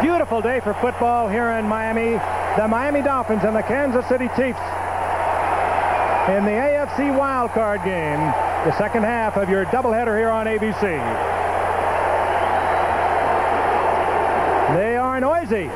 Beautiful day for football here in Miami. The Miami Dolphins and the Kansas City Chiefs in the AFC wildcard game. The second half of your doubleheader here on ABC. They are noisy.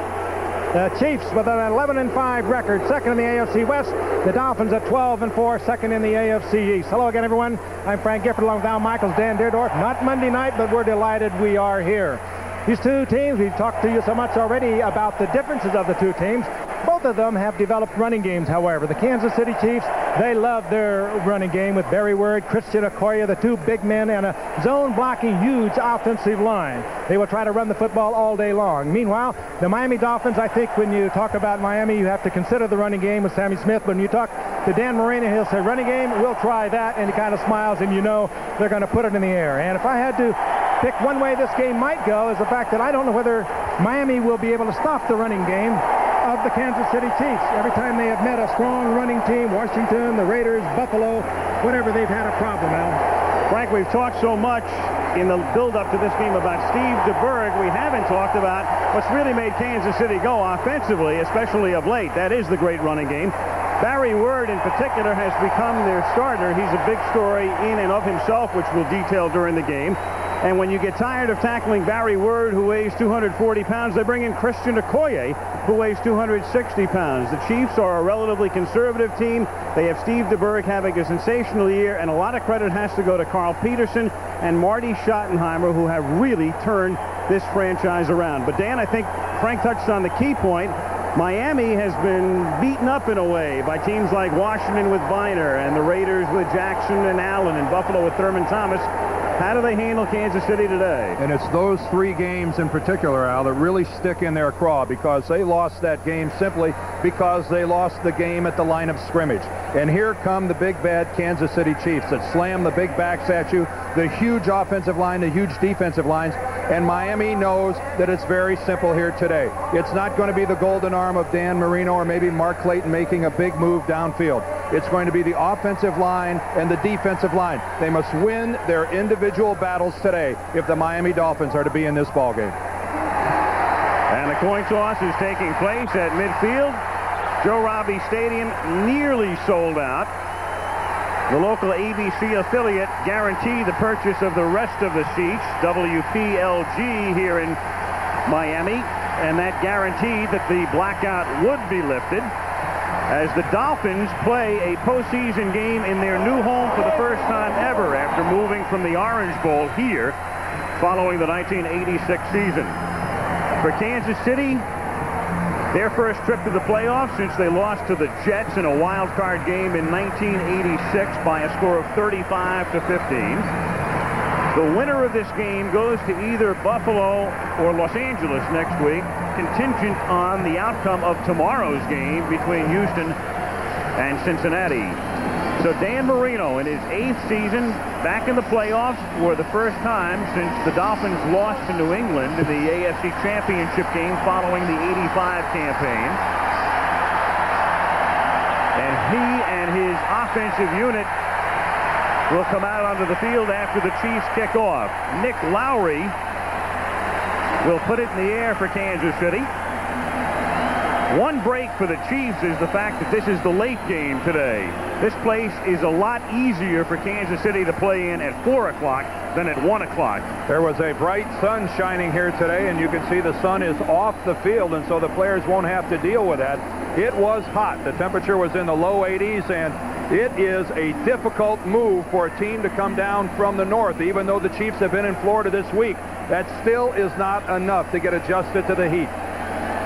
The Chiefs with an 11-5 record, second in the AFC West. The Dolphins at 12-4, second in the AFC East. Hello again, everyone. I'm Frank Gifford along with Al Michaels, Dan Deerdorf. Not Monday night, but we're delighted we are here. These two teams, we've talked to you so much already about the differences of the two teams. Both of them have developed running games, however. The Kansas City Chiefs, they love their running game with Barry Word, Christian Okoye, the two big men, and a zone-blocking, huge offensive line. They will try to run the football all day long. Meanwhile, the Miami Dolphins, I think when you talk about Miami, you have to consider the running game with Sammy Smith. When you talk to Dan Marino, he'll say, running game, we'll try that, and he kind of smiles, and you know they're going to put it in the air. And if I had to pick one way this game might go is the fact that I don't know whether Miami will be able to stop the running game of the Kansas City Chiefs. Every time they have met a strong running team, Washington, the Raiders, Buffalo, whatever, they've had a problem, Al. Frank, we've talked so much in the build-up to this game about Steve DeBerg. We haven't talked about what's really made Kansas City go offensively, especially of late. That is the great running game. Barry Word, in particular, has become their starter. He's a big story in and of himself, which we'll detail during the game. And when you get tired of tackling Barry Word, who weighs 240 pounds, they bring in Christian Okoye, who weighs 260 pounds. The Chiefs are a relatively conservative team. They have Steve DeBerg having a sensational year, and a lot of credit has to go to Carl Peterson and Marty Schottenheimer, who have really turned this franchise around. But, Dan, I think Frank touched on the key point. Miami has been beaten up in a way by teams like Washington with Viner and the Raiders with Jackson and Allen and Buffalo with Thurman Thomas. How do they handle Kansas City today? And it's those three games in particular, Al, that really stick in their craw because they lost that game simply because they lost the game at the line of scrimmage. And here come the big bad Kansas City Chiefs that slam the big backs at you, the huge offensive line, the huge defensive lines. And Miami knows that it's very simple here today. It's not going to be the golden arm of Dan Marino or maybe Mark Clayton making a big move downfield. It's going to be the offensive line and the defensive line. They must win their individual battles today if the Miami Dolphins are to be in this ballgame. And the coin toss is taking place at midfield. Joe Robbie Stadium nearly sold out. The local ABC affiliate guaranteed the purchase of the rest of the seats, WPLG here in Miami, and that guaranteed that the blackout would be lifted as the Dolphins play a postseason game in their new home for the first time ever after moving from the Orange Bowl here following the 1986 season. For Kansas City, their first trip to the playoffs since they lost to the Jets in a wild card game in 1986 by a score of 35-15. The winner of this game goes to either Buffalo or Los Angeles next week, contingent on the outcome of tomorrow's game between Houston and Cincinnati. So Dan Marino in his 8th season back in the playoffs for the first time since the Dolphins lost to New England in the AFC Championship game following the '85 campaign. And he and his offensive unit will come out onto the field after the Chiefs kick off. Nick Lowry will put it in the air for Kansas City. One break for the Chiefs is the fact that this is the late game today. This place is a lot easier for Kansas City to play in at 4 o'clock than at 1 o'clock. There was a bright sun shining here today, and you can see the sun is off the field, and so the players won't have to deal with that. It was hot. The temperature was in the low 80s, and it is a difficult move for a team to come down from the north. Even though the Chiefs have been in Florida this week, that still is not enough to get adjusted to the heat.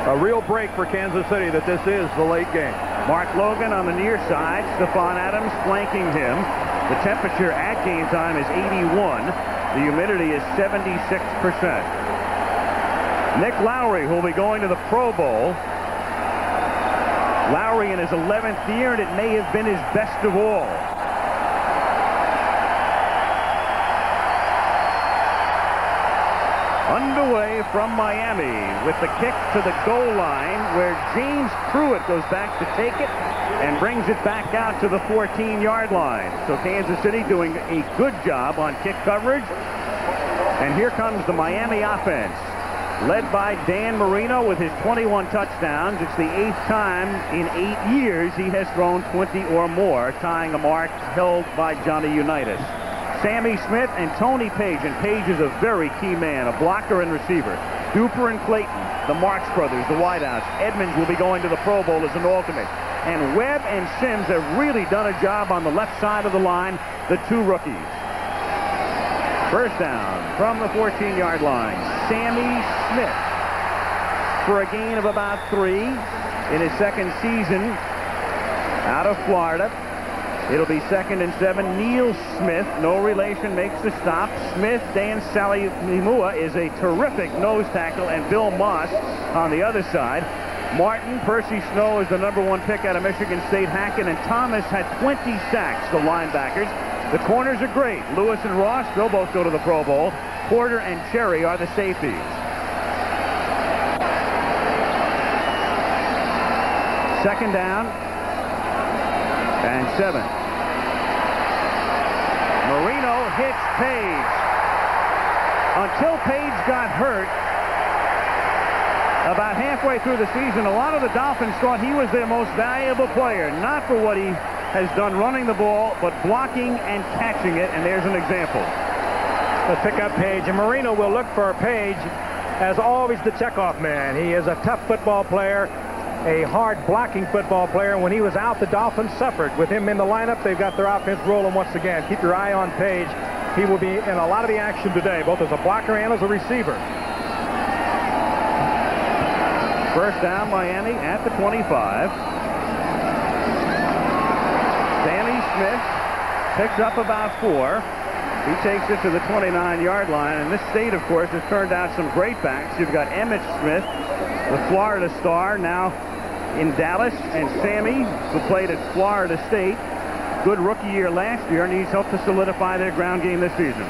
A real break for Kansas City that this is the late game. Mark Logan on the near side. Stephon Adams flanking him. The temperature at game time is 81. The humidity is 76%. Nick Lowry, who will be going to the Pro Bowl. Lowry in his 11th year, and it may have been his best of all. Underway from Miami with the kick to the goal line where James Pruitt goes back to take it and brings it back out to the 14-yard line. So Kansas City doing a good job on kick coverage. And here comes the Miami offense. led by Dan Marino with his 21 touchdowns. It's the 8th time in 8 years he has thrown 20 or more, tying a mark held by Johnny Unitas. Sammy Smith and Tony Page, and Page is a very key man, a blocker and receiver. Duper and Clayton, the Marks brothers, the wideouts. Edmonds will be going to the Pro Bowl as an alternate. And Webb and Sims have really done a job on the left side of the line, the two rookies. First down from the 14-yard line. Sammy Smith for a gain of about 3 in his second season out of Florida. It'll be 2nd and 7. Neil Smith, no relation, makes the stop. Smith, Dan Salimua is a terrific nose tackle, and Bill Moss on the other side. Martin, Percy Snow is the #1 pick out of Michigan State. Hacken and Thomas had 20 sacks, the linebackers. The corners are great. Lewis and Ross, they'll both go to the Pro Bowl. Porter and Cherry are the safeties. Second down and 7. Marino hits Page. Until Page got hurt about halfway through the season, a lot of the Dolphins thought he was their most valuable player, not for what he has done running the ball, but blocking and catching it, and there's an example. Let's pick up Page, and Marino will look for Page as always the checkoff man. He is a tough football player, a hard blocking football player. When he was out, the Dolphins suffered. With him in the lineup, they've got their offense rolling once again. Keep your eye on Page. He will be in a lot of the action today, both as a blocker and as a receiver. First down, Miami at the 25. Sammy Smith picks up about 4. He takes it to the 29-yard line, and this state, of course, has turned out some great backs. You've got Emmitt Smith, the Florida star, now in Dallas, and Sammy, who played at Florida State. Good rookie year last year, needs help to solidify their ground game this season.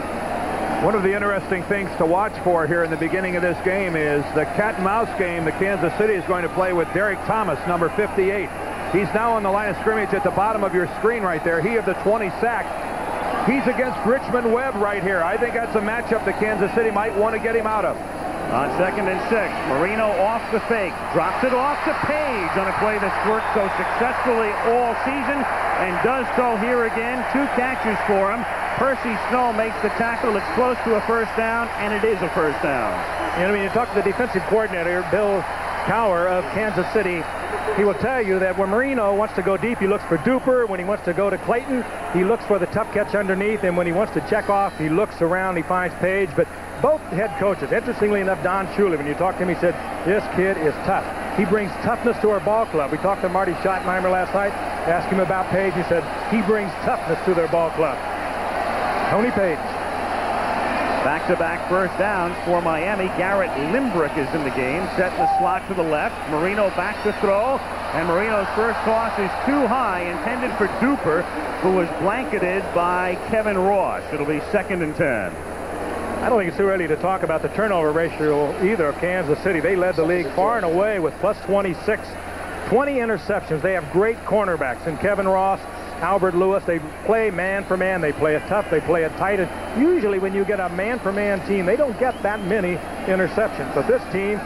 One of the interesting things to watch for here in the beginning of this game is the cat and mouse game that Kansas City is going to play with Derek Thomas, number 58. He's now on the line of scrimmage at the bottom of your screen right there. He of the 20 sacks. He's against Richmond Webb right here. I think that's a matchup that Kansas City might want to get him out of. On 2nd and 6, Marino off the fake, drops it off to Page on a play that's worked so successfully all season, and does so here again. 2 catches for him. Percy Snow makes the tackle. It's close to a first down, and it is a first down. You know, when you talk to the defensive coordinator, Bill Cowher of Kansas City, he will tell you that when Marino wants to go deep, he looks for Duper. When he wants to go to Clayton, he looks for the tough catch underneath. And when he wants to check off, he looks around, he finds Page. But both head coaches, interestingly enough, Don Shuley, when you talk to him, he said, this kid is tough. He brings toughness to our ball club. We talked to Marty Schottenheimer last night, asked him about Page. He said, he brings toughness to their ball club. Tony Page. Back-to-back first downs for Miami. Garrett Limbrick is in the game, set in the slot to the left. Marino back to throw, and Marino's first toss is too high, intended for Duper, who was blanketed by Kevin Ross. It'll be 2nd and 10. I don't think it's too early to talk about the turnover ratio either of Kansas City. They led the league far and away with plus 26, 20 interceptions. They have great cornerbacks in Kevin Ross, Albert Lewis. They play man for man. They play it tough. They play it tight. And usually when you get a man for man team, they don't get that many interceptions. But this team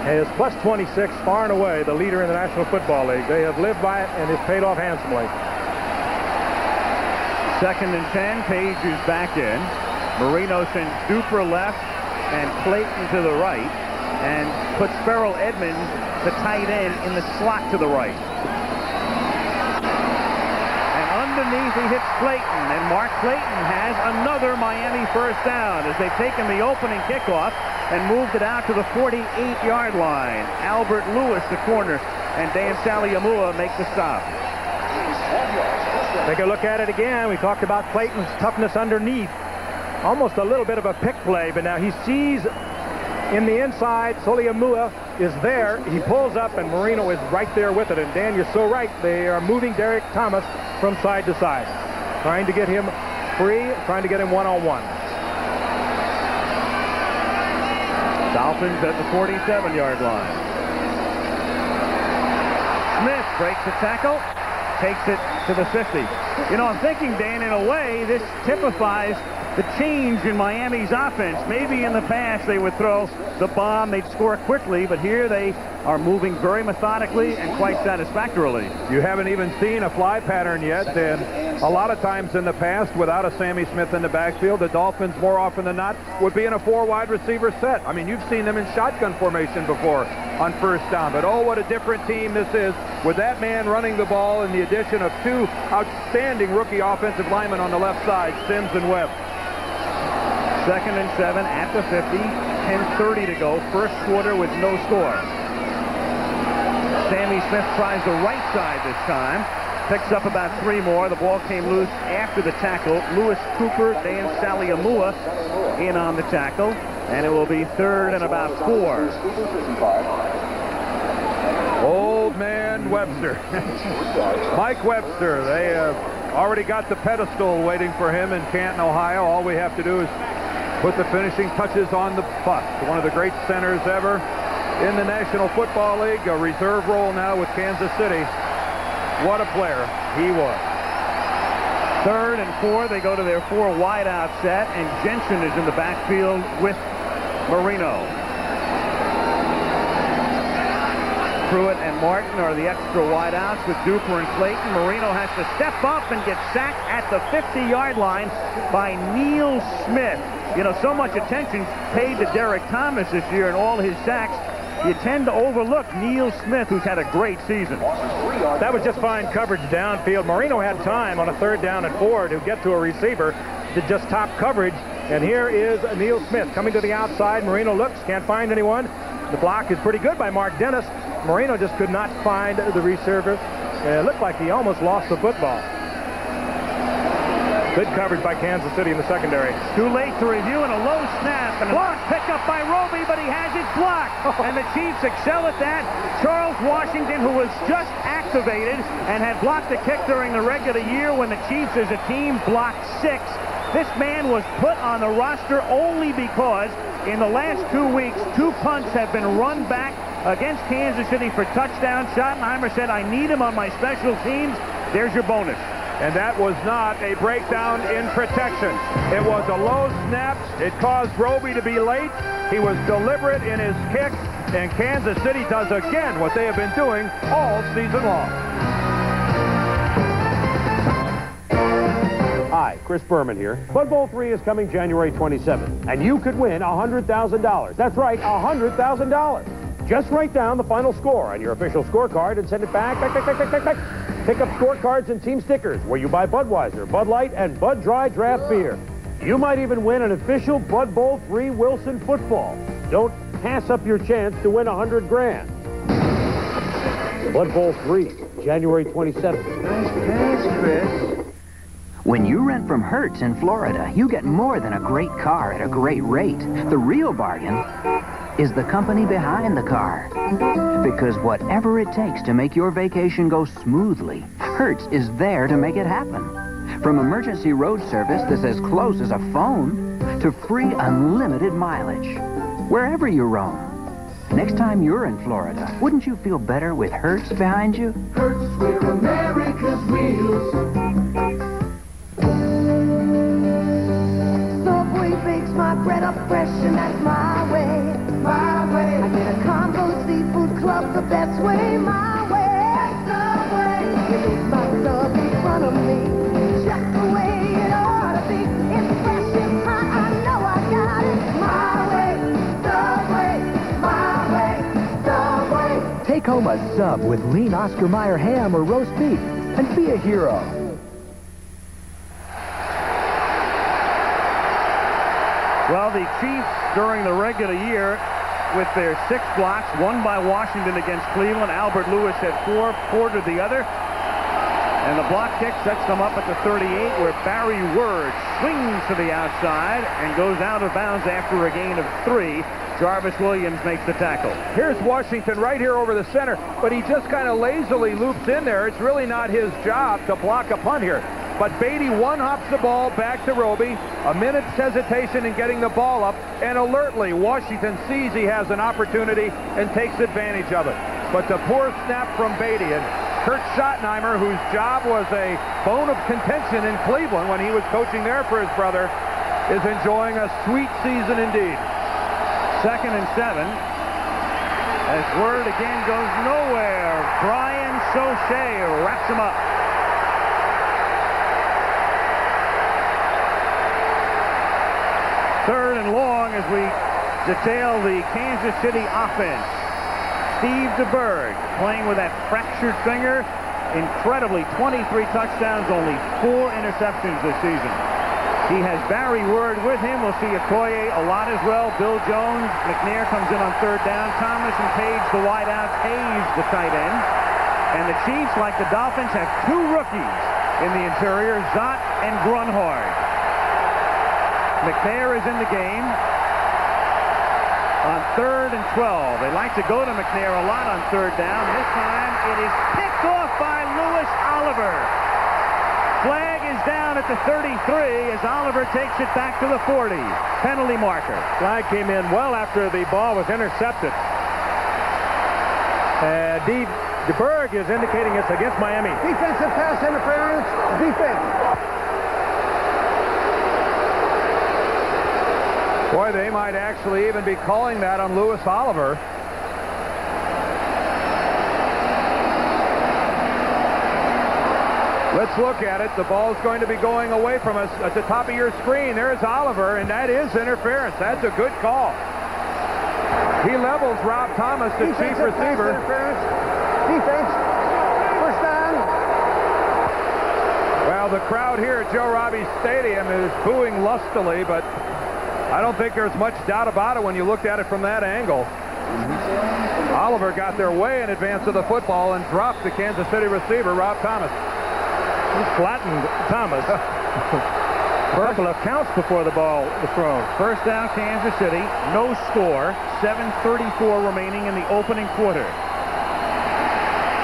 is plus 26, far and away the leader in the National Football League. They have lived by it, and it's paid off handsomely. 2nd and 10. Page is back in. Marino sends Duper left and Clayton to the right, and puts Ferrell Edmonds, the tight end, in the slot to the right. Underneath, he hits Clayton, and Mark Clayton has another Miami first down as they've taken the opening kickoff and moved it out to the 48-yard line. Albert Lewis, the corner, and Dan Salimua make the stop. Take a look at it again. We talked about Clayton's toughness underneath. Almost a little bit of a pick play, but now he sees in the inside, Salimua is there. He pulls up, and Marino is right there with it. And Dan, you're so right. They are moving Derek Thomas from side to side, trying to get him free, trying to get him one-on-one. Dolphins at the 47-yard line. Smith breaks the tackle, takes it to the 50. You know, I'm thinking, Dan, in a way, this typifies the change in Miami's offense. Maybe in the past they would throw the bomb, they'd score quickly, but here they are moving very methodically and quite satisfactorily. You haven't even seen a fly pattern yet, and a lot of times in the past, without a Sammy Smith in the backfield, the Dolphins, more often than not, would be in a 4 wide receiver set. I mean, you've seen them in shotgun formation before on first down, but oh, what a different team this is with that man running the ball and the addition of 2 outstanding rookie offensive linemen on the left side, Sims and Webb. 2nd and 7 at the 50, 10:30 to go, first quarter with no score. Sammy Smith tries the right side this time. Picks up about 3 more. The ball came loose after the tackle. Lewis Cooper, Dan Saliamua in on the tackle. And it will be 3rd and about 4. Old man Webster. Mike Webster. They have already got the pedestal waiting for him in Canton, Ohio. All we have to do is put the finishing touches on the bust. One of the great centers ever in the National Football League, a reserve role now with Kansas City. What a player he was. 3rd and 4, they go to their 4 wideout set, and Jensen is in the backfield with Marino. Pruitt and Martin are the extra wideouts with Duper and Clayton. Marino has to step up and get sacked at the 50-yard line by Neil Smith. You know, so much attention paid to Derek Thomas this year and all his sacks. You tend to overlook Neil Smith, who's had a great season. That was just fine coverage downfield. Marino had time on a 3rd down and 4 to get to a receiver to just top coverage. And here is Neil Smith coming to the outside. Marino looks, can't find anyone. The block is pretty good by Mark Dennis. Marino just could not find the receiver. It looked like he almost lost the football. Good coverage by Kansas City in the secondary. Too late to review, and a low snap and a block picked up by Roby, but he has it blocked. And the Chiefs excel at that. Charles Washington, who was just activated and had blocked a kick during the regular year when the Chiefs as a team blocked 6. This man was put on the roster only because in the last 2 weeks, 2 punts have been run back against Kansas City for touchdowns. Schottenheimer said, I need him on my special teams. There's your bonus. And that was not a breakdown in protection. It was a low snap. It caused Roby to be late. He was deliberate in his kick. And Kansas City does again what they have been doing all season long. Hi, Chris Berman here. Bud Bowl 3 is coming January 27th, and you could win $100,000. That's right, $100,000. Just write down the final score on your official scorecard and send it back. Pick up scorecards and team stickers where you buy Budweiser, Bud Light, and Bud Dry Draft Beer. You might even win an official Bud Bowl 3 Wilson football. Don't pass up your chance to win $100 grand. Bud Bowl 3, January 27th. Nice pass, Chris. When you rent from Hertz in Florida, you get more than a great car at a great rate. The real bargain is the company behind the car. Because whatever it takes to make your vacation go smoothly, Hertz is there to make it happen. From emergency road service that's as close as a phone to free unlimited mileage. Wherever you roam. Next time you're in Florida, wouldn't you feel better with Hertz behind you? Hertz, we're America's wheels. Subway bakes my bread up fresh, and that's my way. My way. I get a combo seafood club the best way. My way. Subway. You leave my sub in front of me. Just the way it ought to be. It's fresh and hot. I know I got it. My way. Subway. My way. Subway. Take home a sub with lean Oscar Mayer ham or roast beef and be a hero. Well, the Chiefs during the regular year with their 6 blocks, one by Washington against Cleveland. Albert Lewis had 4, Porter the other. And the block kick sets them up at the 38 where Barry Word swings to the outside and goes out of bounds after a gain of 3. Jarvis Williams makes the tackle. Here's Washington right here over the center, but he just kind of lazily loops in there. It's really not his job to block a punt here. But Beatty one-hops the ball back to Roby. A minute's hesitation in getting the ball up, and alertly, Washington sees he has an opportunity and takes advantage of it. But the poor snap from Beatty, and Kurt Schottenheimer, whose job was a bone of contention in Cleveland when he was coaching there for his brother, is enjoying a sweet season indeed. 2nd and 7. As word again goes nowhere. Brian Saucher wraps him up. Third and long as we detail the Kansas City offense. Steve DeBerg playing with that fractured finger. Incredibly, 23 touchdowns, only 4 interceptions this season. He has Barry Word with him. We'll see Okoye a lot as well. Bill Jones. McNair comes in on 3rd down. Thomas and Page, the wideouts. Hayes, the tight end. And the Chiefs, like the Dolphins, have 2 rookies in the interior, Zott and Grunhard. McNair is in the game on 3rd and 12. They like to go to McNair a lot on 3rd down. This time it is picked off by Lewis Oliver. Flag is down at the 33 as Oliver takes it back to the 40. Penalty marker. Flag came in well after the ball was intercepted. DeBerg is indicating it's against Miami. Defensive pass interference. Defense. Boy, they might actually even be calling that on Lewis Oliver. Let's look at it. The ball's going to be going away from us. At the top of your screen, there's Oliver, and that is interference. That's a good call. He levels Rob Thomas, the chief receiver. Defense. First down. Well, the crowd here at Joe Robbie Stadium is booing lustily, but I don't think there's much doubt about it when you looked at it from that angle. Oliver got there way in advance of the football and dropped the Kansas City receiver, Rob Thomas. He flattened Thomas. A couple of counts before the ball was thrown. First down, Kansas City. No score. 7:34 remaining in the opening quarter.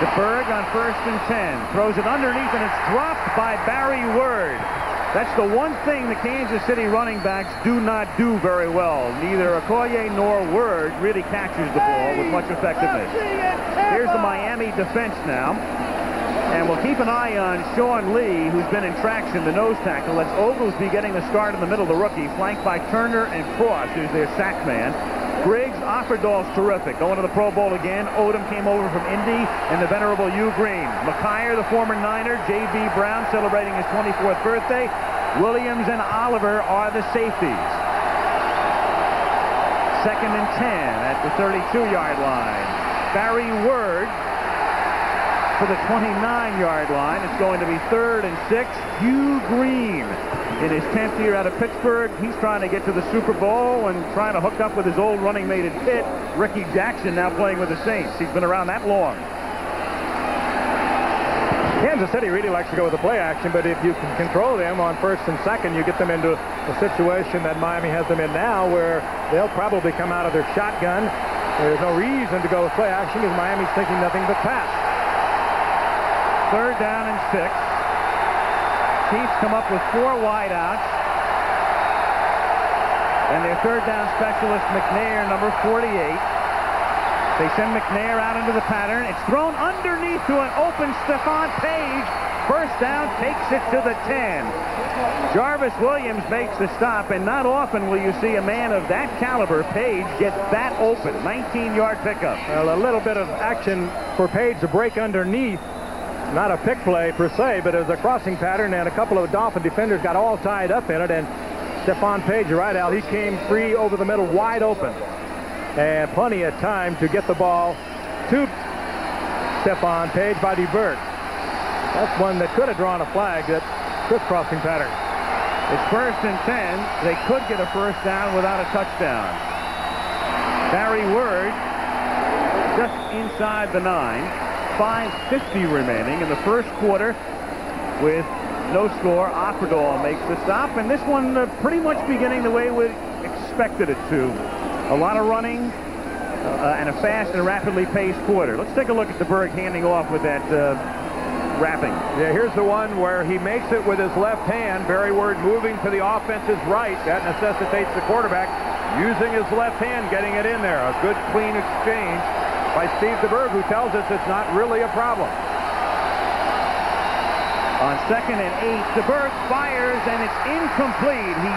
DeBerg on 1st and 10. Throws it underneath, and it's dropped by Barry Word. That's the one thing the Kansas City running backs do not do very well. Neither Okoye nor Word really catches the ball with much effectiveness. Here's the Miami defense now. And we'll keep an eye on Sean Lee, who's been in traction, the nose tackle. That's Oglesby getting the start in the middle, the rookie, flanked by Turner and Cross, who's their sack man. Griggs, Offerdahl's terrific. Going to the Pro Bowl again. Odom came over from Indy, and the venerable Hugh Green. McKyer, the former Niner. J.B. Brown celebrating his 24th birthday. Williams and Oliver are the safeties. 2nd and 10 at the 32-yard line. Barry Word for the 29-yard line. It's going to be 3rd and 6. Hugh Green in his 10th year out of Pittsburgh. He's trying to get to the Super Bowl and trying to hook up with his old running mate at Pitt, Ricky Jackson, now playing with the Saints. He's been around that long. Kansas City really likes to go with the play action, but if you can control them on 1st and 2nd, you get them into a situation that Miami has them in now where they'll probably come out of their shotgun. There's no reason to go with play action because Miami's thinking nothing but pass. 3rd down and 6. Chiefs come up with 4 wideouts. And their 3rd down specialist, McNair, number 48. They send McNair out into the pattern. It's thrown underneath to an open Stephon Page. 1st down, takes it to the 10. Jarvis Williams makes the stop, and not often will you see a man of that caliber, Page, get that open. 19-yard pickup. Well, a little bit of action for Page to break underneath. Not a pick play per se, but it was a crossing pattern, and a couple of Dolphin defenders got all tied up in it, and Stephon Page, you're right, Al, he came free over the middle, wide open. And plenty of time to get the ball to Stephon Page by DeBerg. That's one that could have drawn a flag, that crisscrossing pattern. It's 1st and 10. They could get a 1st down without a touchdown. Barry Word just inside the 9. 5:50 remaining in the first quarter with no score. Offerdahl makes the stop, and this one pretty much beginning the way we expected it to. A lot of running and a fast and rapidly paced quarter. Let's take a look at DeBerg handing off with that wrapping. Yeah, here's the one where he makes it with his left hand. Barry Word moving to the offense's right. That necessitates the quarterback using his left hand, getting it in there. A good, clean exchange by Steve DeBerg, who tells us it's not really a problem. On 2nd and 8, DeBerg fires, and it's incomplete. He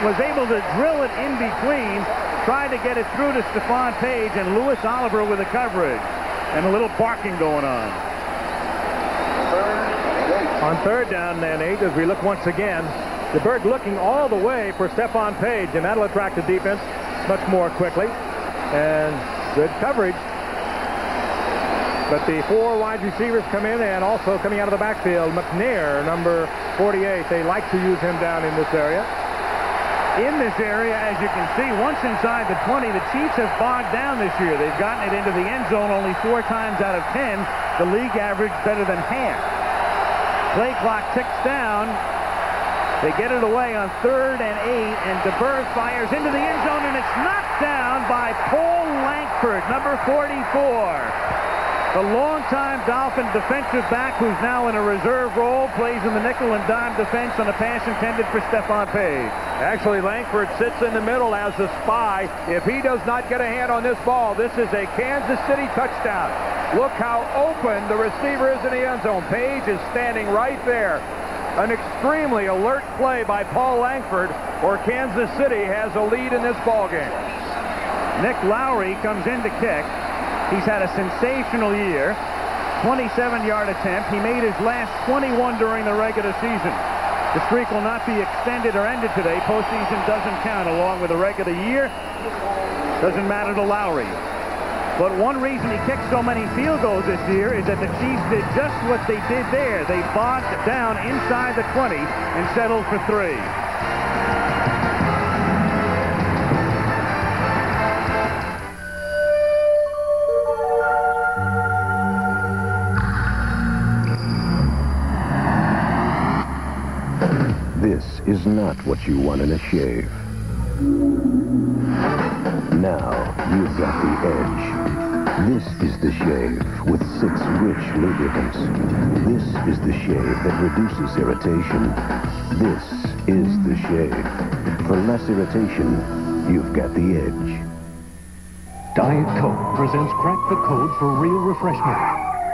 was able to drill it in between, tried to get it through to Stephon Page, and Lewis Oliver with the coverage. And a little barking going on. On third down and 8, as we look once again, the Bird looking all the way for Stephon Page, and that'll attract the defense much more quickly. And good coverage. But the 4 wide receivers come in, and also coming out of the backfield, McNair, number 48. They like to use him down in this area. In this area, as you can see, once inside the 20, the Chiefs have bogged down this year. They've gotten it into the end zone only 4 times out of 10. The league average better than half. Play clock ticks down. They get it away on 3rd and 8, and DeBerg fires into the end zone, and it's knocked down by Paul Langford, number 44. The longtime Dolphin defensive back, who's now in a reserve role, plays in the nickel and dime defense on a pass intended for Stephon Page. Actually, Langford sits in the middle as a spy. If he does not get a hand on this ball, this is a Kansas City touchdown. Look how open the receiver is in the end zone. Page is standing right there. An extremely alert play by Paul Langford, or Kansas City has a lead in this ball game. Nick Lowry comes in to kick. He's had a sensational year. 27-yard attempt. He made his last 21 during the regular season. The streak will not be extended or ended today. Postseason doesn't count along with the regular year. Doesn't matter to Lowry. But one reason he kicked so many field goals this year is that the Chiefs did just what they did there. They bogged down inside the 20 and settled for 3. This is not what you want in a shave. Now you've got the edge. This is the shave with 6 rich lubricants. This is the shave that reduces irritation. This is the shave. For less irritation, you've got the edge. Diet Coke presents Crack the Code for Real Refreshment.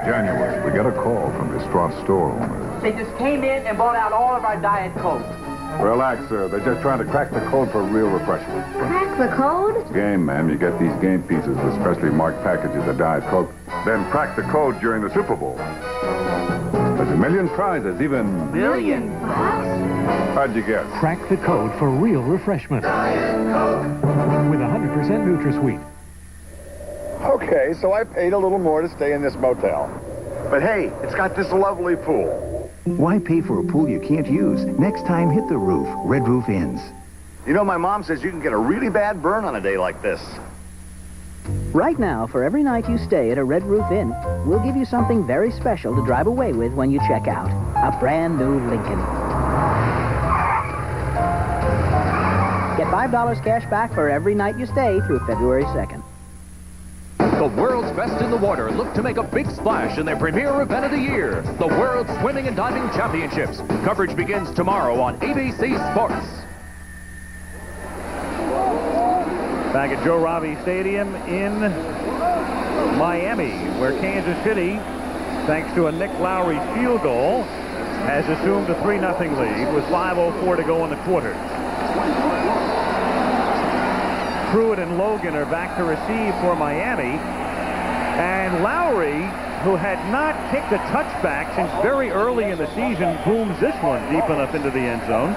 January, we got a call from distraught store owners. They just came in and bought out all of our Diet Coke. Relax, sir. They're just trying to crack the code for real refreshment. Crack the code? Game, ma'am. You get these game pieces with specially marked packages of Diet Coke. Then crack the code during the Super Bowl. There's a million prizes, even... Million? How'd you guess? Crack the Code for Real Refreshment. With 100% NutraSweet. Okay, so I paid a little more to stay in this motel. But hey, it's got this lovely pool. Why pay for a pool you can't use? Next time, hit the roof. Red Roof Inns. You know, my mom says you can get a really bad burn on a day like this. Right now, for every night you stay at a Red Roof Inn, we'll give you something very special to drive away with when you check out. A brand new Lincoln. Get $5 cash back for every night you stay through February 2nd. The world's best in the water look to make a big splash in their premier event of the year, the World Swimming and Diving Championships. Coverage begins tomorrow on ABC Sports. Back at Joe Robbie Stadium in Miami, where Kansas City, thanks to a Nick Lowry field goal, has assumed a 3-0 lead with 5:04 to go in the quarter. Pruitt and Logan are back to receive for Miami. And Lowry, who had not kicked a touchback since very early in the season, booms this one deep enough into the end zone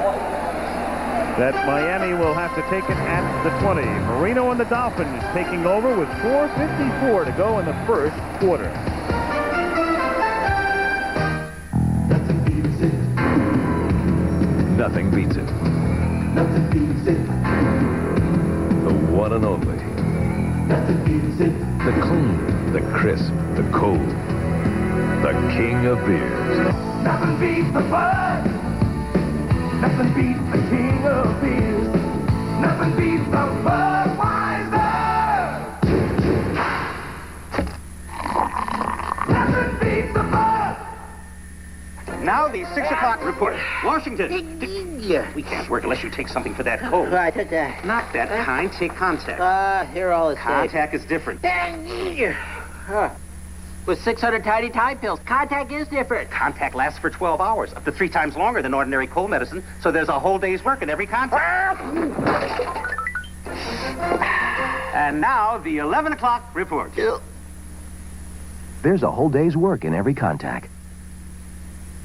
that Miami will have to take it at the 20. Marino and the Dolphins taking over with 4:54 to go in the first quarter. Nothing beats it. Nothing beats it. The one and only. Nothing beats it. The clean, the crisp, the cold. The king of beers. Nothing beats the buzz. Nothing beats the king of beers. Nothing beats the Budweiser. Nothing beats the buzz. Now the 6 o'clock report. Washington. We can't work unless you take something for that cold. Right, Not that kind. Take contact. here all is safe. Contact is different. With 600 tidy Tide pills, contact is different. Contact lasts for 12 hours, up to 3 times longer than ordinary cold medicine, so there's a whole day's work in every contact. And now, the 11 o'clock report. There's a whole day's work in every contact.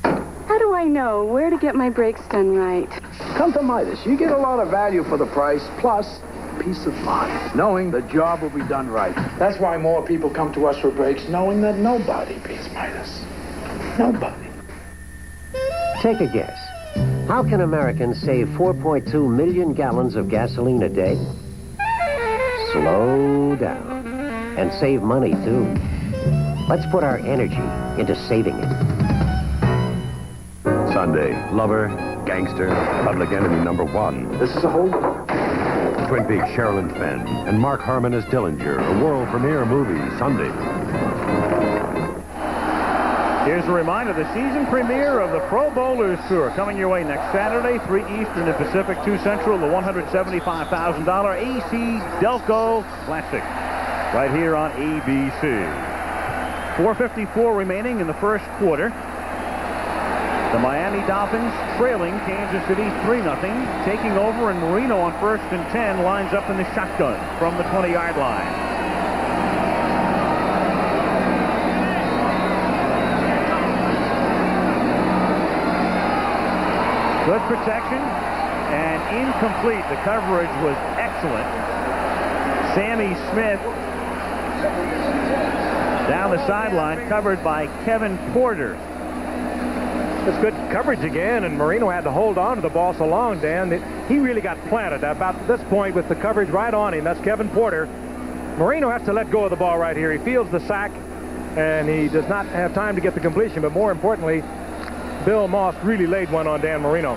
How do I know where to get my brakes done right? Come to Midas. You get a lot of value for the price, plus peace of mind, knowing the job will be done right. That's why more people come to us for brakes, knowing that nobody beats Midas. Nobody. Take a guess. How can Americans save 4.2 million gallons of gasoline a day? Slow down. And save money, too. Let's put our energy into saving it. Sunday, lover, gangster, public enemy #1. This is a hold. Twin Peaks Sherilyn Fenn and Mark Harmon as Dillinger, a world premiere movie, Sunday. Here's a reminder, the season premiere of the Pro Bowlers Tour coming your way next Saturday, 3 Eastern and Pacific, 2 Central, the $175,000 AC Delco Classic, right here on ABC. 4:54 remaining in the first quarter. The Miami Dolphins trailing Kansas City 3-0, taking over, and Marino on 1st and 10 lines up in the shotgun from the 20-yard line. Good protection and incomplete. The coverage was excellent. Sammy Smith down the sideline, covered by Kevin Porter. It's good coverage again, and Marino had to hold on to the ball so long, Dan, that he really got planted about this point with the coverage right on him. That's Kevin Porter. Marino has to let go of the ball right here. He feels the sack, and he does not have time to get the completion, but more importantly, Bill Moss really laid one on Dan Marino.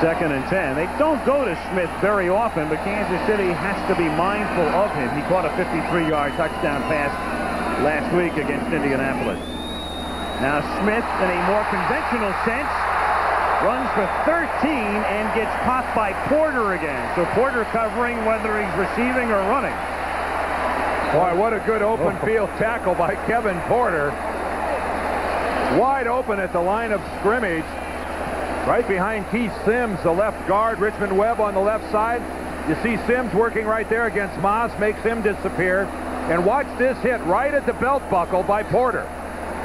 2nd and 10. They don't go to Smith very often, but Kansas City has to be mindful of him. He caught a 53-yard touchdown pass last week against Indianapolis. Now Smith, in a more conventional sense, runs for 13 and gets popped by Porter again. So Porter covering whether he's receiving or running. Boy, what a good open field tackle by Kevin Porter. Wide open at the line of scrimmage. Right behind Keith Sims, the left guard. Richmond Webb on the left side. You see Sims working right there against Moss, makes him disappear. And watch this hit right at the belt buckle by Porter.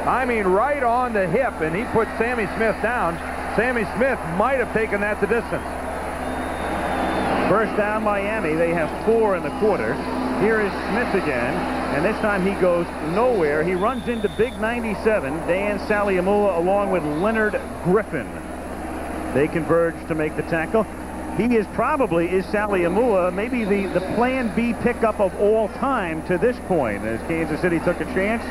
I mean, right on the hip, and he put Sammy Smith down. Sammy Smith might have taken that the distance. First down, Miami. They have 4 in the quarter. Here is Smith again, and this time he goes nowhere. He runs into big 97, Dan Saliamua, along with Leonard Griffin. They converge to make the tackle. He is Saliamua, maybe the plan B pickup of all time to this point, as Kansas City took a chance.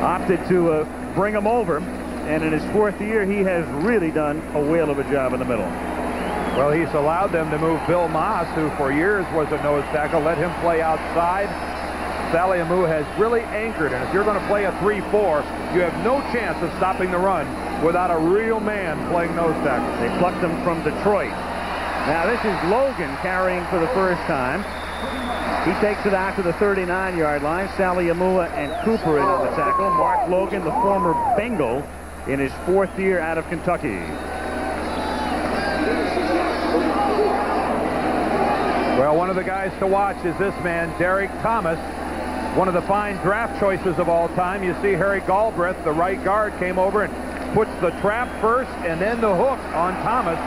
Opted to bring him over, and in his 4th year, he has really done a whale of a job in the middle. Well, he's allowed them to move Bill Moss, who for years was a nose tackle, let him play outside. Saliamua has really anchored, and if you're going to play a 3-4, you have no chance of stopping the run without a real man playing nose tackle. They plucked him from Detroit. Now this is Logan carrying for the first time. He takes it out to the 39-yard line. Saliamua and Cooper in on the tackle. Mark Logan, the former Bengal, in his 4th year out of Kentucky. Well, one of the guys to watch is this man, Derek Thomas, one of the fine draft choices of all time. You see Harry Galbraith, the right guard, came over and puts the trap first and then the hook on Thomas.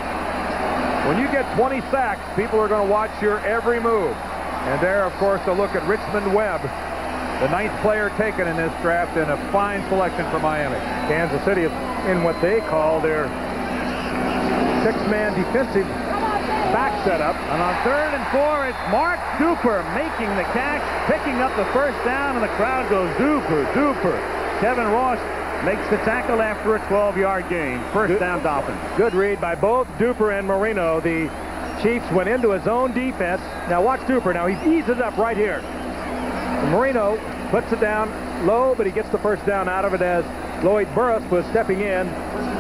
When you get 20 sacks, people are going to watch your every move. And there, of course, a look at Richmond Webb, the 9th player taken in this draft, and a fine selection for Miami. Kansas City is in what they call their 6-man defensive back setup. And on 3rd and 4, it's Mark Duper making the catch, picking up the first down, and the crowd goes, Duper, Duper. Kevin Ross makes the tackle after a 12-yard gain. First down, Dolphins. Good read by both Duper and Marino. The Chiefs went into his own defense. Now watch Duper. Now he eases up right here. And Marino puts it down low, but he gets the first down out of it as Lloyd Burris was stepping in,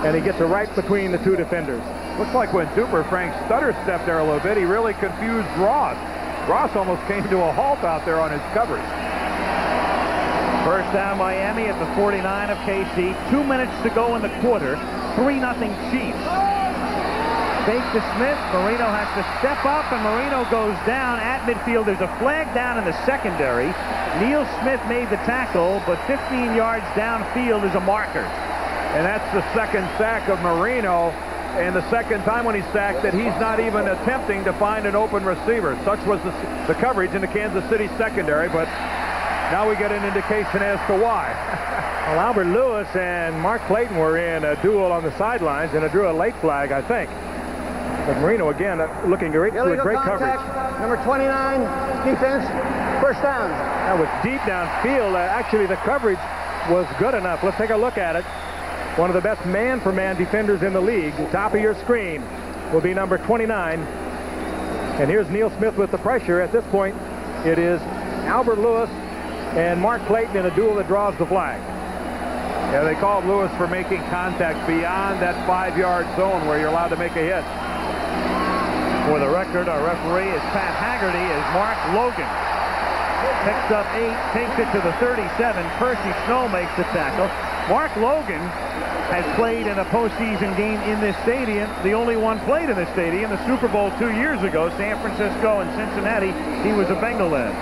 and he gets it right between the 2 defenders. Looks like when Duper, Frank Stutter stepped there a little bit, he really confused Ross. Ross almost came to a halt out there on his coverage. First down Miami at the 49 of KC. 2 minutes to go in the quarter. 3-0 Chiefs. Fake to Smith. Marino has to step up, and Marino goes down at midfield. There's a flag down in the secondary. Neil Smith made the tackle, but 15 yards downfield is a marker. And that's the second sack of Marino, and the second time when he's sacked that he's not even attempting to find an open receiver. Such was the coverage in the Kansas City secondary, but now we get an indication as to why. Well, Albert Lewis and Mark Clayton were in a duel on the sidelines, and it drew a late flag, I think. But Marino, again, looking great with great coverage. Number 29, defense, first down. That was deep downfield. Actually, the coverage was good enough. Let's take a look at it. One of the best man-for-man defenders in the league. Top of your screen will be number 29. And here's Neil Smith with the pressure. At this point, it is Albert Lewis and Mark Clayton in a duel that draws the flag. Yeah, they called Lewis for making contact beyond that 5-yard zone where you're allowed to make a hit. For the record, our referee is Pat Haggerty as Mark Logan picks up 8, takes it to the 37. Percy Snow makes the tackle. Mark Logan has played in a postseason game in this stadium, the only one played in this stadium, the Super Bowl 2 years ago, San Francisco and Cincinnati. He was a Bengal then.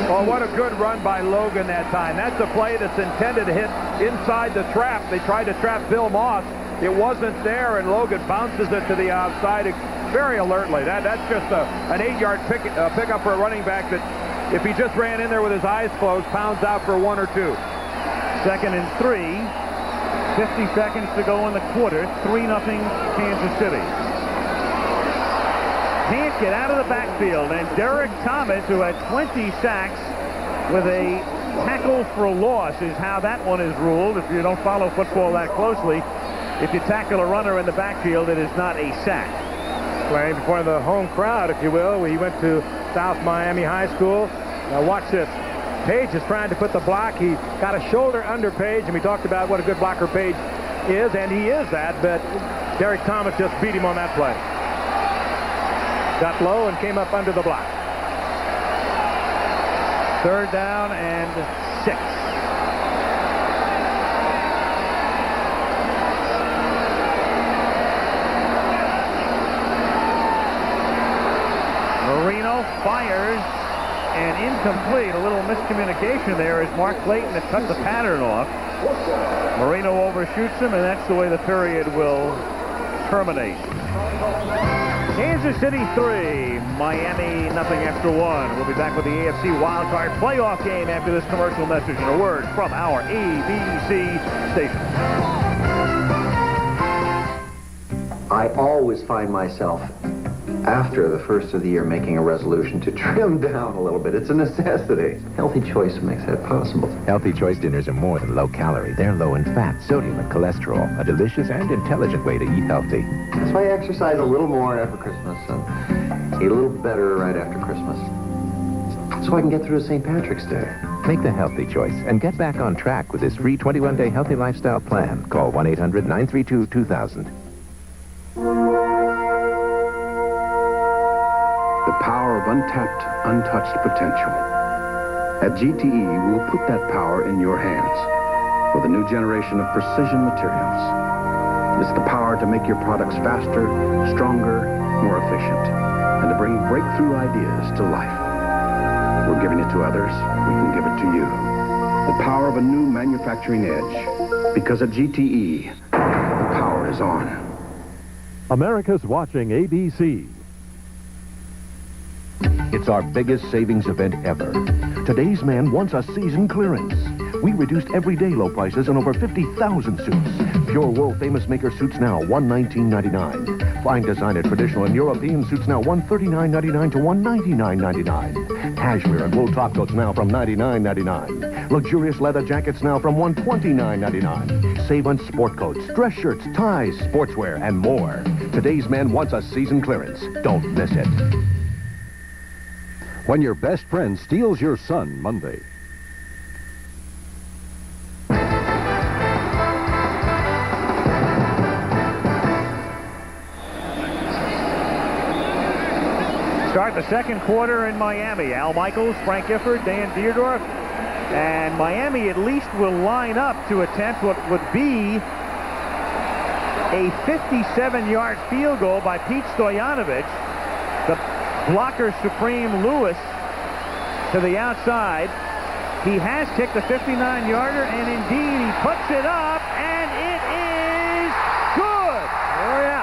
Oh, what a good run by Logan that time. That's a play that's intended to hit inside the trap. They tried to trap Bill Moss. It wasn't there, and Logan bounces it to the outside very alertly. That's just an 8-yard pickup for a running back that, if he just ran in there with his eyes closed, pounds out for 1 or 2. 2nd and 3. 50 seconds to go in the quarter. 3-0 Kansas City. Can't get out of the backfield, and Derek Thomas, who had 20 sacks with a tackle for a loss, is how that one is ruled. If you don't follow football that closely, if you tackle a runner in the backfield, it is not a sack. Playing before the home crowd, if you will. He went to South Miami High School. Now watch this. Page is trying to put the block. He got a shoulder under Page, and we talked about what a good blocker Page is, and he is that, but Derek Thomas just beat him on that play. Got low and came up under the block. 3rd down and 6. Marino fires, and incomplete. A little miscommunication there as Mark Clayton had cut the pattern off. Marino overshoots him, and that's the way the period will terminate. Kansas City 3, Miami nothing after 1. We'll be back with the AFC wildcard playoff game after this commercial message and a word from our ABC station. I always find myself, after the first of the year, making a resolution to trim down a little bit. It's a necessity. Healthy Choice makes that possible. Healthy Choice dinners are more than low-calorie. They're low in fat, sodium, and cholesterol. A delicious and intelligent way to eat healthy. That's why I exercise a little more after Christmas and eat a little better right after Christmas. So I can get through St. Patrick's Day. Make the healthy choice and get back on track with this free 21-day healthy lifestyle plan. Call 1-800-932-2000. The power of untapped, untouched potential. At GTE, we'll put that power in your hands with a new generation of precision materials. It's the power to make your products faster, stronger, more efficient, and to bring breakthrough ideas to life. We're giving it to others. We can give it to you. The power of a new manufacturing edge. Because at GTE, the power is on. America's watching ABC. It's our biggest savings event ever. Today's man wants a season clearance. We reduced everyday low prices on over 50,000 suits. Pure wool famous maker suits now $119.99. Fine designer traditional and European suits now $139.99 to $199.99. Cashmere and wool topcoats now from $99.99. Luxurious leather jackets now from $129.99. Save on sport coats, dress shirts, ties, sportswear, and more. Today's man wants a season clearance. Don't miss it. When your best friend steals your son Monday. Start the second quarter in Miami. Al Michaels, Frank Gifford, Dan Dierdorf. And Miami at least will line up to attempt what would be a 57-yard field goal by Pete Stoyanovich. The blocker supreme Lewis to the outside. He has kicked a 59-yarder, and indeed he puts it up, and it is good. Oh, yeah.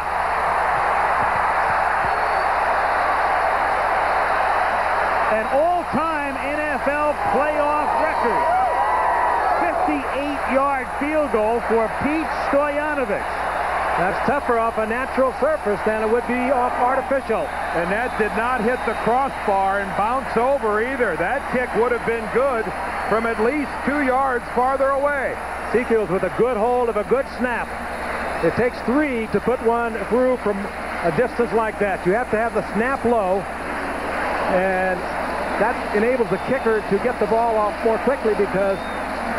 An all-time NFL playoff record. 58-yard field goal for Pete Stoyanovich. That's tougher off a natural surface than it would be off artificial. And that did not hit the crossbar and bounce over either. That kick would have been good from at least 2 yards farther away. Seafields with a good hold of a good snap. It takes 3 to put one through from a distance like that. You have to have the snap low, and that enables the kicker to get the ball off more quickly because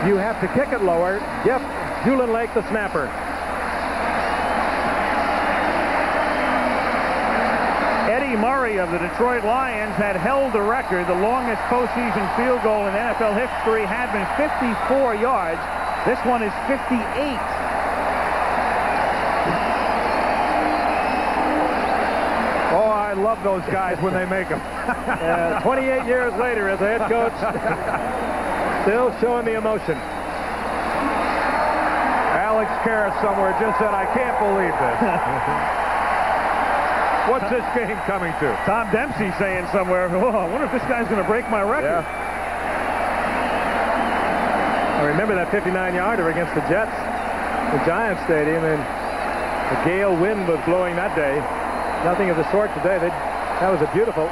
you have to kick it lower. Jeff Julian Lake, the snapper. Eddie Murray of the Detroit Lions had held the record. The longest postseason field goal in NFL history had been 54 yards. This one is 58. Oh, I love those guys when they make them. 28 years later as a head coach, still showing the emotion. Alex Karras somewhere just said, I can't believe this. What's this game coming to? Tom Dempsey saying somewhere, oh, I wonder if this guy's going to break my record. Yeah. I remember that 59-yarder against the Jets, the Giants Stadium, and the gale wind was blowing that day. Nothing of the sort today. That was a beautiful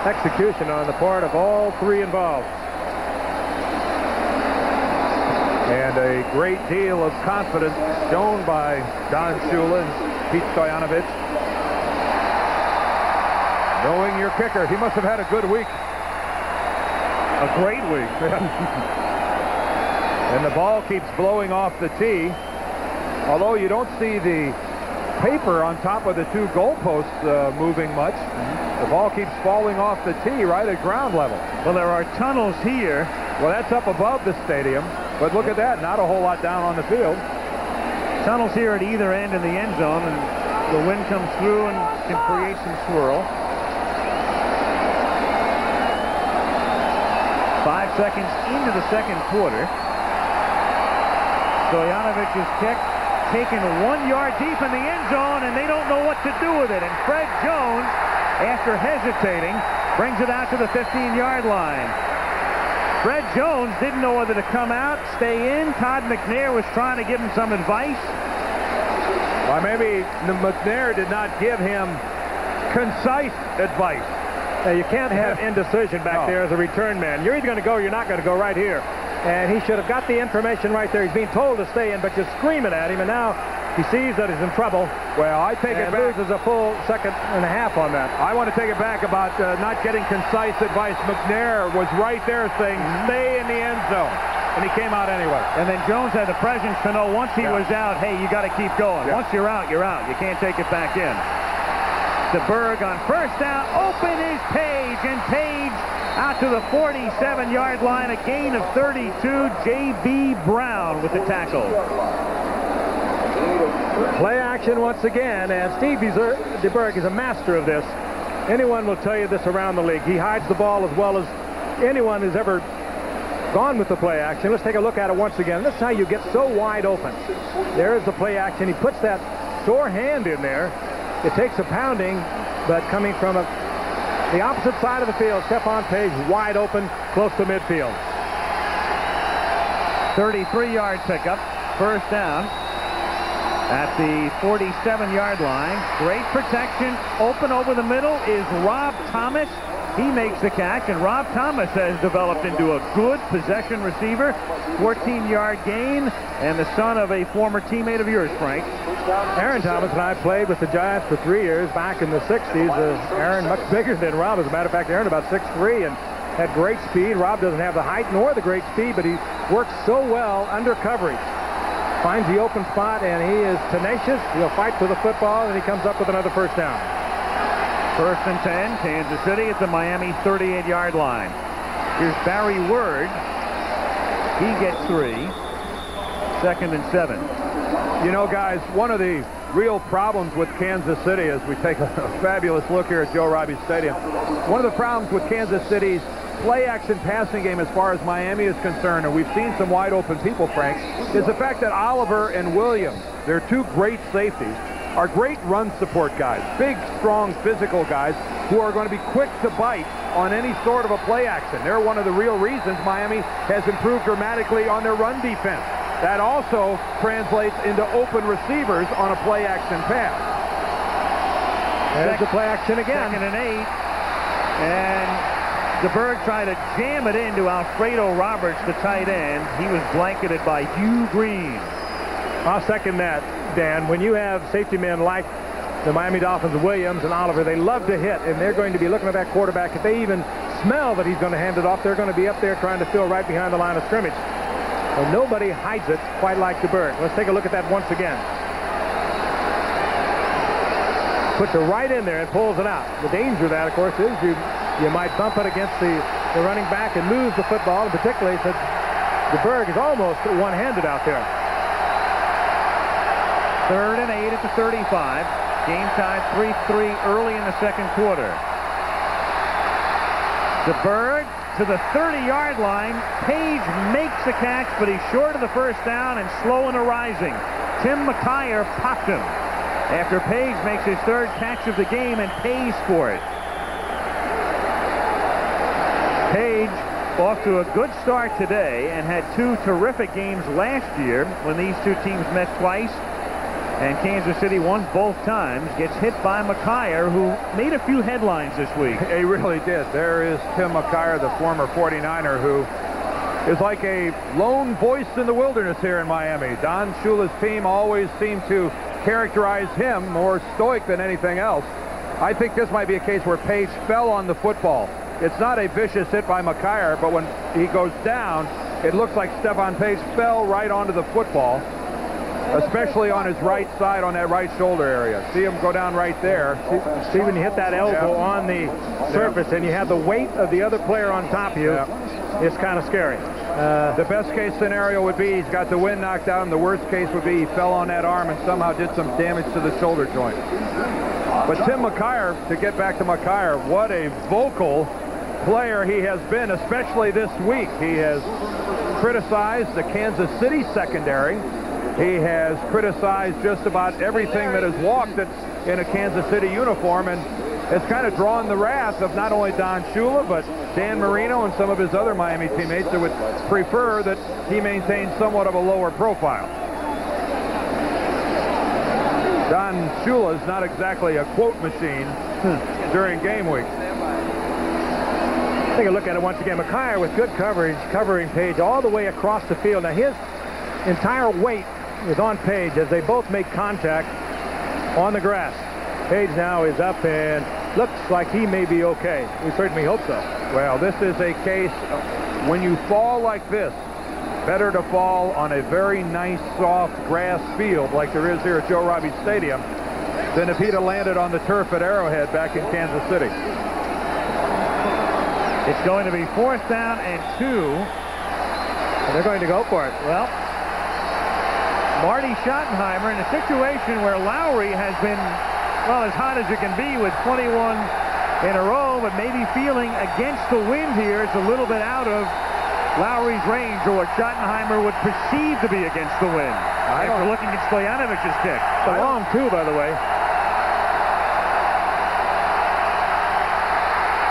execution on the part of all three involved. And a great deal of confidence shown by Don Shula and Pete Stoyanovich. Knowing your kicker, he must have had a good week. A great week. And the ball keeps blowing off the tee. Although you don't see the paper on top of the two goalposts moving much. The ball keeps falling off the tee right at ground level. Well, there are tunnels here. Well, that's up above the stadium. But look at that, not a whole lot down on the field. Tunnels here at either end in the end zone, and the wind comes through and can create some swirl. 5 seconds into the second quarter. Stojanovich's kick taken 1 yard deep in the end zone, and they don't know what to do with it. And Fred Jones, after hesitating, brings it out to the 15-yard line. Fred Jones didn't know whether to come out, stay in. Todd McNair was trying to give him some advice. Well, maybe McNair did not give him concise advice. You can't have indecision back there as a return man. You're either going to go or you're not going to go right here. And he should have got the information right there. He's being told to stay in, but you're screaming at him, and now he sees that he's in trouble. Well, I take it back. Loses a full second and a half on that. I want to take it back about not getting concise advice. McNair was right there saying, stay in the end zone. And he came out anyway. And then Jones had the presence to know once he was out, hey, you got to keep going. Once you're out, you're out. You can't take it back in. DeBerg on first down. Open is Page, and Page out to the 47-yard line. A gain of 32. J.B. Brown with the tackle. Play action once again, and Steve DeBerg is a master of this. Anyone will tell you this around the league. He hides the ball as well as anyone who's ever gone with the play action. Let's take a look at it once again. This is how you get so wide open. There's the play action. He puts that sore hand in there. It takes a pounding, but coming from the opposite side of the field, Stephon Page wide open, close to midfield. 33-yard pickup, first down at the 47-yard line. Great protection. Open over the middle is Rob Thomas. He makes the catch, and Rob Thomas has developed into a good possession receiver. 14-yard gain, and the son of a former teammate of yours, Frank. Aaron Thomas and I played with the Giants for 3 years back in the 60s. Aaron much bigger than Rob. As a matter of fact, Aaron about 6'3" and had great speed. Rob doesn't have the height nor the great speed, but he works so well under coverage. Finds the open spot, and he is tenacious. He'll fight for the football, and he comes up with another first down. First and 10, Kansas City at the Miami 38-yard line. Here's Barry Word He gets 3. 2nd and 7. You know, guys, one of the real problems with Kansas City, as we take a fabulous look here at Joe Robbie Stadium, one of the problems with Kansas City's play-action passing game as far as Miami is concerned, and we've seen some wide-open people, Frank, is the fact that Oliver and Williams, their 2 great safeties, are great run support guys, big, strong, physical guys who are going to be quick to bite on any sort of a play action. They're one of the real reasons Miami has improved dramatically on their run defense. That also translates into open receivers on a play action pass. There's the play action again. 2nd and 8. And DeBerg tried to jam it into Alfredo Roberts, the tight end. He was blanketed by Hugh Green. I'll second that, Dan. When you have safety men like the Miami Dolphins, Williams and Oliver, they love to hit, and they're going to be looking at that quarterback. If they even smell that he's going to hand it off, they're going to be up there trying to fill right behind the line of scrimmage. And nobody hides it quite like DeBerg. Let's take a look at that once again. Puts it right in there and pulls it out. The danger of that, of course, is you might bump it against the running back and lose the football, and particularly since DeBerg is almost one-handed out there. 3rd and 8 at the 35. Game tied 3-3 early in the 2nd quarter. DeBerg to the 30-yard line. Page makes the catch, but he's short of the first down and slow in the rising. Tim McKyer popped him after Page makes his 3rd catch of the game and pays for it. Page off to a good start today and had 2 terrific games last year when these 2 teams met twice. And Kansas City won both times. Gets hit by McKyer, who made a few headlines this week. He really did. There is Tim McKyer, the former 49er, who is like a lone voice in the wilderness here in Miami. Don Shula's team always seemed to characterize him more stoic than anything else. I think this might be a case where Page fell on the football. It's not a vicious hit by McKyer, but when he goes down, it looks like Stephon Page fell right onto the football, especially on his right side, on that right shoulder area. See him go down right there. See when you hit that elbow on the surface and you have the weight of the other player on top of you, it's kind of scary. The best case scenario would be he's got the wind knocked out, and the worst case would be he fell on that arm and somehow did some damage to the shoulder joint. But Tim McKyer, to get back to McKyer, what a vocal player he has been, especially this week. He has criticized the Kansas City secondary. He has criticized just about everything that has walked in a Kansas City uniform, and has kind of drawn the wrath of not only Don Shula, but Dan Marino and some of his other Miami teammates that would prefer that he maintain somewhat of a lower profile. Don Shula is not exactly a quote machine during game week. Take a look at it once again. McKyer with good coverage, covering Page all the way across the field. Now his entire weight is on Page as they both make contact on the grass. Page now is up and looks like he may be okay. We certainly hope so. Well, this is a case when you fall like this, better to fall on a very nice soft grass field like there is here at Joe Robbie Stadium than if he'd have landed on the turf at Arrowhead back in Kansas City. It's going to be 4th down and 2. And they're going to go for it. Well, Marty Schottenheimer in a situation where Lowry has been, well, as hot as it can be with 21 in a row, but maybe feeling against the wind here. It's a little bit out of Lowry's range, or what Schottenheimer would perceive to be against the wind. After looking at Stoyanovic's kick. It's a long 2, by the way.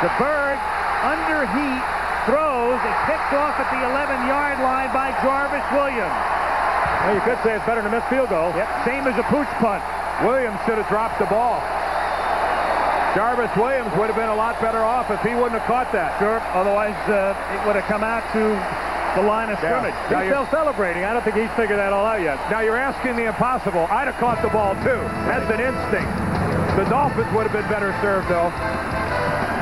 DeBerg under heat throws. It's picked off at the 11-yard line by Jarvis Williams. Well, you could say it's better than a missed field goal. Yep, same as a pooch punt. Williams should have dropped the ball. Jarvis Williams would have been a lot better off if he wouldn't have caught that. Sure, otherwise it would have come out to the line of scrimmage. He's still celebrating. I don't think he's figured that all out yet. Now you're asking the impossible. I'd have caught the ball too. That's an instinct. The Dolphins would have been better served though.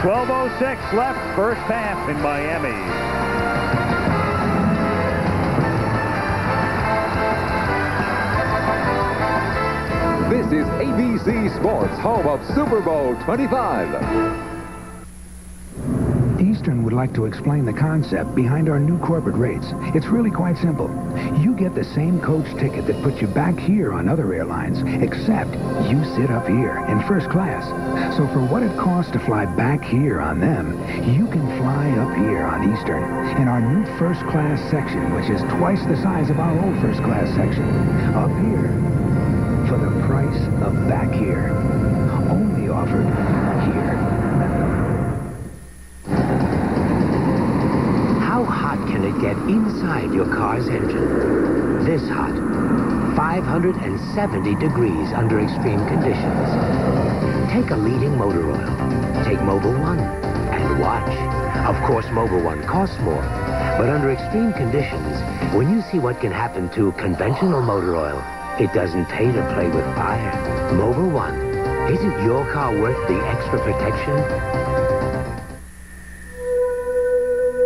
12:06 left, first half in Miami. This is ABC Sports, home of Super Bowl 25. Do Eastern would like to explain the concept behind our new corporate rates. It's really quite simple. You get the same coach ticket that puts you back here on other airlines, except you sit up here in first class. So for what it costs to fly back here on them, you can fly up here on Eastern in our new first class section, which is twice the size of our old first class section. Up here for the price of back here. Only offered here. How hot can it get inside your car's engine? This hot. 570 degrees under extreme conditions. Take a leading motor oil. Take Mobil 1 and watch. Of course, Mobil 1 costs more. But under extreme conditions, when you see what can happen to conventional motor oil, it doesn't pay to play with fire. Mobil 1. Isn't your car worth the extra protection?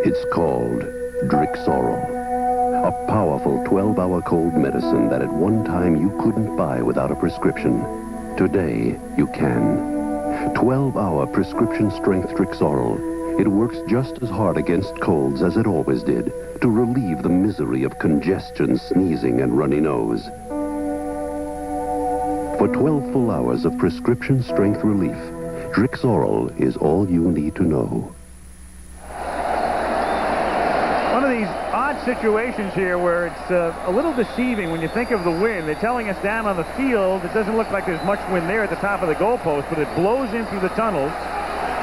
It's called Drixoral, a powerful 12-hour cold medicine that at one time you couldn't buy without a prescription. Today, you can. 12-hour prescription-strength Drixoral. It works just as hard against colds as it always did to relieve the misery of congestion, sneezing, and runny nose. For 12 full hours of prescription-strength relief, Drixoral is all you need to know. One of these odd situations here where it's a little deceiving when you think of the wind. They're telling us down on the field, it doesn't look like there's much wind there at the top of the goalpost, but it blows in through the tunnels.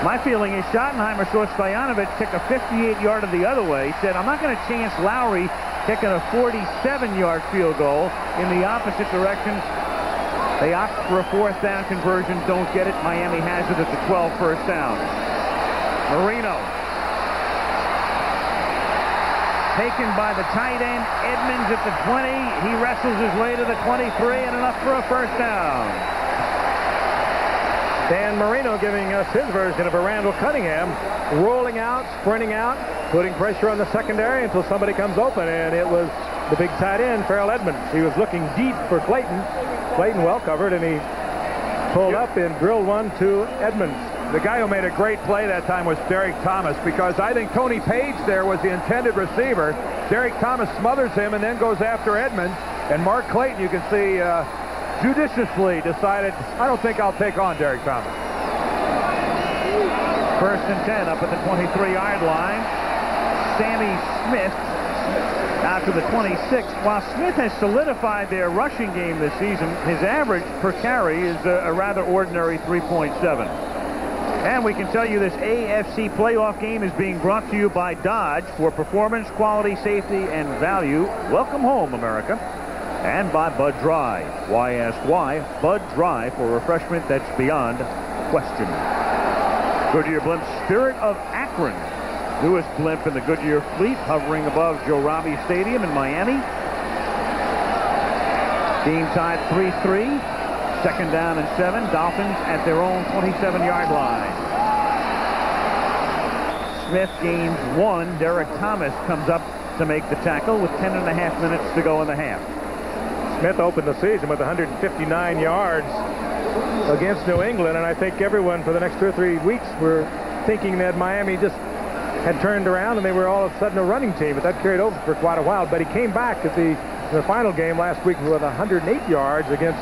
My feeling is Schottenheimer saw Stojanovic kick a 58-yarder the other way. He said, I'm not going to chance Lowry kicking a 47-yard field goal in the opposite direction. They opt for a fourth down conversion, don't get it. Miami has it at the 12 first down. Marino. Taken by the tight end, Edmonds at the 20. He wrestles his way to the 23 and enough for a first down. Dan Marino giving us his version of a Randall Cunningham, rolling out, sprinting out, putting pressure on the secondary until somebody comes open, and it was the big tight end, Farrell Edmonds. He was looking deep for Clayton. Clayton well covered, and he pulled up and drilled one to Edmonds. The guy who made a great play that time was Derek Thomas, because I think Tony Page there was the intended receiver. Derek Thomas smothers him and then goes after Edmonds, and Mark Clayton, you can see, judiciously decided, I don't think I'll take on Derek Thomas. First and 10 up at the 23-yard line. Sammy Smith out to the 26. While Smith has solidified their rushing game this season, his average per carry is a rather ordinary 3.7. And we can tell you this AFC playoff game is being brought to you by Dodge for performance, quality, safety, and value. Welcome home, America. And by Bud Dry. Why ask why? Bud Dry for refreshment that's beyond question. Goodyear Blimp Spirit of Akron. Newest blimp in the Goodyear fleet, hovering above Joe Robbie Stadium in Miami. Game tied 3-3. Second down and 7. Dolphins at their own 27-yard line. Smith gains 1. Derek Thomas comes up to make the tackle with 10.5 minutes to go in the half. Smith opened the season with 159 yards against New England, and I think everyone for the next 2 or 3 weeks were thinking that Miami just had turned around and they were all of a sudden a running team, but that carried over for quite a while. But he came back at the final game last week with 108 yards against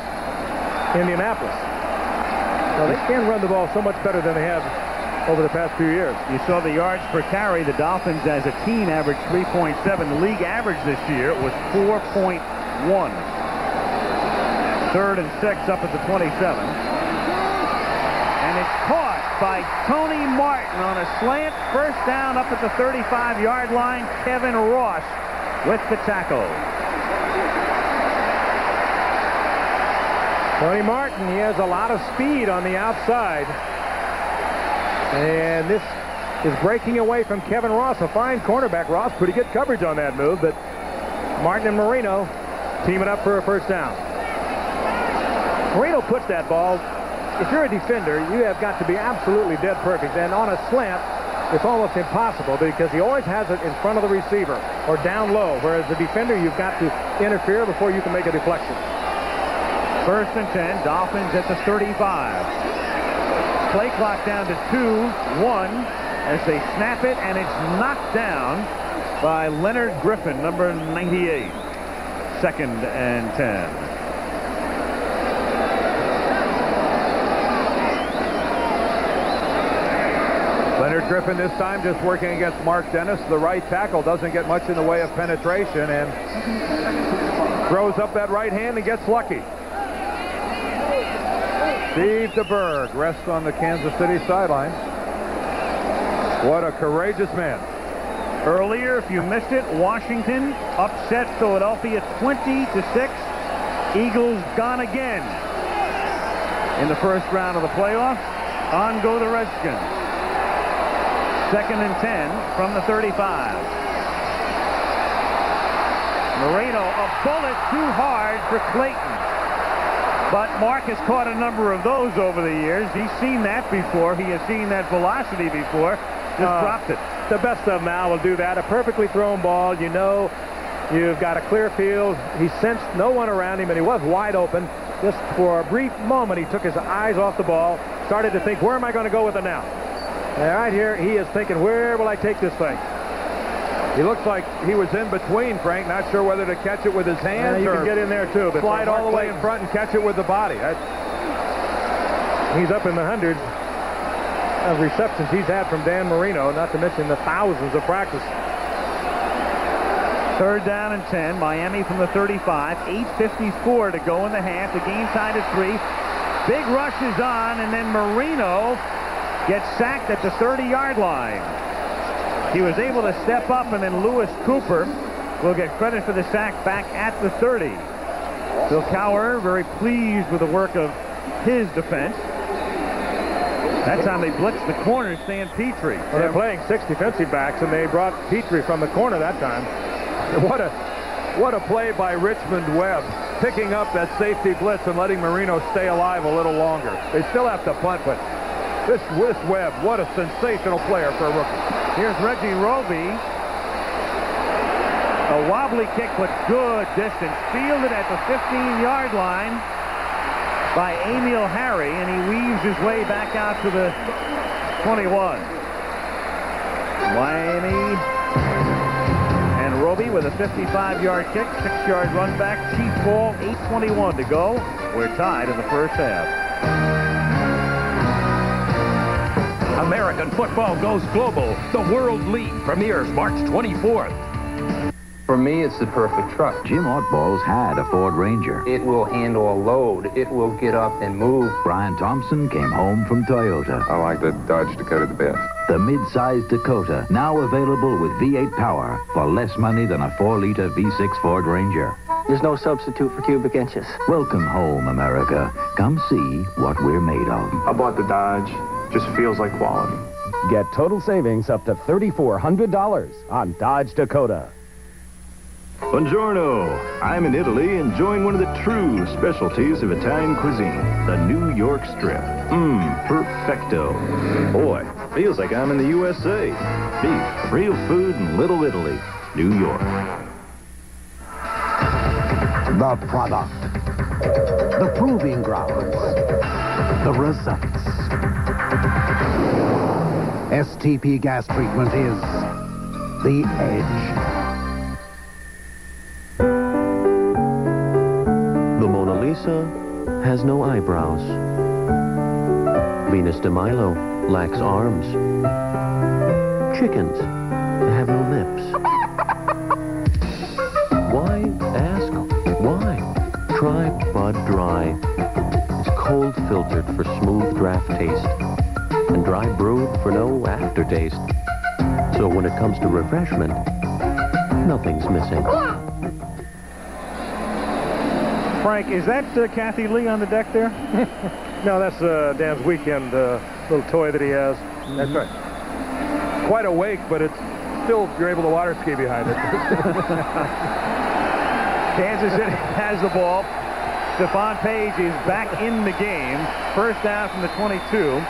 Indianapolis. Now, they can run the ball so much better than they have over the past few years. You saw the yards per carry. The Dolphins as a team averaged 3.7. The league average this year was 4.1. Third and 6 up at the 27. And it's caught by Tony Martin on a slant. First down up at the 35-yard line. Kevin Ross with the tackle. Tony Martin, he has a lot of speed on the outside. And this is breaking away from Kevin Ross, a fine cornerback. Ross, pretty good coverage on that move, but Martin and Marino teaming up for a first down. Marino puts that ball. If you're a defender, you have got to be absolutely dead perfect. And on a slant, it's almost impossible because he always has it in front of the receiver or down low, whereas the defender, you've got to interfere before you can make a deflection. First and 10, Dolphins at the 35. Play clock down to 2-1. as they snap it, and it's knocked down by Leonard Griffin, number 98. 2nd and 10. Leonard Griffin this time just working against Mark Dennis. The right tackle doesn't get much in the way of penetration and throws up that right hand and gets lucky. Steve DeBerg rests on the Kansas City sideline. What a courageous man. Earlier, if you missed it, Washington upset Philadelphia 20-6. Eagles gone again in the first round of the playoffs. On go the Redskins. 2nd and 10 from the 35. Marino, a bullet too hard for Clayton. But Mark has caught a number of those over the years. He's seen that before. He has seen that velocity before. Just dropped it. The best of them, Al, will do that. A perfectly thrown ball. You know you've got a clear field. He sensed no one around him, and he was wide open. Just for a brief moment, he took his eyes off the ball, started to think, where am I going to go with it now? And right here, he is thinking, where will I take this thing? He looks like he was in between, Frank, not sure whether to catch it with his hands you or can get in there, too. But slide all the way in front and catch it with the body. He's up in the hundreds of receptions he's had from Dan Marino, not to mention the thousands of practice. 3rd down and 10. Miami from the 35. 8:54 to go in the half. The game tied at 3. Big rush is on, and then Marino gets sacked at the 30-yard line. He was able to step up, and then Lewis Cooper will get credit for the sack back at the 30. Bill Cowher very pleased with the work of his defense. That time they blitzed the corner, Stan Petrie. Well, they're playing 6 defensive backs, and they brought Petrie from the corner that time. What a play by Richmond Webb, picking up that safety blitz and letting Marino stay alive a little longer. They still have to punt, but this Webb, what a sensational player for a rookie. Here's Reggie Roby. A wobbly kick, but good distance. Fielded at the 15-yard line by Emil Harry, and he weaves his way back out to the 21. Miami and Roby with a 55-yard kick, 6-yard run back. Chief ball, 8:21 to go. We're tied in the first half. American football goes global. The World League premieres March 24th. For me, it's the perfect truck. Jim Oddballs had a Ford Ranger. It will handle a load. It will get up and move. Brian Thompson came home from Toyota. I like the Dodge Dakota the best. The mid-size Dakota, now available with V8 power for less money than a 4-liter V6 Ford Ranger. There's no substitute for cubic inches. Welcome home, America. Come see what we're made of. I bought the Dodge. Just feels like quality. Get total savings up to $3,400 on Dodge Dakota. Buongiorno. I'm in Italy enjoying one of the true specialties of Italian cuisine, the New York Strip. Perfecto. Boy, feels like I'm in the USA. Beef, real food in Little Italy, New York. The product. The proving grounds. The results. STP gas treatment is the edge. The Mona Lisa has no eyebrows. Venus de Milo lacks arms. Chickens have no lips. Why ask why? Try Bud Dry. It's cold filtered for smooth draft taste and dry brewed for no aftertaste. So when it comes to refreshment, nothing's missing. Frank, is that Kathy Lee on the deck there? No, that's Dan's weekend little toy that he has. That's right. Quite awake, but it's still, you're able to water ski behind it. Kansas City has the ball. Stephon Page is back in the game. First down from the 22.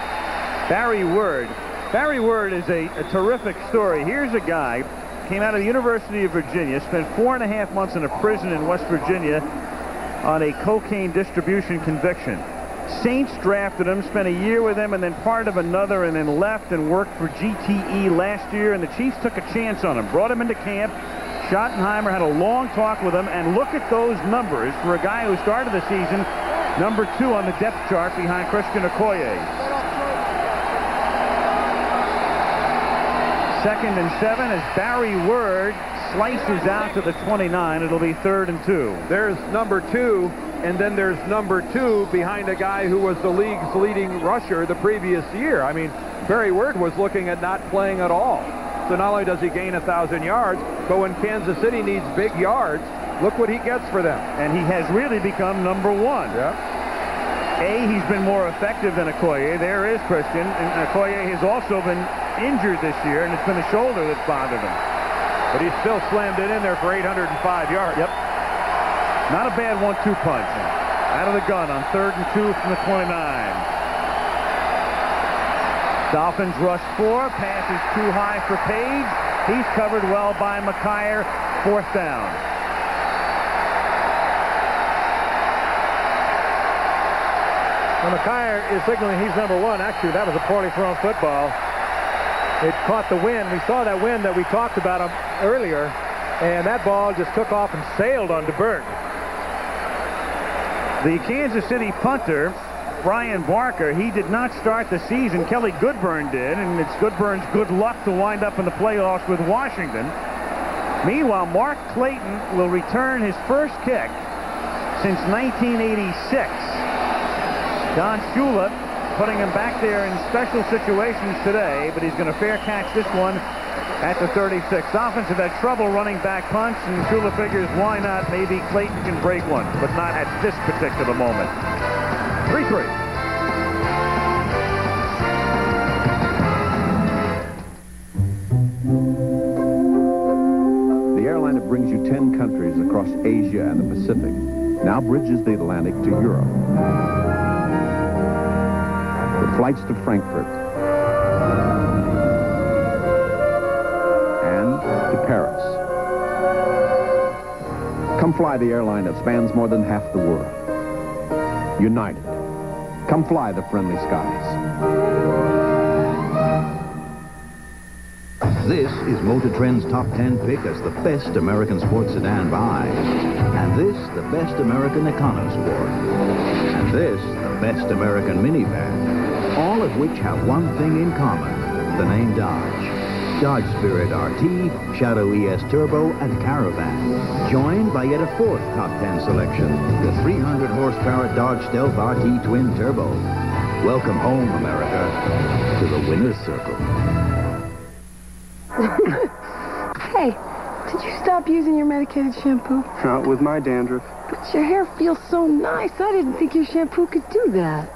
Barry Word. Barry Word is a terrific story. Here's a guy, came out of the University of Virginia, spent 4.5 months in a prison in West Virginia on a cocaine distribution conviction. Saints drafted him, spent a year with him, and then part of another, and then left and worked for GTE last year, and the Chiefs took a chance on him, brought him into camp. Schottenheimer had a long talk with him, and look at those numbers for a guy who started the season number 2 on the depth chart behind Christian Okoye. 2nd and 7 as Barry Word slices out to the 29. It'll be 3rd and 2. There's number 2, and then there's number 2 behind a guy who was the league's leading rusher the previous year. I mean, Barry Word was looking at not playing at all. So not only does he gain 1,000 yards, but when Kansas City needs big yards, look what he gets for them. And he has really become number 1. Yeah. He's been more effective than Okoye. There is Christian. And Okoye has also been injured this year, and it's been the shoulder that's bothered him. But he still slammed it in there for 805 yards. Yep. Not a bad 1-2 punch. Out of the gun on 3rd and 2 from the 29. Dolphins rush 4. Pass is too high for Page. He's covered well by McKyer. 4th down. Well, McKyer is signaling he's number 1. Actually, that was a poorly thrown football. It caught the wind. We saw that wind that we talked about earlier, and that ball just took off and sailed on DeBerg. The Kansas City punter, Brian Barker, he did not start the season. Kelly Goodburn did, and it's Goodburn's good luck to wind up in the playoffs with Washington. Meanwhile, Mark Clayton will return his first kick since 1986. Don Shula putting him back there in special situations today, but he's going to fair catch this one at the 36. Dolphins have had trouble running back punts, and Shula figures why not? Maybe Clayton can break one, but not at this particular moment. 3-3. The airline that brings you 10 countries across Asia and the Pacific now bridges the Atlantic to Europe. With flights to Frankfurt and to Paris. Come fly the airline that spans more than half the world. United. Come fly the friendly skies. This is Motor Trend's top 10 pick as the best American sports sedan buy. And this, the best American econo sport. And this, the best American minivan. All of which have one thing in common, the name Dodge. Dodge Spirit RT, Shadow ES Turbo, and Caravan. Joined by yet a 4th top 10 selection, the 300 horsepower Dodge Stealth RT Twin Turbo. Welcome home, America, to the winner's circle. Hey, did you stop using your medicated shampoo? Not with my dandruff. But your hair feels so nice. I didn't think your shampoo could do that.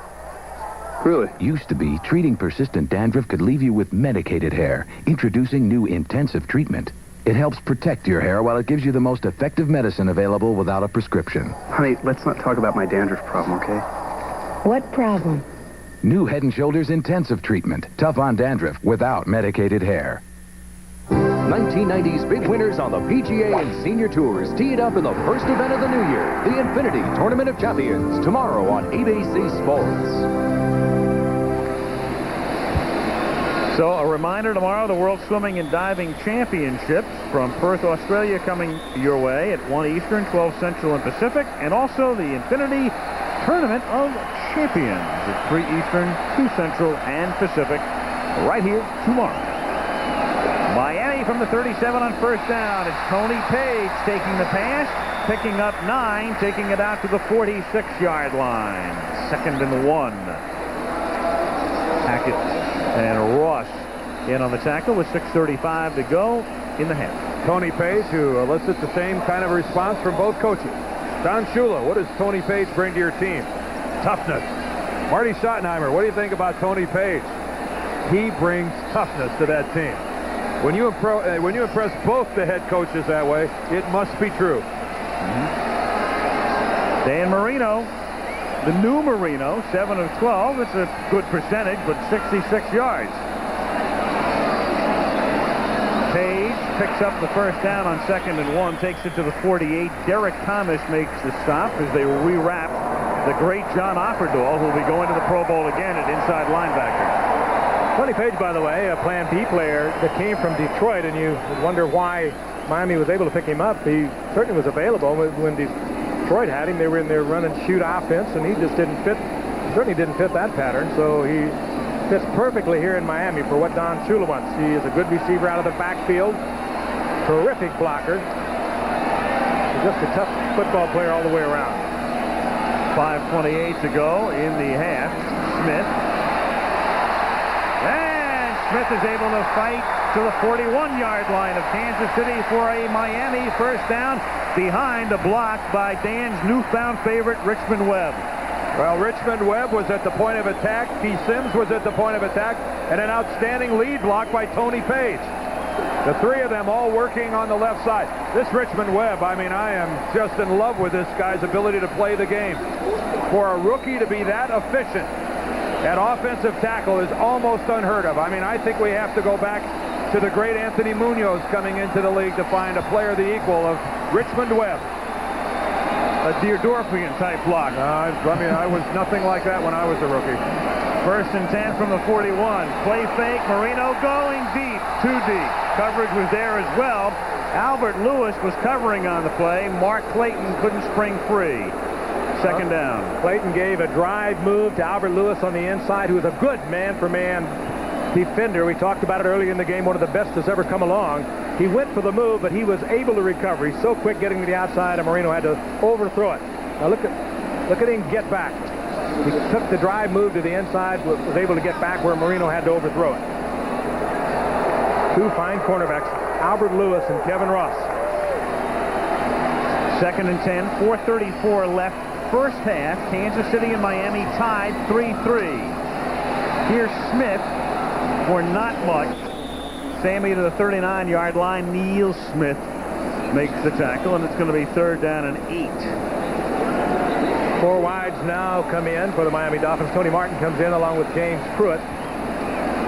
Really? Used to be, treating persistent dandruff could leave you with medicated hair. Introducing new intensive treatment. It helps protect your hair while it gives you the most effective medicine available without a prescription. Honey, let's not talk about my dandruff problem, okay? What problem? New Head & Shoulders intensive treatment. Tough on dandruff without medicated hair. 1990's big winners on the PGA and Senior Tours teed up in the first event of the new year, the Infinity Tournament of Champions, tomorrow on ABC Sports. So a reminder tomorrow, the World Swimming and Diving Championships from Perth, Australia coming your way at 1 Eastern, 12 Central and Pacific, and also the Infinity Tournament of Champions at 3 Eastern, 2 Central and Pacific right here tomorrow. Miami from the 37 on first down. It's Tony Page taking the pass, picking up 9, taking it out to the 46-yard line. 2nd and 1. Hackett and Ross in on the tackle with 6:35 to go in the half. Tony Page, who elicits the same kind of response from both coaches. Don Shula, what does Tony Page bring to your team? Toughness. Marty Schottenheimer, what do you think about Tony Page? He brings toughness to that team. When you impress both the head coaches that way, it must be true. Dan Marino, the new Marino, 7 of 12. It's a good percentage, but 66 yards. Page picks up the first down on 2nd and 1, takes it to the 48. Derek Thomas makes the stop as they rewrap the great John Offerdahl, who will be going to the Pro Bowl again at inside linebacker. Tony Page, by the way, a Plan B player that came from Detroit, and you wonder why Miami was able to pick him up. He certainly was available when Detroit had him. They were in their run-and-shoot offense, and he just didn't fit. Certainly didn't fit that pattern, so he fits perfectly here in Miami for what Don Shula wants. He is a good receiver out of the backfield, terrific blocker, just a tough football player all the way around. 5:28 to go in the half. Smith. And Smith is able to fight to the 41-yard line of Kansas City for a Miami first down behind a block by Dan's newfound favorite, Richmond Webb. Well, Richmond Webb was at the point of attack. P. Sims was at the point of attack. And an outstanding lead block by Tony Page. The three of them all working on the left side. This Richmond Webb, I mean, I am just in love with this guy's ability to play the game. For a rookie to be that efficient at offensive tackle is almost unheard of. I mean, I think we have to go back to the great Anthony Munoz coming into the league to find a player the equal of Richmond Webb. A Deerdorfian type block. I mean, I was nothing like that when I was a rookie. 1st and 10 from the 41. Play fake. Marino going deep. Too deep. Coverage was there as well. Albert Lewis was covering on the play. Mark Clayton couldn't spring free. 2nd down. Clayton gave a drive move to Albert Lewis on the inside, who is a good man-for-man defender. We talked about it earlier in the game. One of the best that's ever come along. He went for the move, but he was able to recover. He's so quick getting to the outside, and Marino had to overthrow it. Now look at him get back. He took the drive move to the inside, was able to get back where Marino had to overthrow it. Two fine cornerbacks, Albert Lewis and Kevin Ross. 2nd and 10, 4:34 left. First half, Kansas City and Miami tied 3-3. Here's Smith for not much. Sammy to the 39-yard line. Neil Smith makes the tackle, and it's going to be 3rd down and 8. 4 wides now come in for the Miami Dolphins. Tony Martin comes in along with James Pruitt.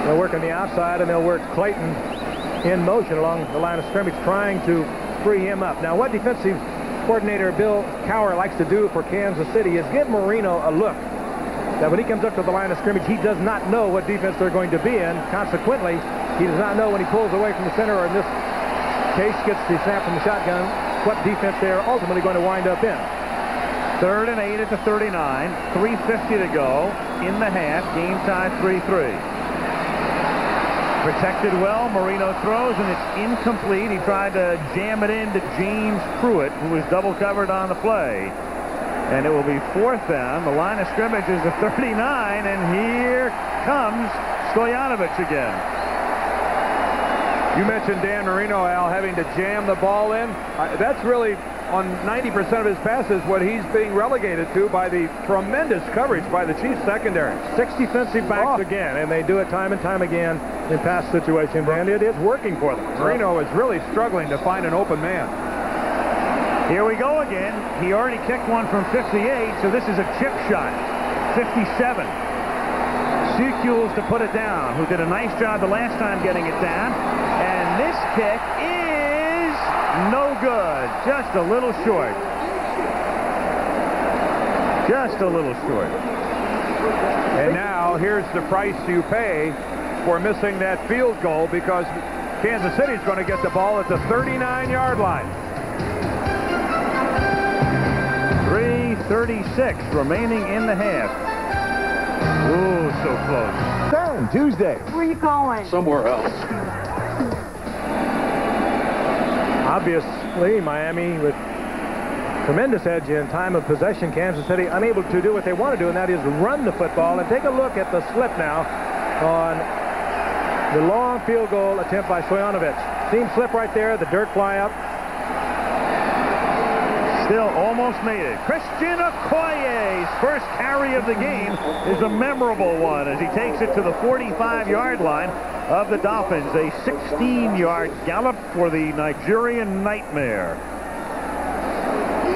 They'll work on the outside, and they'll work Clayton in motion along the line of scrimmage, trying to free him up. Now, what defensive coordinator Bill Cowher likes to do for Kansas City is give Marino a look that when he comes up to the line of scrimmage, he does not know what defense they're going to be in. Consequently, he does not know when he pulls away from the center, or in this case gets the snap from the shotgun, what defense they are ultimately going to wind up in. 3rd and 8 at the 39. 3:50 to go in the half. Game tied 3-3. Protected well. Marino throws, and it's incomplete. He tried to jam it into James Pruitt, who was double covered on the play. And it will be 4th down. The line of scrimmage is the 39, and here comes Stoyanovich again. You mentioned Dan Marino, Al, having to jam the ball in. That's really, on 90% of his passes, what he's being relegated to by the tremendous coverage by the Chiefs secondary. 6 defensive backs again, and they do it time and time again in pass situations, and it is working for them. Marino is really struggling to find an open man. Here we go again. He already kicked one from 58, so this is a chip shot. 57. Secules to put it down, who did a nice job the last time getting it down. And this kick is no good. Just a little short. Just a little short. And now here's the price you pay for missing that field goal, because Kansas City's going to get the ball at the 39-yard line. 3:36 remaining in the half. Ooh, so close. Turn Tuesday. Where are you going? Somewhere else. Obviously, Miami with tremendous edge in time of possession. Kansas City unable to do what they want to do, and that is run the football. And take a look at the slip now on the long field goal attempt by Stoyanovich. Seam slip right there, the dirt fly up. Still almost made it. Christian Okoye's first carry of the game is a memorable one as he takes it to the 45-yard line of the Dolphins. A 16-yard gallop for the Nigerian Nightmare.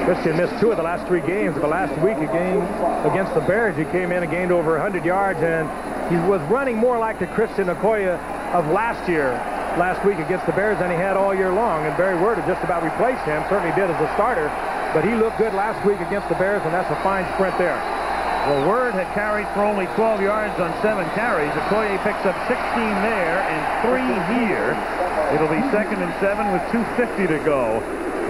Christian missed 2 of the last 3 games. But last week, a game against the Bears, he came in and gained over 100 yards, and he was running more like the Christian Okoye of last week against the Bears than he had all year long. And Barry Word had just about replaced him, certainly did as a starter. but he looked good last week against the Bears, and that's a fine sprint there. Well, Word had carried for only 12 yards on 7 carries. Okoye picks up 16 there and 3 here. It'll be 2nd and 7 with 2:50 to go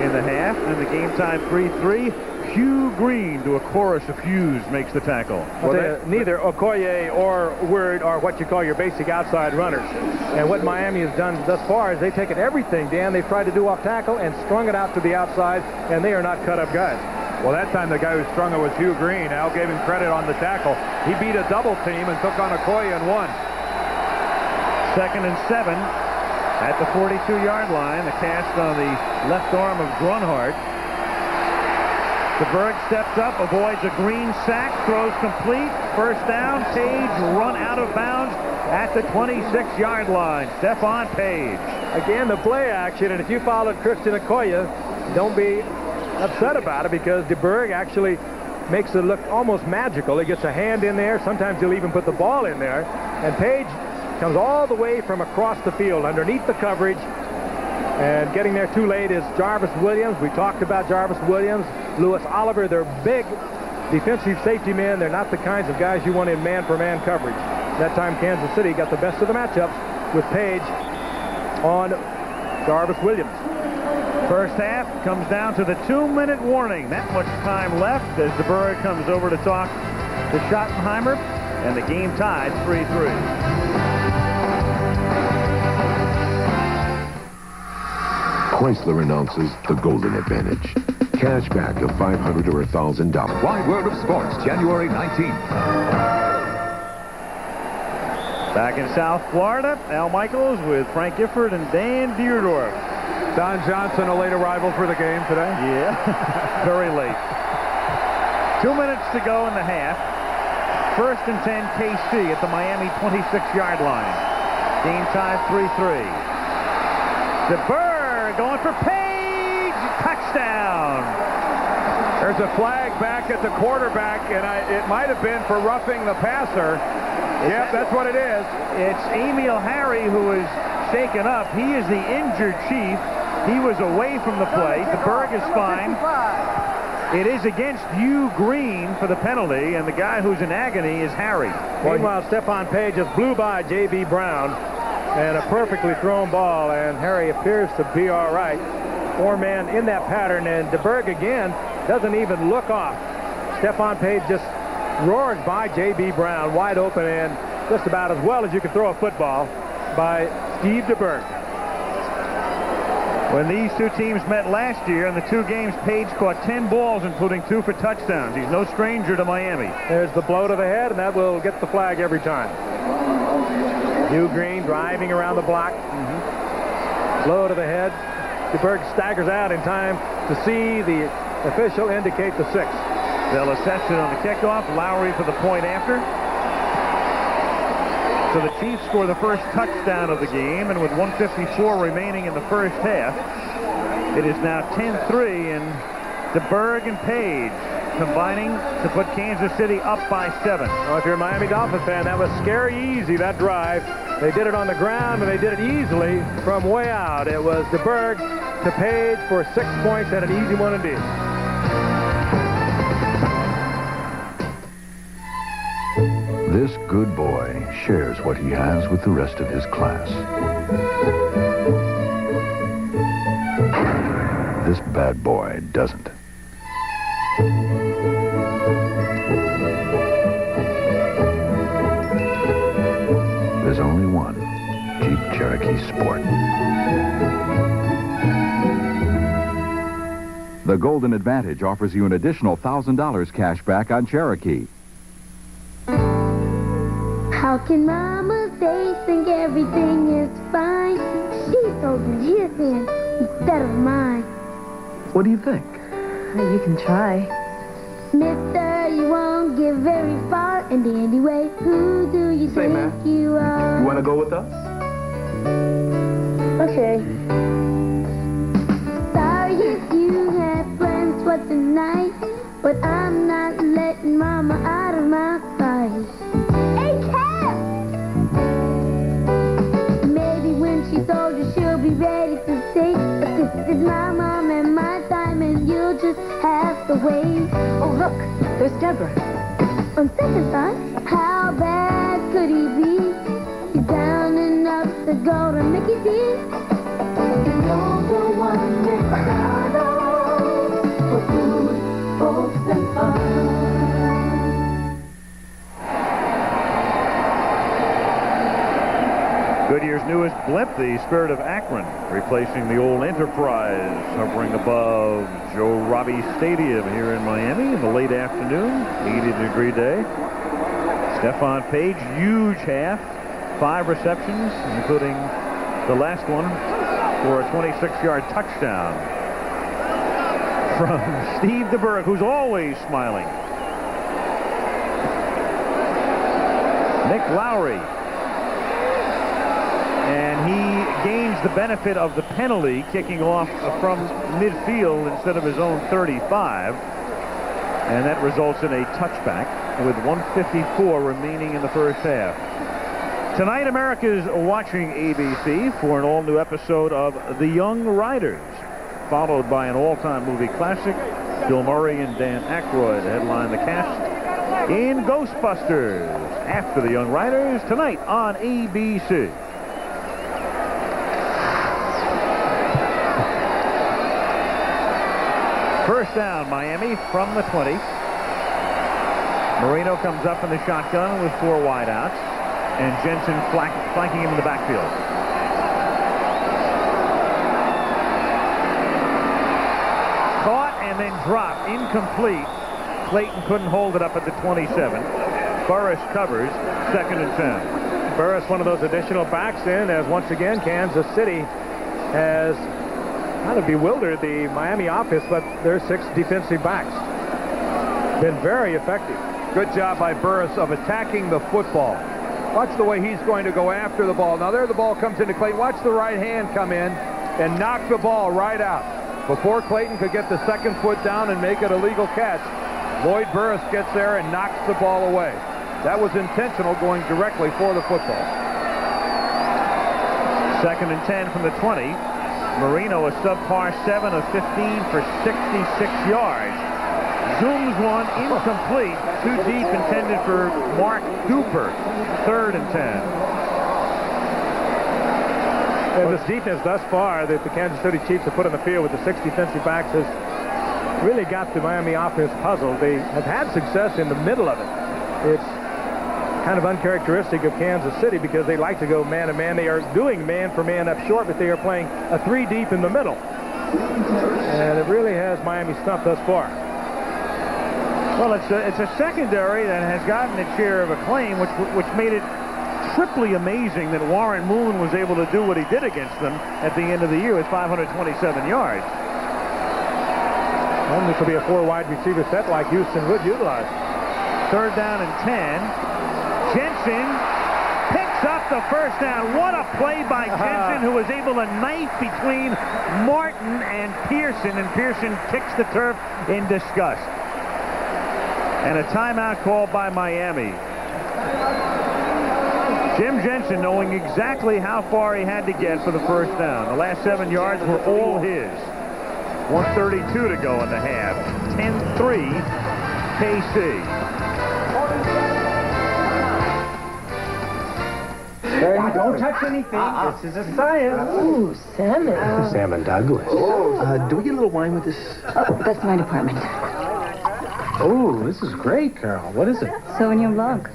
in the half. And the game time 3-3. Hugh Green to a chorus of Hughes makes the tackle. Well, neither Okoye or Word are what you call your basic outside runners. And what Miami has done thus far is they've taken everything, Dan, they've tried to do off tackle and strung it out to the outside, and they are not cut-up guys. Well, that time the guy who strung it was Hugh Green. Al gave him credit on the tackle. He beat a double team and took on Okoye and won. 2nd and 7 at the 42-yard line. The cast on the left arm of Grunhard. DeBerg steps up, avoids a Green sack, throws complete. First down. Page run out of bounds at the 26-yard line. Stephon Page. Again, the play action, and if you followed Christian Okoye, don't be upset about it, because DeBerg actually makes it look almost magical. He gets a hand in there. Sometimes he'll even put the ball in there. And Page comes all the way from across the field underneath the coverage. And getting there too late is Jarvis Williams. We talked about Jarvis Williams, Lewis Oliver. They're big defensive safety men. They're not the kinds of guys you want in man-for-man coverage. That time Kansas City got the best of the matchups with Page on Jarvis Williams. First half comes down to the 2-minute warning. That much time left as DeBerg comes over to talk to Schottenheimer, and the game tied 3-3. Chrysler announces the Golden Advantage. Cash back of $500 or $1,000. Wide World of Sports, January 19th. Back in South Florida, Al Michaels with Frank Gifford and Dan Deerdorf. Don Johnson, a late arrival for the game today. Yeah, very late. 2 minutes to go in the half. 1st and 10 KC at the Miami 26-yard line. Game tied 3-3. DeBerg going for Page. Touchdown. There's a flag back at the quarterback, and it might have been for roughing the passer. Yep, that's what it is. It's Emil Harry who is shaken up. He is the injured chief. He was away from the play. DeBerg is fine. It is against Hugh Green for the penalty, and the guy who's in agony is Harry. Meanwhile, Stephon Page just blew by J.B. Brown, and a perfectly thrown ball, and Harry appears to be all right. 4-man in that pattern, and DeBerg again doesn't even look off. Stephon Page just roars by J.B. Brown, wide open, and just about as well as you could throw a football by Steve DeBerg. When these two teams met last year in the 2 games, Page caught 10 balls, including 2 for touchdowns. He's no stranger to Miami. There's the blow to the head, and that will get the flag every time. Hugh Green driving around the block. Blow to the head. DeBerg staggers out in time to see the official indicate the 6. They'll assess it on the kickoff. Lowry for the point after. So the Chiefs score the first touchdown of the game, and with 1:54 remaining in the first half, it is now 10-3, and DeBerg and Page combining to put Kansas City up by 7. Well, if you're a Miami Dolphins fan, that was scary easy, that drive. They did it on the ground, and they did it easily from way out. It was DeBerg to Page for 6 points, and an easy one indeed. This good boy shares what he has with the rest of his class. This bad boy doesn't. There's only one Jeep Cherokee Sport. The Golden Advantage offers you an additional $1,000 cash back on Cherokee. How can Mama they think everything is fine? She's holding his hand instead of mine. What do you think? You can try. Mister, you won't get very far. And anyway, who do you Say, think Matt, you are? You want to go with us? Okay. Sorry if you had plans for tonight, but I'm not letting Mama out of my sight. Hey, Cap! Maybe when she's older, she'll be ready to say, but this is my mom and my time, and you'll just half the way. Oh, look, there's Deborah. On second thought, how bad could he be? He's down and up to go to Mickey D's. Number one McDonald's for food, folks, and fun. Goodyear's newest blimp, the Spirit of Akron, replacing the old Enterprise, hovering above Joe Robbie Stadium here in Miami in the late afternoon, 80-degree day. Stephon Page, huge half, 5 receptions, including the last one for a 26-yard touchdown from Steve DeBerg, who's always smiling. Nick Lowry. And he gains the benefit of the penalty, kicking off from midfield instead of his own 35. And that results in a touchback with 1:54 remaining in the first half. Tonight, America's watching ABC for an all-new episode of The Young Riders, followed by an all-time movie classic. Bill Murray and Dan Aykroyd headline the cast in Ghostbusters. After The Young Riders, tonight on ABC. First down, Miami from the 20. Marino comes up in the shotgun with 4 wideouts, and Jensen flanking him in the backfield. Caught and then dropped, incomplete. Clayton couldn't hold it up at the 27. Burris covers, 2nd and 10. Burris, one of those additional backs in, as once again Kansas City has kind of bewildered the Miami offense, but there's 6 defensive backs. Been very effective. Good job by Burris of attacking the football. Watch the way he's going to go after the ball. Now there the ball comes into Clayton. Watch the right hand come in and knock the ball right out. Before Clayton could get the 2nd foot down and make it a legal catch, Lloyd Burris gets there and knocks the ball away. That was intentional, going directly for the football. 2nd and 10 from the 20. Marino a subpar 7 of 15 for 66 yards. Zooms one incomplete. Too deep, intended for Mark Duper. 3rd and 10. And this defense thus far that the Kansas City Chiefs have put on the field with the 6 defensive backs has really got the Miami offense puzzled. They have had success in the middle of it. It's kind of uncharacteristic of Kansas City because they like to go man-to-man. They are doing man-for-man up short, but they are playing a 3 deep in the middle. And it really has Miami stumped thus far. Well, it's a secondary that has gotten its share of acclaim, which made it triply amazing that Warren Moon was able to do what he did against them at the end of the year with 527 yards. Well, this will be a 4 wide receiver set like Houston would utilize. 3rd down and 10. Jensen picks up the first down. What a play by Jensen, who was able to knife between Martin and Pearson kicks the turf in disgust. And a timeout called by Miami. Jim Jensen knowing exactly how far he had to get for the first down. The last 7 yards were all his. 1:32 to go in the half. 10-3 KC. Don't touch anything. This is a science. Ooh, salmon. Salmon Douglas. Do we get a little wine with this? Oh, that's my department. Oh, this is great, Carol. What is it? Sauvignon Blanc.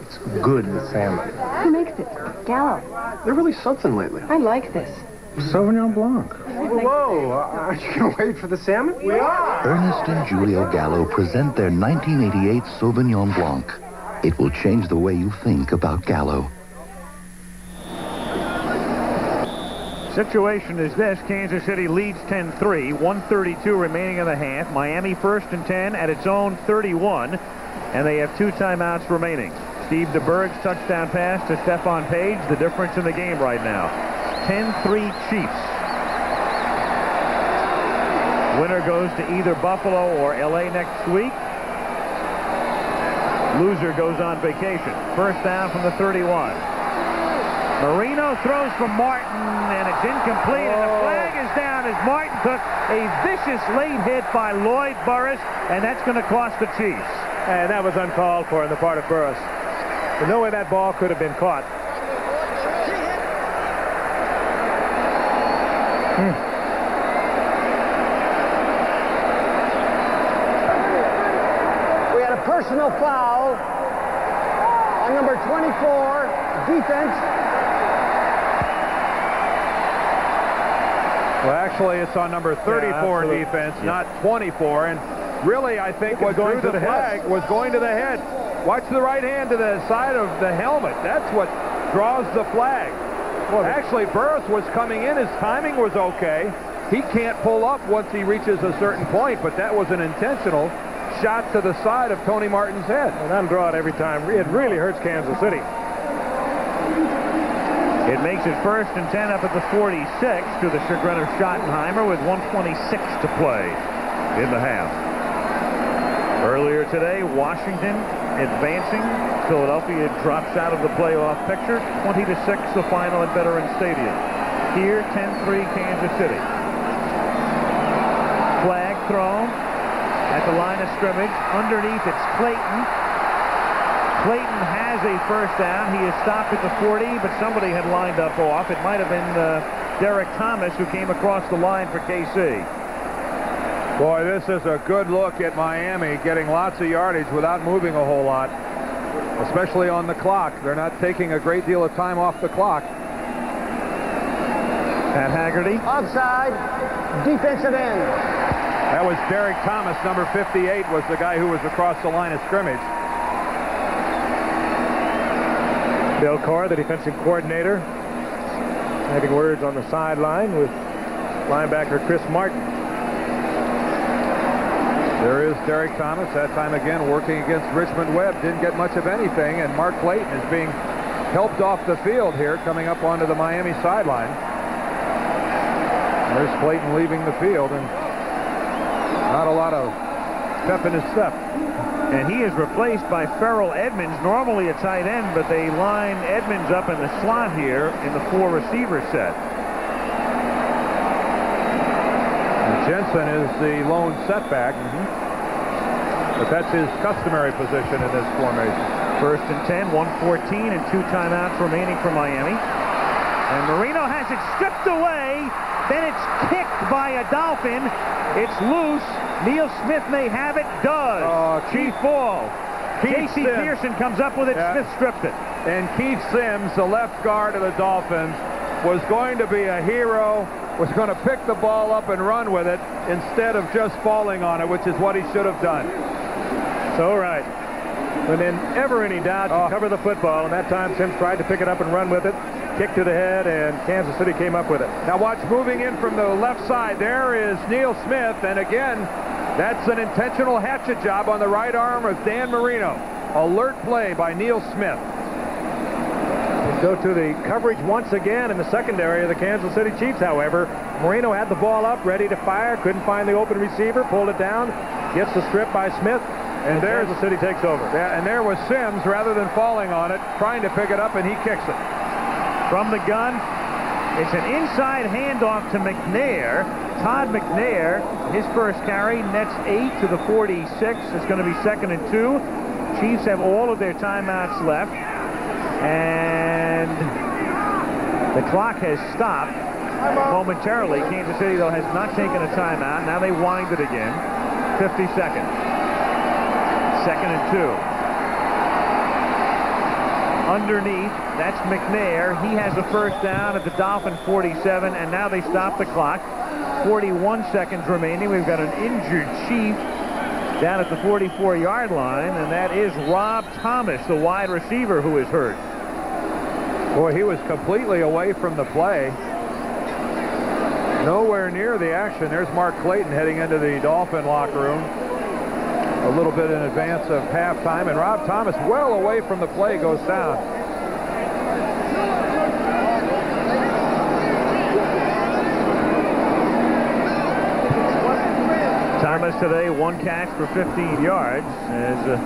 It's good salmon. Who makes it? Gallo. They're really something lately. I like this. Sauvignon Blanc. Whoa, aren't you going to wait for the salmon? We are. Ernest and Julio Gallo present their 1988 Sauvignon Blanc. It will change the way you think about Gallo. Situation is this. Kansas City leads 10-3. 1:32 remaining in the half. Miami 1st and 10 at its own 31. And they have 2 timeouts remaining. Steve DeBerg's touchdown pass to Stephon Page. The difference in the game right now. 10-3 Chiefs. Winner goes to either Buffalo or LA next week. Loser goes on vacation. First down from the 31. Marino throws for Martin, and it's incomplete, and the flag is down as Martin took a vicious late hit by Lloyd Burris, and that's going to cost the Chiefs. And that was uncalled for on the part of Burris. There's no way that ball could have been caught. We had a personal foul on number 24, defense. Well, actually, it's on number 34 defense, not 24. And really, I think what drew the flag was going to the head. Watch the right hand to the side of the helmet. That's what draws the flag. Well, actually, Burris was coming in. His timing was okay. He can't pull up once he reaches a certain point, but that was an intentional shot to the side of Tony Martin's head. Well, that'll draw it every time. It really hurts Kansas City. It makes it 1st and 10 up at the 46 to the chagrin of Schottenheimer with 1:26 to play in the half. Earlier today, Washington advancing. Philadelphia drops out of the playoff picture. 20-6 the final at Veterans Stadium. Here, 10-3 Kansas City. Flag thrown at the line of scrimmage. Underneath, it's Clayton. Clayton has a first down. He is stopped at the 40, but somebody had lined up off. It might have been Derek Thomas who came across the line for KC. Boy, this is a good look at Miami getting lots of yardage without moving a whole lot, especially on the clock. They're not taking a great deal of time off the clock. Pat Haggerty. Offside, defensive end. That was Derek Thomas, number 58, was the guy who was across the line of scrimmage. Bill Carr, the defensive coordinator, having words on the sideline with linebacker Chris Martin. There is Derek Thomas, that time again working against Richmond Webb. Didn't get much of anything, and Mark Clayton is being helped off the field here, coming up onto the Miami sideline. There's Clayton leaving the field, and not a lot of pep in his step. And he is replaced by Ferrell Edmonds, normally a tight end, but they line Edmonds up in the slot here in the 4-receiver set. And Jensen is the lone setback, but that's his customary position in this formation. 1st and 10, 1:14, and 2 timeouts remaining for Miami. And Marino has it stripped away. Then it's kicked by a Dolphin. It's loose. Neil Smith may have it. Does. Chief ball. J.C. Pearson comes up with it. Yeah. Smith stripped it. And Keith Sims, the left guard of the Dolphins, was going to be a hero, was going to pick the ball up and run with it instead of just falling on it, which is what he should have done. So right. When in ever any doubt, you cover the football, and that time Sims tried to pick it up and run with it. Kick to the head, and Kansas City came up with it. Now watch, moving in from the left side, there is Neil Smith, and again, that's an intentional hatchet job on the right arm of Dan Marino. Alert play by Neil Smith. Let's go to the coverage once again in the secondary of the Kansas City Chiefs, however. Marino had the ball up, ready to fire, couldn't find the open receiver, pulled it down, gets the strip by Smith, and there's the City takes over. Yeah, and there was Sims, rather than falling on it, trying to pick it up, and he kicks it. From the gun, it's an inside handoff to McNair. Todd McNair, his first carry, nets 8 to the 46. It's going to be 2nd and 2. Chiefs have all of their timeouts left. And the clock has stopped momentarily. Kansas City, though, has not taken a timeout. Now they wind it again. 50 seconds. 2nd and 2. Underneath, that's McNair. He has a first down at the Dolphin 47, and now they stop the clock. 41 seconds remaining. We've got an injured Chief down at the 44-yard line, and that is Rob Thomas, the wide receiver, who is hurt. Boy, he was completely away from the play. Nowhere near the action. There's Mark Clayton heading into the Dolphin locker room a little bit in advance of halftime, and Rob Thomas, well away from the play, goes down. Thomas today, 1 catch for 15 yards. As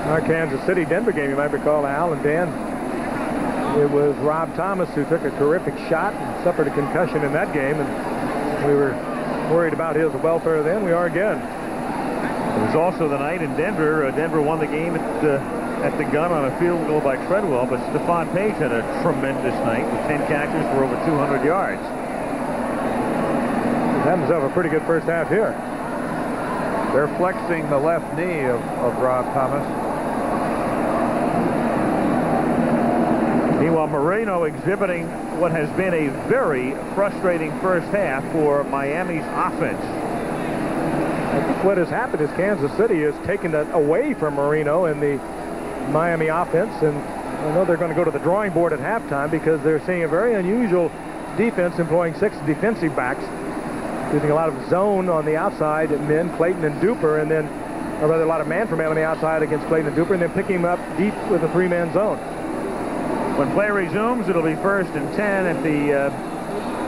our Kansas City-Denver game, you might recall, Al and Dan. It was Rob Thomas who took a terrific shot and suffered a concussion in that game, and we were worried about his welfare then. We are again. It was also the night in Denver. Denver won the game at the gun on a field goal by Treadwell, but Stephon Page had a tremendous night with 10 catches for over 200 yards. He's had himself a pretty good first half here. They're flexing the left knee of Rob Thomas. Meanwhile, Moreno exhibiting what has been a very frustrating first half for Miami's offense. What has happened is Kansas City has taken that away from Moreno and the Miami offense, and I know they're going to go to the drawing board at halftime because they're seeing a very unusual defense employing 6 defensive backs, using a lot of zone on the outside men, Clayton and Duper, and then or rather a lot of man-for-man on the outside against Clayton and Duper, and then picking him up deep with a 3-man zone. When play resumes, it'll be 1st and 10 at the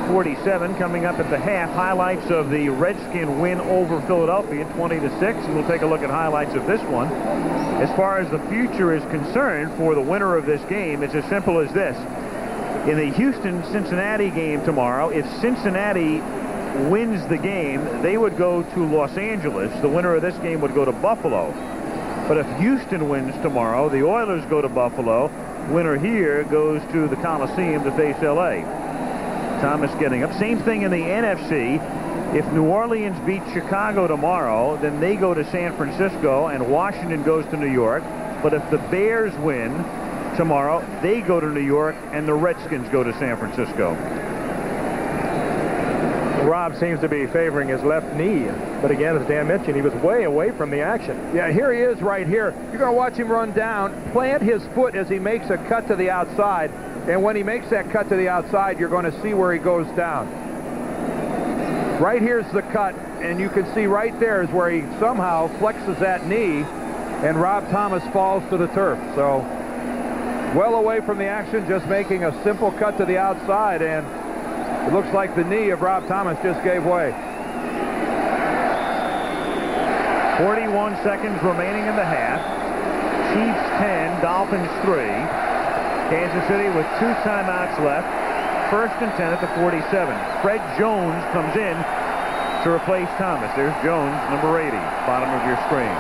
47. Coming up at the half, highlights of the Redskin win over Philadelphia 20-6, and we'll take a look at highlights of this one. As far as the future is concerned for the winner of this game, it's as simple as this. In the Houston-Cincinnati game tomorrow, if Cincinnati wins the game, they would go to Los Angeles. The winner of this game would go to Buffalo. But if Houston wins tomorrow, the Oilers go to Buffalo. Winner here goes to the Coliseum to face L.A. Thomas getting up. Same thing in the NFC. If New Orleans beats Chicago tomorrow, then they go to San Francisco, and Washington goes to New York. But if the Bears win tomorrow, they go to New York, and the Redskins go to San Francisco. Rob seems to be favoring his left knee, but again, as Dan mentioned, he was way away from the action. Yeah, here he is right here. You're going to watch him run down, plant his foot as he makes a cut to the outside, and when he makes that cut to the outside, you're going to see where he goes down. Right here's the cut, and you can see right there is where he somehow flexes that knee, and Rob Thomas falls to the turf. So, well away from the action, just making a simple cut to the outside, and it looks like the knee of Rob Thomas just gave way. 41 seconds remaining in the half. Chiefs 10, Dolphins 3. Kansas City with 2 timeouts left. 1st and 10 at the 47. Fred Jones comes in to replace Thomas. There's Jones, number 80, bottom of your screen.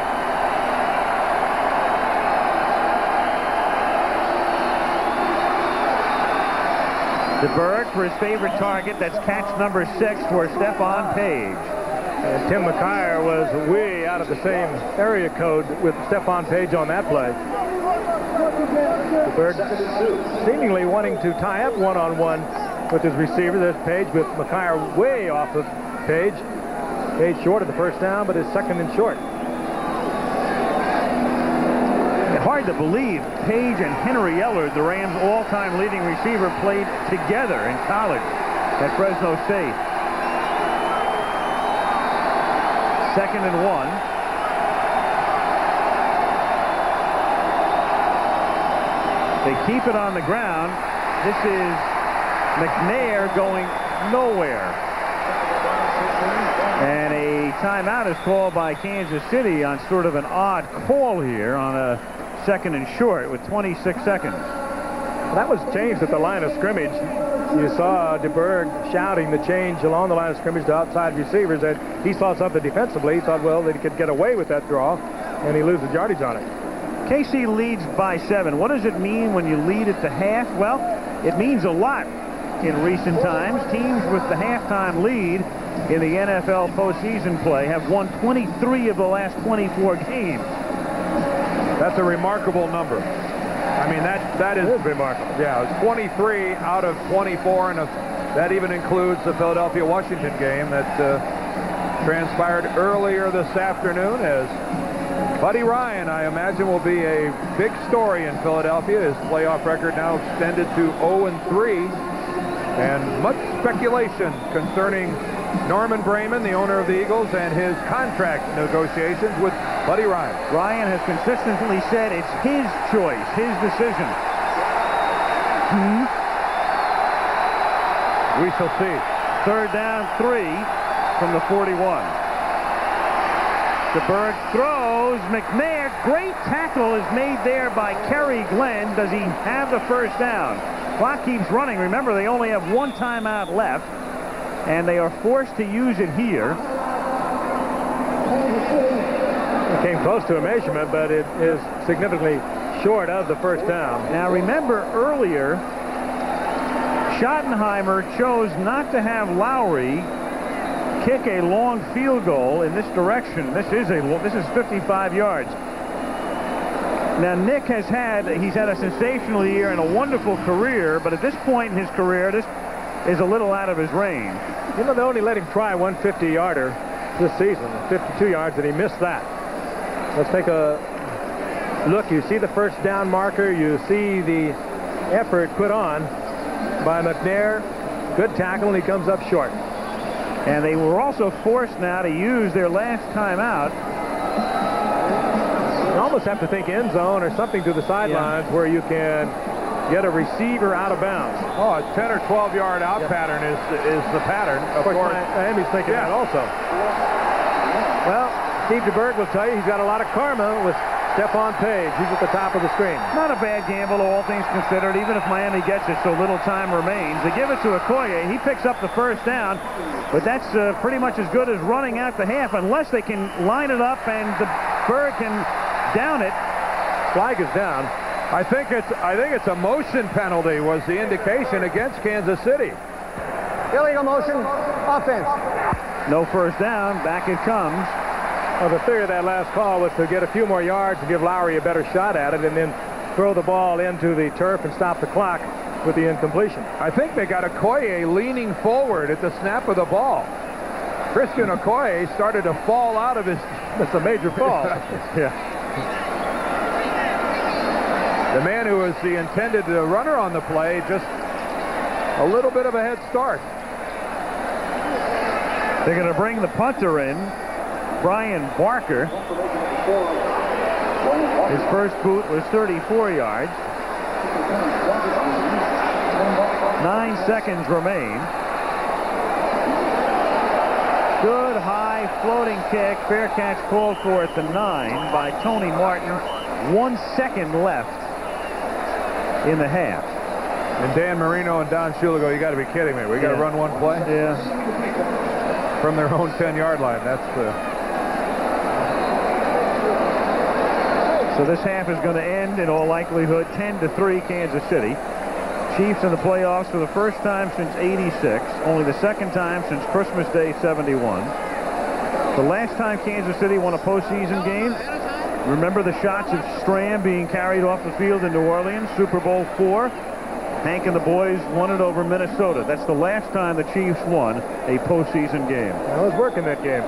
DeBerg for his favorite target. That's catch number 6 for Stephon Page. And Tim McKyer was way out of the same area code with Stephon Page on that play. DeBerg seemingly wanting to tie up one-on-one with his receiver. There's Page with McKyer way off of Page. Page short of the first down, but is 2nd and short. Hard to believe Page and Henry Ellard, the Rams' all-time leading receiver, played together in college at Fresno State. 2nd and 1. They keep it on the ground. This is McNair going nowhere. And a timeout is called by Kansas City on sort of an odd call here on a 2nd and short with 26 seconds. That was changed at the line of scrimmage. You saw DeBerg shouting the change along the line of scrimmage to outside receivers, and he saw something defensively. He thought, well, that he could get away with that draw, and he loses yardage on it. KC leads by 7. What does it mean when you lead at the half? Well, it means a lot in recent times. Teams with the halftime lead in the NFL postseason play have won 23 of the last 24 games. That's a remarkable number. I mean, that is remarkable. Yeah, it's 23 out of 24, and that even includes the Philadelphia-Washington game that transpired earlier this afternoon, as Buddy Ryan, I imagine, will be a big story in Philadelphia. His playoff record now extended to 0-3, and much speculation concerning Norman Brayman, the owner of the Eagles, and his contract negotiations with Buddy Ryan. Ryan has consistently said it's his choice, his decision. We shall see. 3rd down, 3 from the 41. DeBerg throws. McNair, great tackle is made there by Kerry Glenn. Does he have the first down? Clock keeps running. Remember, they only have one timeout left, and they are forced to use it here. It came close to a measurement, but it is significantly short of the first down. Now, remember earlier, Schottenheimer chose not to have Lowry kick a long field goal in this direction. This is 55 yards. Now, Nick he's had a sensational year and a wonderful career, but at this point in his career, this is a little out of his range. You know, they only let him try 150-yarder this season, 52 yards, and he missed that. Let's take a look. You see the first down marker. You see the effort put on by McNair. Good tackle, and he comes up short. And they were also forced now to use their last timeout. You almost have to think end zone or something to the sidelines where you can get a receiver out of bounds. Oh, a 10 or 12-yard out pattern is the pattern. Of course, Miami's thinking that also. Well, Steve DeBerg will tell you he's got a lot of karma with Stephon Page. He's at the top of the screen. Not a bad gamble, all things considered, even if Miami gets it so little time remains. They give it to Okoye. He picks up the first down, but that's pretty much as good as running out the half unless they can line it up and DeBerg can down it. Flag is down. I think it's a motion penalty was the indication against Kansas City. Illegal motion, offense. No first down. Back it comes. Well, the theory of that last call was to get a few more yards and give Lowry a better shot at it and then throw the ball into the turf and stop the clock with the incompletion. I think they got Okoye leaning forward at the snap of the ball. Christian Okoye started to fall out of his... That's a major fall. Yeah. The man who was the intended runner on the play, just a little bit of a head start. They're going to bring the punter in, Brian Barker. His first boot was 34 yards. 9 seconds remain. Good high floating kick. Fair catch called for at the 9 by Tony Martin. 1 second left in the half. And Dan Marino and Don Shula go, you got to be kidding me. We got to run one play? Yeah. From their own 10-yard line. That's the... So this half is going to end, in all likelihood, 10-3 Kansas City. Chiefs in the playoffs for the first time since '86. Only the second time since Christmas Day '71. The last time Kansas City won a postseason game, remember the shots of Stram being carried off the field in New Orleans, Super Bowl IV. Hank and the boys won it over Minnesota. That's the last time the Chiefs won a postseason game. I was working that game.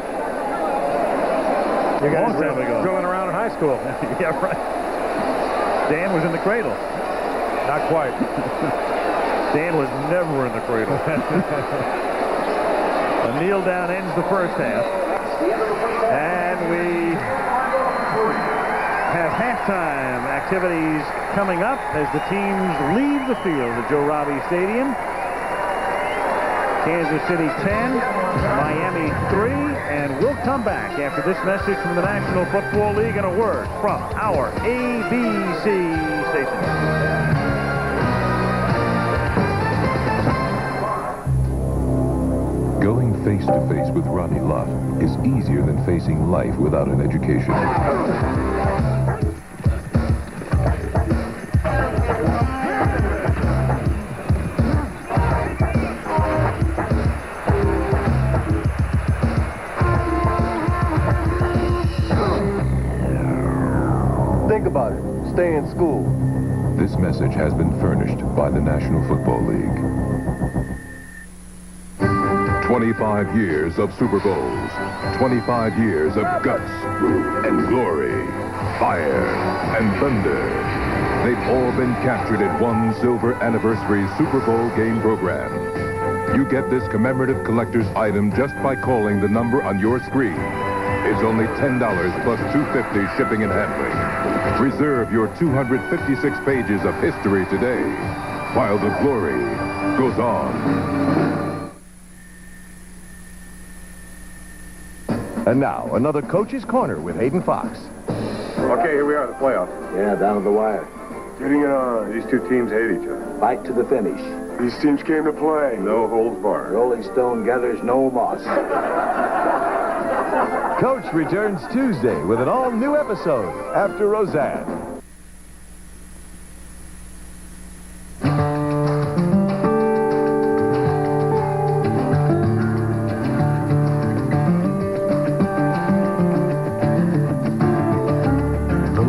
You guys were drilling around in high school. Yeah, right. Dan was in the cradle. Not quite. Dan was never in the cradle. A kneel down ends the first half. And we have halftime activities coming up as the teams leave the field at Joe Robbie Stadium. Kansas City 10, Miami 3, and we'll come back after this message from the National Football League and a word from our ABC station. Going face-to-face with Ronnie Lott is easier than facing life without an education. Think about it. Stay in school. This message has been furnished by the National Football League. 25 years of Super Bowls, 25 years of guts and glory, fire and thunder. They've all been captured in one silver anniversary Super Bowl game program. You get this commemorative collector's item just by calling the number on your screen. It's only $10 plus $2.50 shipping and handling. Reserve your 256 pages of history today while the glory goes on. And now, another Coach's Corner with Hayden Fox. Okay, here we are, the playoffs. Yeah, down to the wire. Getting it on. These two teams hate each other. Fight to the finish. These teams came to play. No holds barred. Rolling Stone gathers no moss. Coach returns Tuesday with an all-new episode after Roseanne.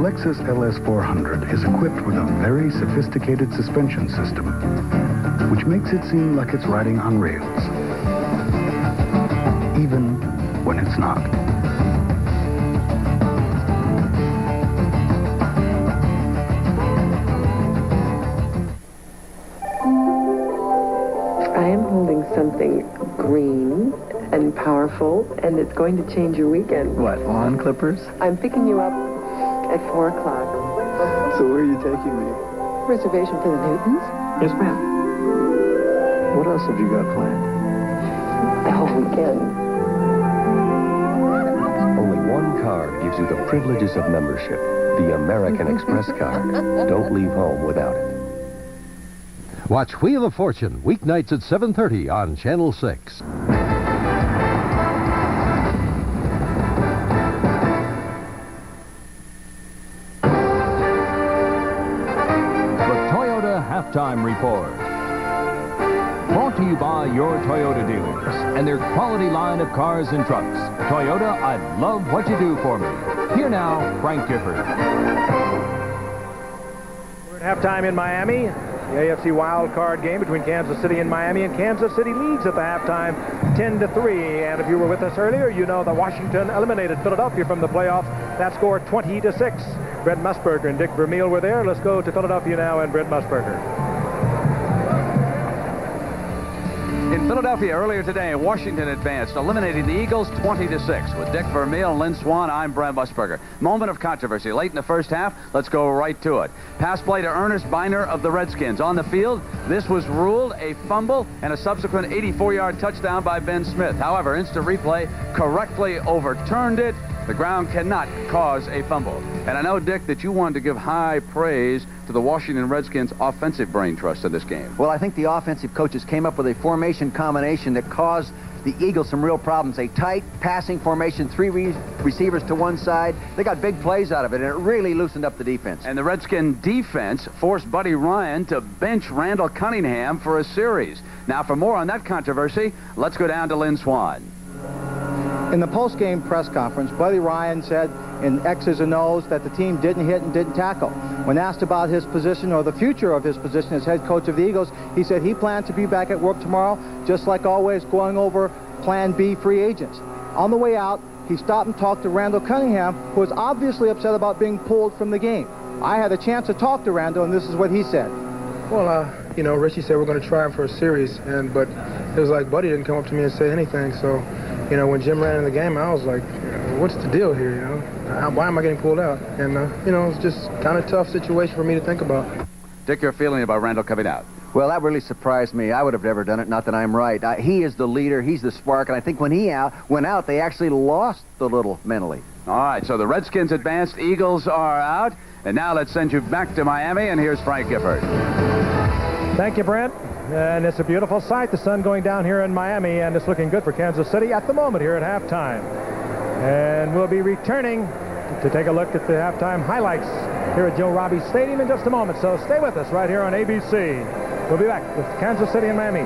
Lexus LS400 is equipped with a very sophisticated suspension system, which makes it seem like it's riding on rails, even when it's not. I am holding something green and powerful, and it's going to change your weekend. What, lawn clippers? I'm picking you up at 4 o'clock. So where are you taking me? Reservation for the Newtons? Yes, ma'am. What else have you got planned? The whole weekend. Only one card gives you the privileges of membership. The American Express card. Don't leave home without it. Watch Wheel of Fortune, weeknights at 7:30 on Channel 6. Halftime Report. Brought to you by your Toyota dealers and their quality line of cars and trucks. Toyota, I love what you do for me. Here now, Frank Gifford. We're at halftime in Miami. The AFC wild card game between Kansas City and Miami, and Kansas City leads at the halftime 10-3. And if you were with us earlier, you know that Washington eliminated Philadelphia from the playoffs. That score 20-6. Brent Musburger and Dick Vermeil were there. Let's go to Philadelphia now and Brent Musburger. In Philadelphia earlier today, Washington advanced, eliminating the Eagles 20-6. With Dick Vermeil and Lynn Swan, I'm Brent Musburger. Moment of controversy late in the first half. Let's go right to it. Pass play to Ernest Biner of the Redskins. On the field, this was ruled a fumble and a subsequent 84-yard touchdown by Ben Smith. However, instant replay correctly overturned it. The ground cannot cause a fumble. And I know, Dick, that you wanted to give high praise to the Washington Redskins' offensive brain trust in this game. Well, I think the offensive coaches came up with a formation combination that caused the Eagles some real problems. A tight passing formation, three receivers to one side. They got big plays out of it, and it really loosened up the defense. And the Redskin defense forced Buddy Ryan to bench Randall Cunningham for a series. Now, for more on that controversy, let's go down to Lynn Swan. In the post-game press conference, Buddy Ryan said in X's and O's that the team didn't hit and didn't tackle. When asked about his position or the future of his position as head coach of the Eagles, he said he planned to be back at work tomorrow, just like always, going over Plan B free agents. On the way out, he stopped and talked to Randall Cunningham, who was obviously upset about being pulled from the game. I had a chance to talk to Randall, and this is what he said. Well, you know, Richie said we're going to try him for a series, but it was like Buddy didn't come up to me and say anything, so... You know, when Jim ran in the game, I was like, what's the deal here, you know? Why am I getting pulled out? And, you know, it's just kind of a tough situation for me to think about. Dick, your feeling about Randall coming out? Well, that really surprised me. I would have never done it, not that I'm right. He is the leader. He's the spark. And I think when he went out, they actually lost a little mentally. All right, so the Redskins advanced. Eagles are out. And now let's send you back to Miami, and here's Frank Gifford. Thank you, Brent. And it's a beautiful sight, the sun going down here in Miami, and it's looking good for Kansas City at the moment here at halftime. And we'll be returning to take a look at the halftime highlights here at Joe Robbie Stadium in just a moment. So stay with us right here on ABC. We'll be back with Kansas City and Miami.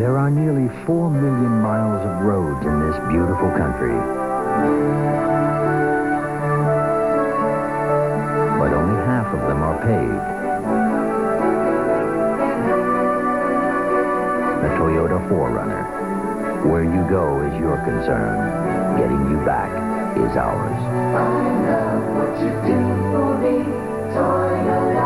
There are nearly 4 million miles of roads in this beautiful country. But only half of them are paved. The Toyota 4Runner. Where you go is your concern. Getting you back is ours. I love what you do for me, Toyota.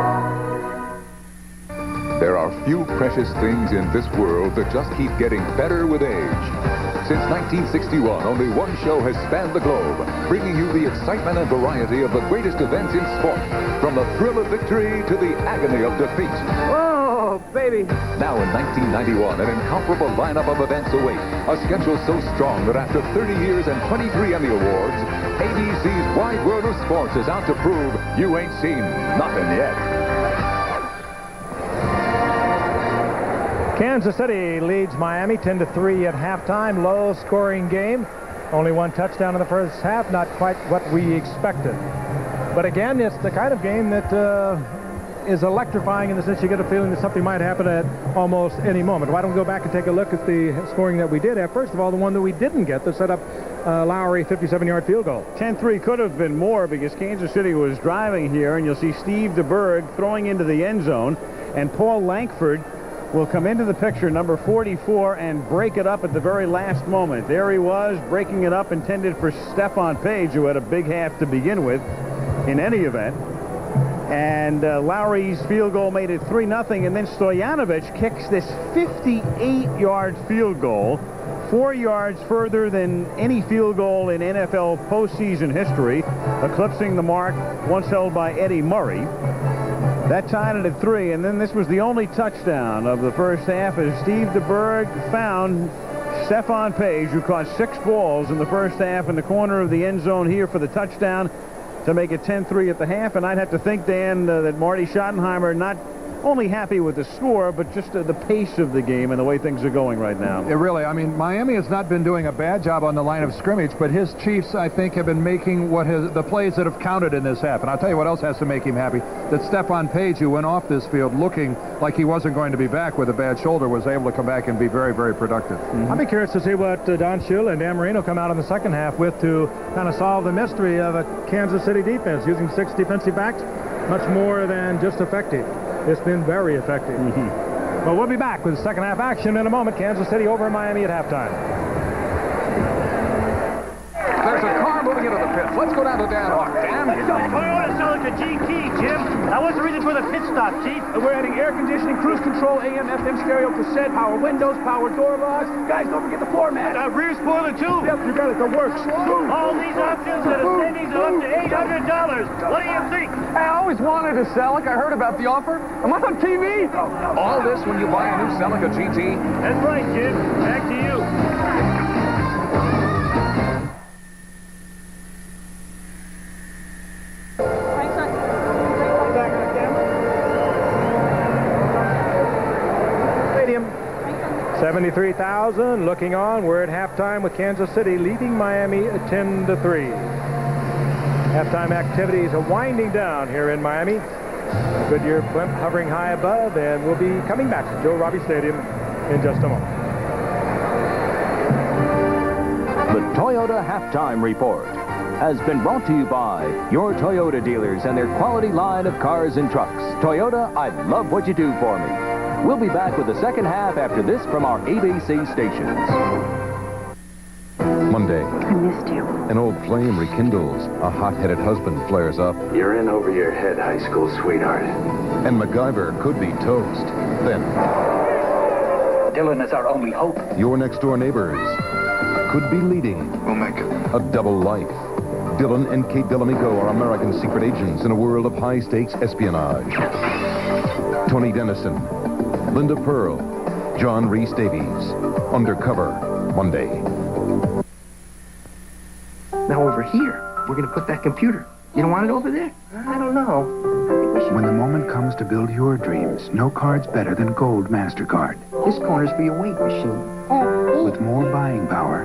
There are few precious things in this world that just keep getting better with age. Since 1961, only one show has spanned the globe, bringing you the excitement and variety of the greatest events in sport, from the thrill of victory to the agony of defeat. Whoa, Oh, baby. Now in 1991, an incomparable lineup of events await. A schedule so strong that after 30 years and 23 Emmy Awards, ABC's Wide World of Sports is out to prove you ain't seen nothing yet. Kansas City leads Miami 10-3 at halftime. Low-scoring game. Only one touchdown in the first half. Not quite what we expected. But again, it's the kind of game that is electrifying in the sense you get a feeling that something might happen at almost any moment. Why don't we go back and take a look at the scoring that we did have? First of all, the one that we didn't get, the set up Lowry 57-yard field goal. 10-3 could have been more because Kansas City was driving here, and you'll see Steve DeBerg throwing into the end zone, and Paul Lankford will come into the picture, number 44, and break it up at the very last moment. There he was, breaking it up, intended for Stephon Page, who had a big half to begin with in any event. And Lowry's field goal made it 3-0, and then Stoyanovich kicks this 58-yard field goal, 4 yards further than any field goal in NFL postseason history, eclipsing the mark once held by Eddie Murray. That tied it at 3, and then this was the only touchdown of the first half as Steve DeBerg found Stephon Page, who caught 6 balls in the first half in the corner of the end zone here for the touchdown to make it 10-3 at the half. And I'd have to think, Dan, that Marty Schottenheimer not only happy with the score, but just the pace of the game and the way things are going right now. It really, I mean, Miami has not been doing a bad job on the line of scrimmage, but his Chiefs, I think, have been making the plays that have counted in this half. And I'll tell you what else has to make him happy, that Stephon Page, who went off this field looking like he wasn't going to be back with a bad shoulder, was able to come back and be very, very productive. I'll be curious to see what Don Shula and Dan Marino come out in the second half with to kind of solve the mystery of a Kansas City defense, using 6 defensive backs, much more than just effective. It's been very effective. Well, we'll be back with second half action in a moment. Kansas City over Miami at halftime. There's a car moving into the pits. Let's go down to Dan Hawk. Dan? It's a Toyota Celica GT, Jim. Now, what's the reason for the pit stop, Chief? We're adding air conditioning, cruise control, AM, FM stereo, cassette, power windows, power door locks. Guys, don't forget the floor mat. Rear spoiler, too. Yep, you got it. The works. All these options at a savings of up to $800. What do you think? I always wanted a Celica. I heard about the offer. Am I on TV? All this when you buy a new Celica GT? That's right, Jim. Back to you. Stadium, 73,000 looking on. We're at halftime with Kansas City leading Miami at 10-3. Halftime activities are winding down here in Miami. Goodyear blimp hovering high above, and we'll be coming back to Joe Robbie Stadium in just a moment. The Toyota Halftime Report has been brought to you by your Toyota dealers and their quality line of cars and trucks. Toyota, I love what you do for me. We'll be back with the second half after this from our ABC stations. Monday. I missed you. An old flame rekindles. A hot-headed husband flares up. You're in over your head, high school sweetheart. And MacGyver could be toast. Then, Dylan is our only hope. your next-door neighbors could be leading a double life. Dylan and Kate Delamico are American secret agents in a world of high-stakes espionage. Tony Dennison, Linda Pearl, John Rhys Davies. Undercover, Monday. Now over here, we're going to put that computer. You don't want it over there? I don't know. When the moment comes to build your dreams, no card's better than Gold MasterCard. This corner's for your weight machine. With more buying power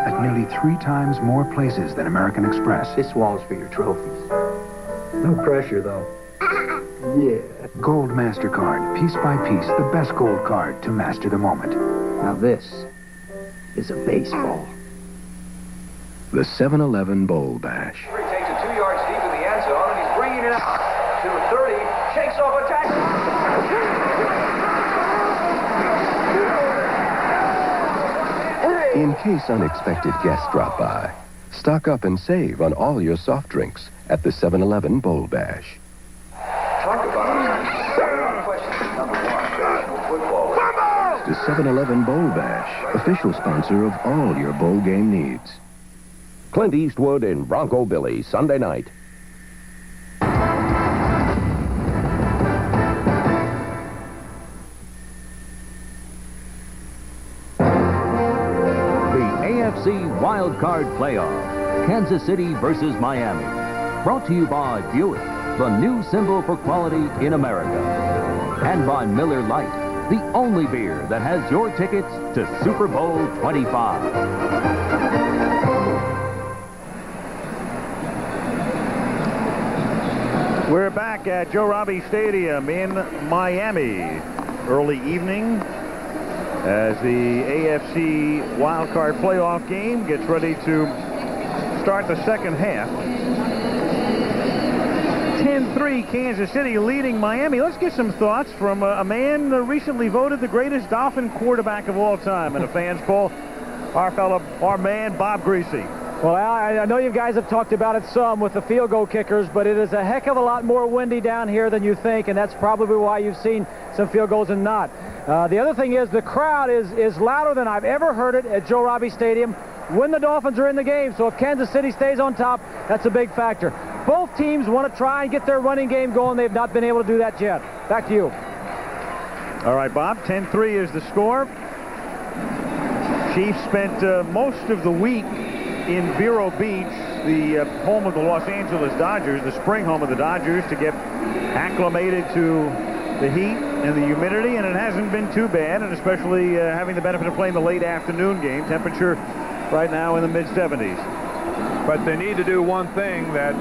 at nearly 3 times more places than American Express. This wall's for your trophies. No pressure, though. Yeah. Gold MasterCard, piece by piece, the best gold card to master the moment. Now this is a baseball. The 7-Eleven Bowl Bash. He takes it 2 yards deep in the end zone, and he's bringing it out to the 30. Shakes off a tackle. In case unexpected guests drop by, stock up and save on all your soft drinks at the 7-Eleven Bowl Bash. Talk about question number 1. Football. The 7-Eleven Bowl Bash, official sponsor of all your bowl game needs. Clint Eastwood in Bronco Billy, Sunday night. AFC Wild Card Playoff. Kansas City versus Miami. Brought to you by Buick, the new symbol for quality in America. And by Miller Lite, the only beer that has your tickets to Super Bowl 25. We're back at Joe Robbie Stadium in Miami. Early evening as the AFC Wild Card Playoff game gets ready to start the second half. 10-3 Kansas City leading Miami. Let's get some thoughts from a man recently voted the greatest Dolphin quarterback of all time in a fans poll. Our man, Bob Greasy. Well, Al, I know you guys have talked about it some with the field goal kickers, but it is a heck of a lot more windy down here than you think, and that's probably why you've seen some field goals and not. The other thing is the crowd is louder than I've ever heard it at Joe Robbie Stadium when the Dolphins are in the game. So if Kansas City stays on top, that's a big factor. Both teams want to try and get their running game going. They've not been able to do that yet. Back to you. All right, Bob, 10-3 is the score. Chiefs spent most of the week in Vero Beach, the home of the Los Angeles Dodgers, the spring home of the Dodgers, to get acclimated to the heat and the humidity, and it hasn't been too bad, and especially having the benefit of playing the late afternoon game. Temperature right now in the mid-70s. But they need to do one thing that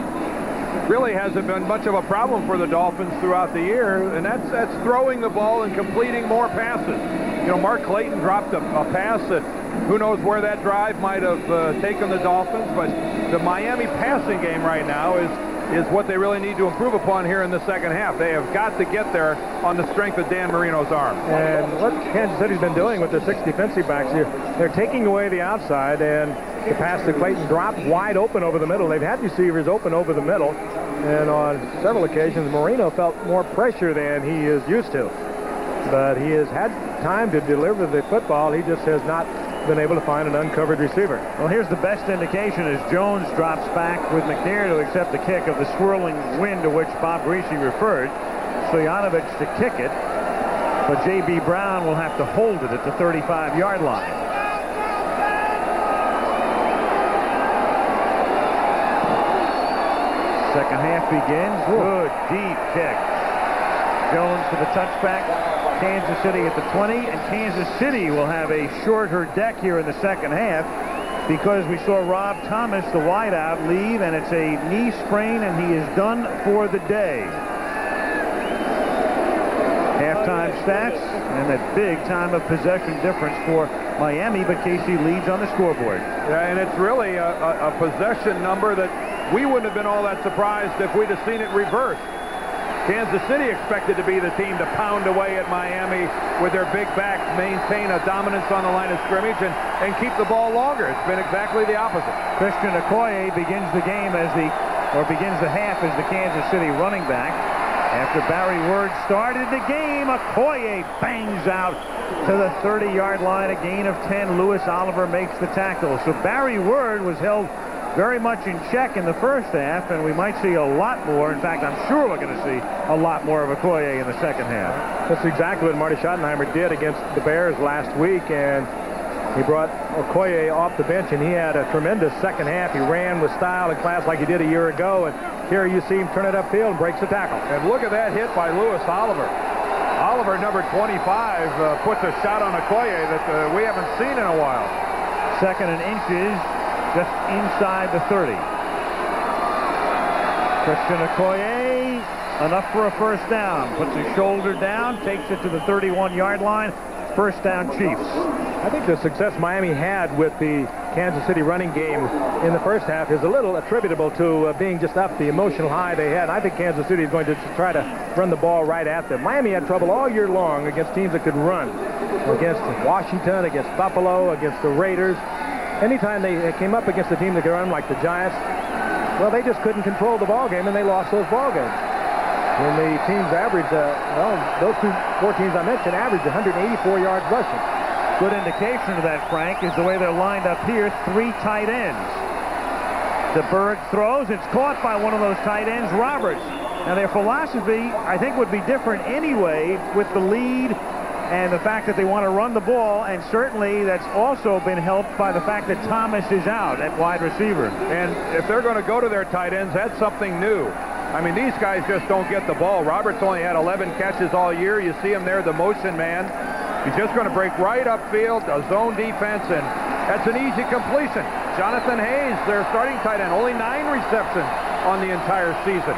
really hasn't been much of a problem for the Dolphins throughout the year, and that's throwing the ball and completing more passes. You know, Mark Clayton dropped a pass that who knows where that drive might have taken the Dolphins, but the Miami passing game right now is what they really need to improve upon here in the second half. They have got to get there on the strength of Dan Marino's arm. And what Kansas City's been doing with their 6 defensive backs here, they're taking away the outside, and the pass to Clayton dropped wide open over the middle. They've had receivers open over the middle, and on several occasions Marino felt more pressure than he is used to. But he has had time to deliver the football. He just has not been able to find an uncovered receiver. Well, here's the best indication as Jones drops back with McNair to accept the kick of the swirling wind to which Bob Greasy referred. Stoyanovich to kick it, but J.B. Brown will have to hold it at the 35-yard line. Second half begins. Good deep kick. Jones for the touchback. Kansas City at the 20, and Kansas City will have a shorter deck here in the second half because we saw Rob Thomas, the wideout, leave, and it's a knee sprain, and he is done for the day. Halftime stats, and a big time of possession difference for Miami, but KC leads on the scoreboard. Yeah, and it's really a possession number that we wouldn't have been all that surprised if we'd have seen it reversed. Kansas City expected to be the team to pound away at Miami with their big backs, maintain a dominance on the line of scrimmage, and keep the ball longer. It's been exactly the opposite. Christian Okoye begins the half as the Kansas City running back. After Barry Word started the game, Okoye bangs out to the 30-yard line, a gain of 10. Louis Oliver makes the tackle. So Barry Word was held very much in check in the first half, and we might see a lot more. In fact, I'm sure we're going to see a lot more of Okoye in the second half. That's exactly what Marty Schottenheimer did against the Bears last week, and he brought Okoye off the bench, and he had a tremendous second half. He ran with style and class like he did a year ago, and here you see him turn it upfield and breaks the tackle. And look at that hit by Louis Oliver. Oliver, number 25, puts a shot on Okoye that we haven't seen in a while. Second and inches, just inside the 30. Christian Okoye, enough for a first down. Puts his shoulder down, takes it to the 31-yard line. First down, Chiefs. I think the success Miami had with the Kansas City running game in the first half is a little attributable to being just up the emotional high they had. I think Kansas City is going to try to run the ball right at them. Miami had trouble all year long against teams that could run. Against Washington, against Buffalo, against the Raiders. Anytime they came up against a team that could run like the Giants, well, they just couldn't control the ball game, and they lost those ball games. When the teams averaged, those four teams I mentioned averaged 184 yards rushing. Good indication of that, Frank, is the way they're lined up here. 3 tight ends. DeBerg throws. It's caught by one of those tight ends, Roberts. Now, their philosophy, I think, would be different anyway with the lead and the fact that they want to run the ball, and certainly that's also been helped by the fact that Thomas is out at wide receiver. And if they're going to go to their tight ends, that's something new. I mean, these guys just don't get the ball. Roberts only had 11 catches all year. You see him there, the motion man. He's just going to break right upfield, a zone defense, and that's an easy completion. Jonathan Hayes, their starting tight end, only 9 receptions on the entire season.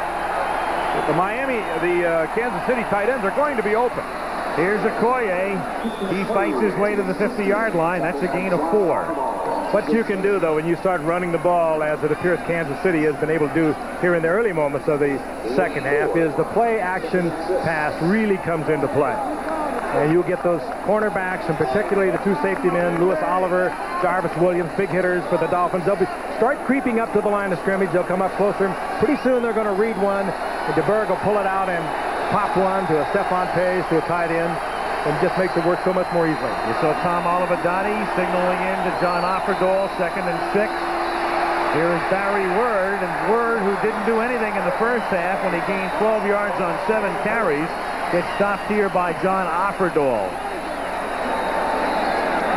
The Kansas City tight ends are going to be open. Here's Okoye. He fights his way to the 50-yard line. That's a gain of 4. What you can do, though, when you start running the ball, as it appears Kansas City has been able to do here in the early moments of the second half, is the play-action pass really comes into play. And you'll get those cornerbacks, and particularly the 2 safety men, Lewis Oliver, Jarvis Williams, big hitters for the Dolphins. They'll start creeping up to the line of scrimmage. They'll come up closer. Pretty soon they're going to read one. And DeBerg will pull it out and pop one to a Stephon Pace, to a tight end, and just makes it work so much more easily. You saw Tom Olivadotti signaling in to John Offerdahl, 2nd and 6. Here is Barry Word, and Word, who didn't do anything in the first half when he gained 12 yards on 7 carries, gets stopped here by John Offerdahl.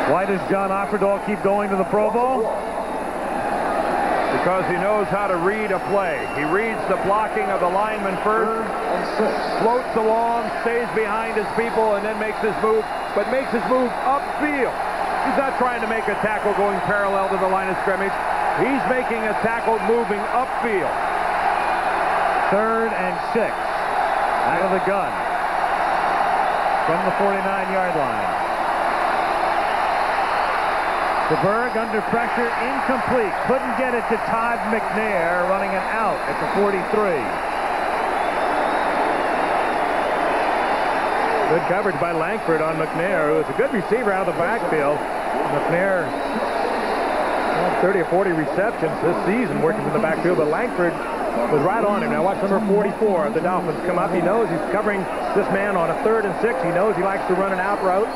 Why does John Offerdahl keep going to the Pro Bowl? Because he knows how to read a play. He reads the blocking of the lineman first, floats along, stays behind his people, and then makes his move, but makes his move upfield. He's not trying to make a tackle going parallel to the line of scrimmage. He's making a tackle moving upfield. 3rd and 6. Out of the gun. From the 49-yard line. DeBerg under pressure, incomplete. Couldn't get it to Todd McNair, running an out at the 43. Good coverage by Langford on McNair, who is a good receiver out of the backfield. McNair, 30 or 40 receptions this season working in the backfield, but Langford was right on him. Now watch number 44 of the Dolphins come up. He knows he's covering this man on a 3rd and 6. He knows he likes to run an out route.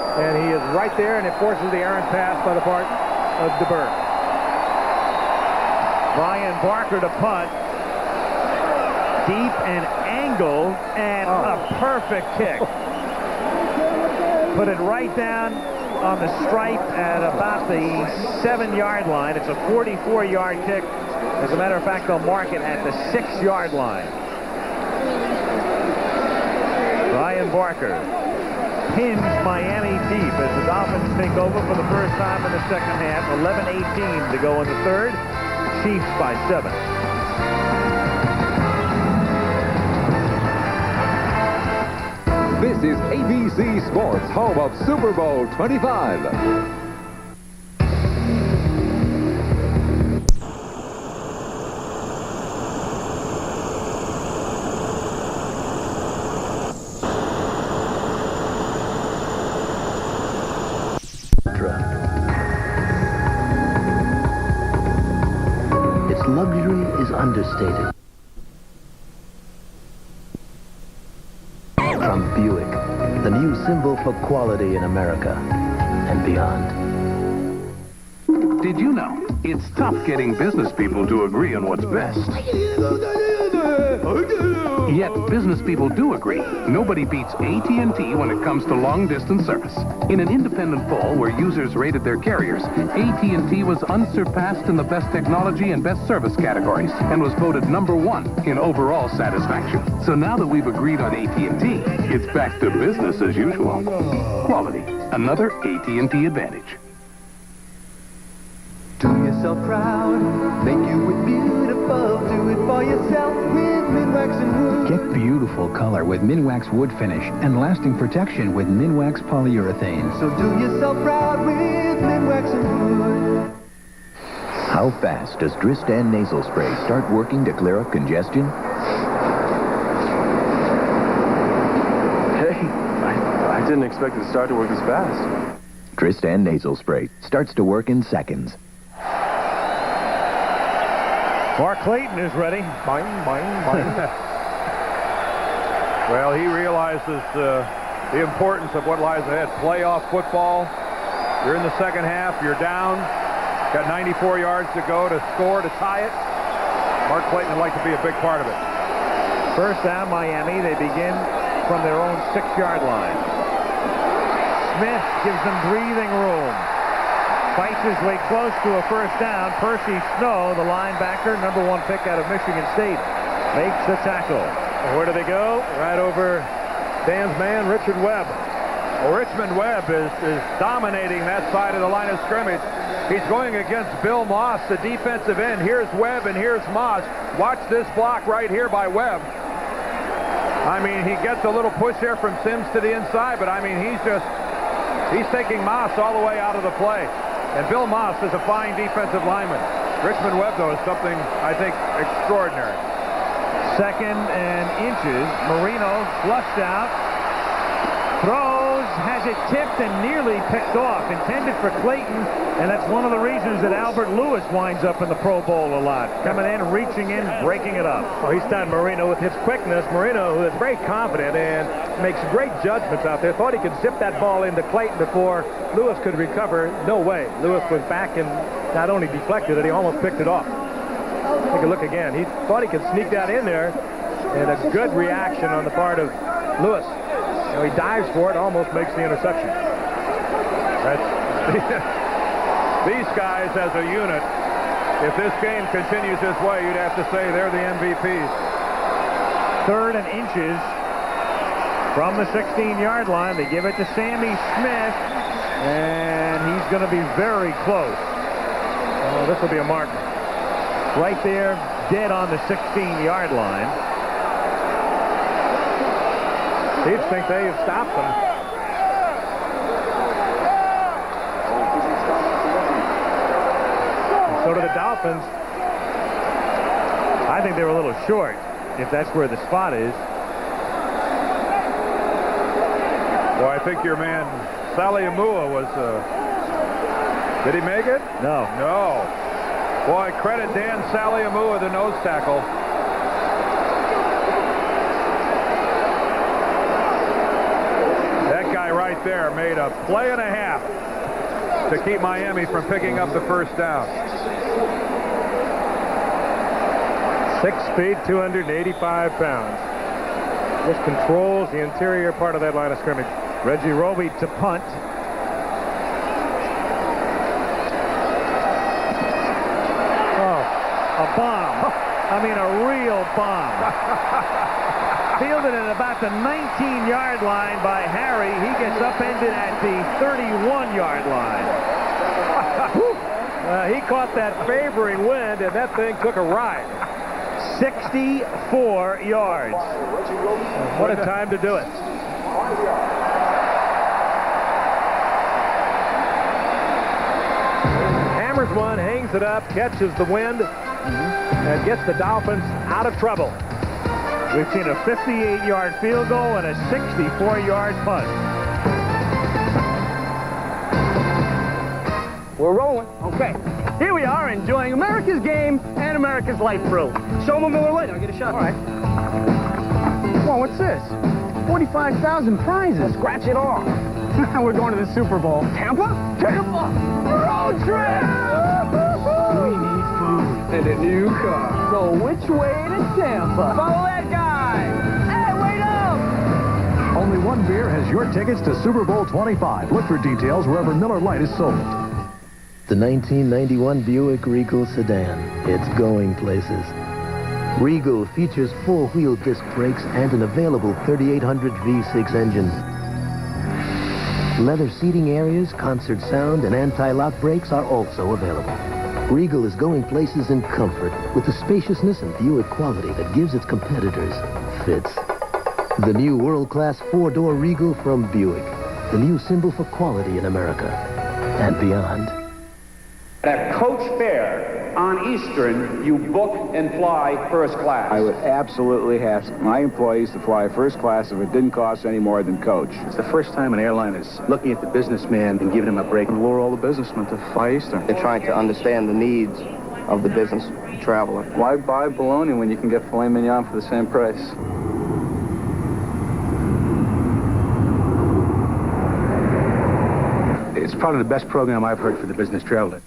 And he is right there, and it forces the errant pass by the part of DeBerg. Brian Barker to punt. Deep and angled, and a perfect kick. Put it right down on the stripe at about the 7-yard line. It's a 44-yard kick. As a matter of fact, they'll mark it at the 6-yard line. Brian Barker pins Miami deep as the Dolphins take over for the first time in the second half. 11:18 to go in the third. Chiefs by 7. This is ABC Sports, home of Super Bowl 25. Luxury is understated. From Buick, the new symbol for quality in America and beyond. Did you know it's tough getting business people to agree on what's best? Yet business people do agree. Nobody beats AT&T when it comes to long-distance service. In an independent poll where users rated their carriers, AT&T was unsurpassed in the best technology and best service categories and was voted #1 in overall satisfaction. So now that we've agreed on AT&T, it's back to business as usual. Quality, another AT&T advantage. Do yourself proud, make you look beautiful, do it for yourself with Minwax and Wood. Get beautiful color with Minwax Wood Finish and lasting protection with Minwax Polyurethane. So do yourself proud with Minwax and Wood. How fast does Dristan nasal spray start working to clear up congestion? Hey, I didn't expect it to start to work this fast. Dristan nasal spray starts to work in seconds. Mark Clayton is ready. Boing, boing, boing. Well, he realizes the importance of what lies ahead. Playoff football. You're in the second half. You're down. Got 94 yards to go to score, to tie it. Mark Clayton would like to be a big part of it. First down, Miami. They begin from their own 6-yard line. Smith gives them breathing room. Fights his way close to a first down. Percy Snow, the linebacker, number 1 pick out of Michigan State, makes the tackle. Where do they go? Right over Dan's man, Richard Webb. Well, Richmond Webb is dominating that side of the line of scrimmage. He's going against Bill Moss, the defensive end. Here's Webb and here's Moss. Watch this block right here by Webb. I mean, he gets a little push there from Sims to the inside, but I mean, he's taking Moss all the way out of the play. And Bill Moss is a fine defensive lineman. Richmond Webb, though, is something, I think, extraordinary. 2nd and inches. Marino flushed out. Throws, has it tipped and nearly picked off. Intended for Clayton, and that's one of the reasons that Albert Lewis winds up in the Pro Bowl a lot. Coming in, reaching in, breaking it up. Oh, he stunned Marino with his quickness. Marino, who is very confident and makes great judgments out there, thought he could zip that ball into Clayton before Lewis could recover. No way. Lewis was back and not only deflected it, he almost picked it off. Take a look again. He thought he could sneak that in there, and a good reaction on the part of Lewis. You know, he dives for it, almost makes the interception. These guys as a unit, if this game continues this way, you'd have to say they're the MVPs. 3rd and inches from the 16-yard line. They give it to Sammy Smith, and he's going to be very close. Oh, this will be a mark. Right there, dead on the 16-yard line. Chiefs think they have stopped them. And so do the Dolphins. I think they were a little short, if that's where the spot is. Well, I think your man, Sally Amua, was... did he make it? No. No. Boy, credit Dan Sally Amua, the nose tackle. Right there made a play and a half to keep Miami from picking up the first down. 6 feet, 285 pounds. Just controls the interior part of that line of scrimmage. Reggie Roby to punt. Oh, a bomb. I mean, a real bomb. Fielded at about the 19-yard line by Harry. He gets upended at the 31-yard line. He caught that favoring wind, and that thing took a ride. 64 yards. What a time to do it. Hammers one, hangs it up, catches the wind, and gets the Dolphins out of trouble. We've seen a 58-yard field goal and a 64-yard punt. We're rolling. Okay. Here we are enjoying America's game and America's light brew. Show them Miller Lite. I'll get a shot. All right. Come on, what's this? 45,000 prizes. Scratch it off. We're going to the Super Bowl. Tampa? Tampa! Road trip! We need food and a new car. So which way to Tampa? Follow that guy. Hey, wait up! Only one beer has your tickets to Super Bowl 25. Look for details wherever Miller Lite is sold. The 1991 Buick Regal sedan. It's going places. Regal features four-wheel disc brakes and an available 3800 V6 engine. Leather seating areas, concert sound, and anti-lock brakes are also available. Regal is going places in comfort with the spaciousness and Buick quality that gives its competitors fits. The new world-class four-door Regal from Buick. The new symbol for quality in America and beyond. At coach fare on Eastern, you book and fly first class. I would absolutely ask my employees to fly first class if it didn't cost any more than coach. It's the first time an airline is looking at the businessman and giving him a break and lure all the businessmen to fly Eastern. They're trying to understand the needs of the business traveler. Why buy bologna when you can get filet mignon for the same price? It's probably the best program I've heard for the business traveler.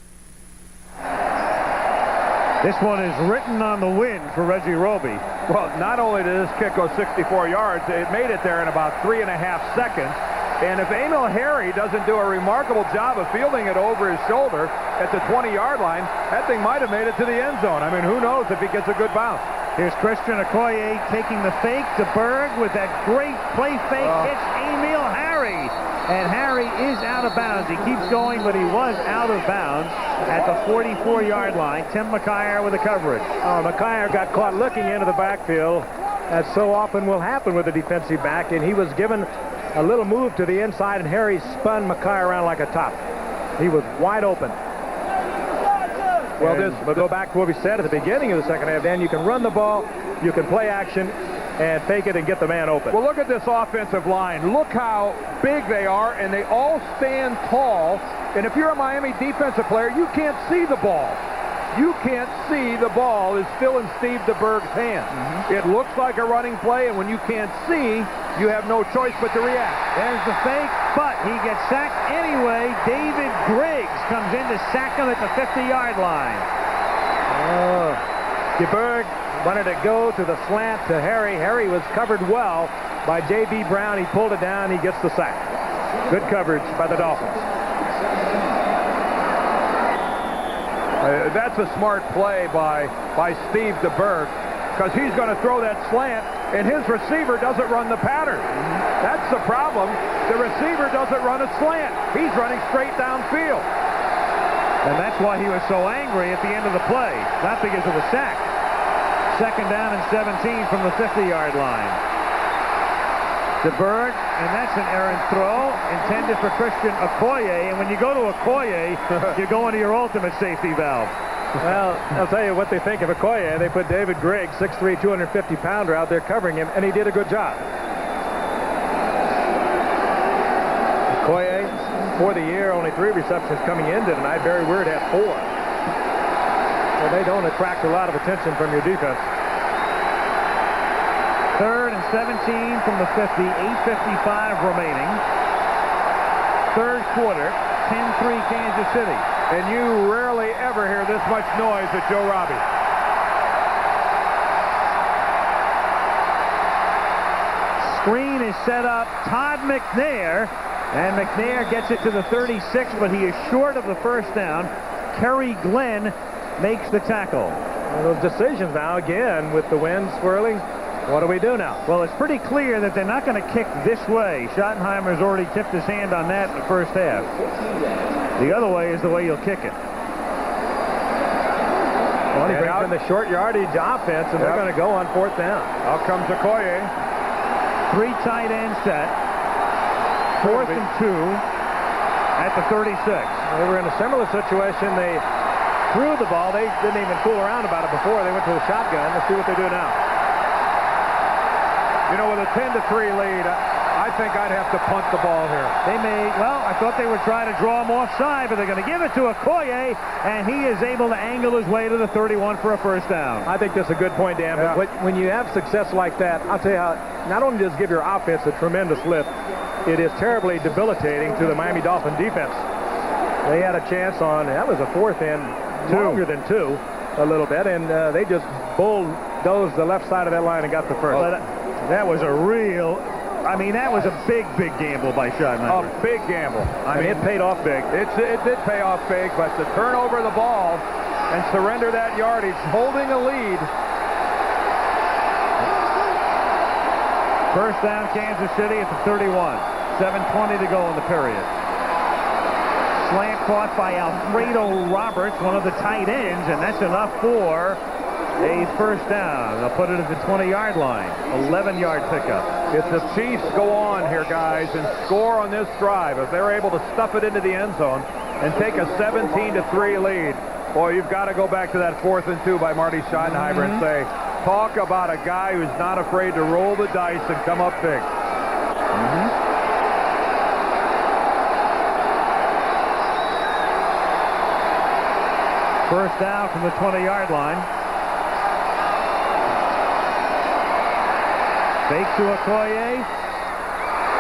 This one is written on the wind for Reggie Roby. Well, not only did this kick go 64 yards, it made it there in about 3.5 seconds. And if Emil Harry doesn't do a remarkable job of fielding it over his shoulder at the 20-yard line, that thing might have made it to the end zone. I mean, who knows if he gets a good bounce. Here's Christian Okoye taking the fake to Berg with that great play fake. It's Emil Harry. And Harry is out of bounds. He keeps going, but he was out of bounds at the 44-yard line. Tim McKyer with the coverage. Oh, McKyer got caught looking into the backfield, as so often will happen with a defensive back, and he was given a little move to the inside, and Harry spun McKyer around like a top. He was wide open. Well, we'll go back to what we said at the beginning of the second half, Dan. You can run the ball, you can play action, and fake it and get the man open. Well, look at this offensive line. Look how big they are, and they all stand tall. And if you're a Miami defensive player, you can't see the ball. You can't see the ball is still in Steve DeBerg's hand. It looks like a running play, and when you can't see, you have no choice but to react. There's the fake, but he gets sacked anyway. David Griggs comes in to sack him at the 50-yard line. DeBerg wanted to go to the slant to Harry. Harry was covered well by J.B. Brown. He pulled it down. He gets the sack. Good coverage by the Dolphins. That's a smart play by Steve DeBerg, because he's going to throw that slant, and his receiver doesn't run the pattern. That's the problem. The receiver doesn't run a slant. He's running straight downfield. And that's why he was so angry at the end of the play, not because of the sack. Second down and 17 from the 50-yard line. DeBerg, and that's an errant throw intended for Christian Okoye. And when you go to Okoye, you go into your ultimate safety valve. Well, I'll tell you what they think of Okoye. They put David Griggs, 6'3", 250-pounder, out there covering him, and he did a good job. Okoye, for the year, only 3 receptions coming into tonight. Barry Weird had 4. So they don't attract a lot of attention from your defense. Third and 17 from the 50, 8:55 remaining. Third quarter, 10-3 Kansas City. And you rarely ever hear this much noise at Joe Robbie. Screen is set up. Todd McNair, and McNair gets it to the 36, but he is short of the first down. Kerry Glenn makes the tackle. Well, those decisions now, again, with the wind swirling. What do we do now? Well, it's pretty clear that they're not going to kick this way. Schottenheimer's already tipped his hand on that in the first half. The other way is the way you'll kick it. Well, he brings in the short yardage offense, and they're going to go on 4th down. Out comes Okoye. 3 tight end set. 4th and 2 at the 36. They were in a similar situation. They threw the ball. They didn't even fool around about it before. They went to the shotgun. Let's see what they do now. You know, with a 10-3 lead, I think I'd have to punt the ball here. They may, well, I thought they would try to draw him offside, but they're going to give it to Okoye, and he is able to angle his way to the 31 for a first down. I think that's a good point, Dan. But when you have success like that, I'll tell you how, not only does it give your offense a tremendous lift, it is terribly debilitating to the Miami Dolphin defense. They had a chance on, that was a 4th and longer than 2 a little bit, and they just bulldozed the left side of that line and got the first. That was a real, I mean, that was a big, big gamble by Schottenheimer. A big gamble. I mean, it paid off big. It did pay off big, but to turn over the ball and surrender that yardage, holding a lead. First down, Kansas City at the 31. 7:20 to go in the period. Slant caught by Alfredo Roberts, one of the tight ends, and that's enough for a first down. They'll put it at the 20-yard line. 11-yard pickup. If the Chiefs go on here, guys, and score on this drive, if they're able to stuff it into the end zone and take a 17-3 lead, boy, you've got to go back to that 4th and 2 by Marty Schottenheimer and say, talk about a guy who's not afraid to roll the dice and come up big. First down from the 20-yard line. Fake to Okoye.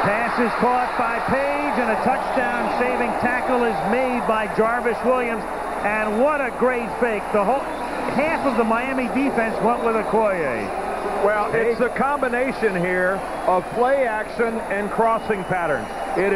Pass is caught by Page, and a touchdown-saving tackle is made by Jarvis Williams. And what a great fake. The whole half of the Miami defense went with Okoye. Well, it's a combination here of play action and crossing patterns. It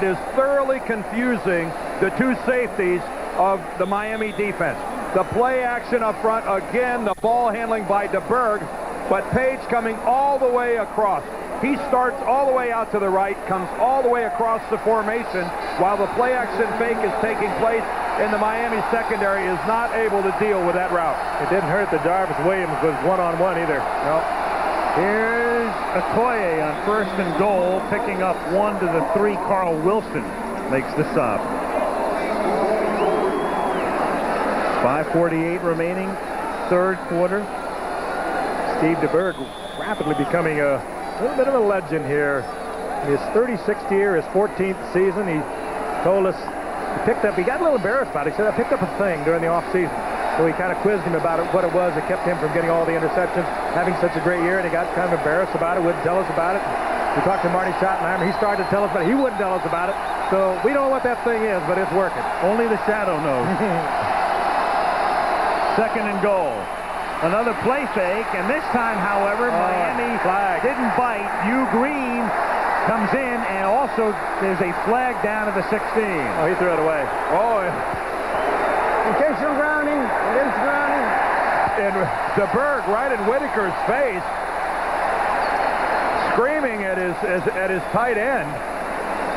is thoroughly confusing the two safeties of the Miami defense. The play action up front, again, the ball handling by DeBerg, but Page coming all the way across. He starts all the way out to the right, comes all the way across the formation, while the play action fake is taking place, and the Miami secondary is not able to deal with that route. It didn't hurt that Jarvis Williams was one-on-one either. No. Here's Okoye on 1st and goal, picking up 1 to the 3. Carl Wilson makes the stop. 5:48 remaining, 3rd quarter. Steve DeBerg rapidly becoming a little bit of a legend here. In his 36th year, his 14th season, he told us he got a little embarrassed about it. He said, I picked up a thing during the offseason. So we kind of quizzed him about what it was that kept him from getting all the interceptions, having such a great year, and he got kind of embarrassed about it, wouldn't tell us about it. We talked to Marty Schottenheimer. He started to tell us about it. He wouldn't tell us about it. So we don't know what that thing is, but it's working. Only the shadow knows. 2nd and goal. Another play fake, and this time, however, Miami didn't bite. Hugh Green comes in, and also there's a flag down at the 16. Oh, he threw it away. Oh, Intentional grounding. It is grounding. And DeBerg right in Whitaker's face, screaming at his tight end,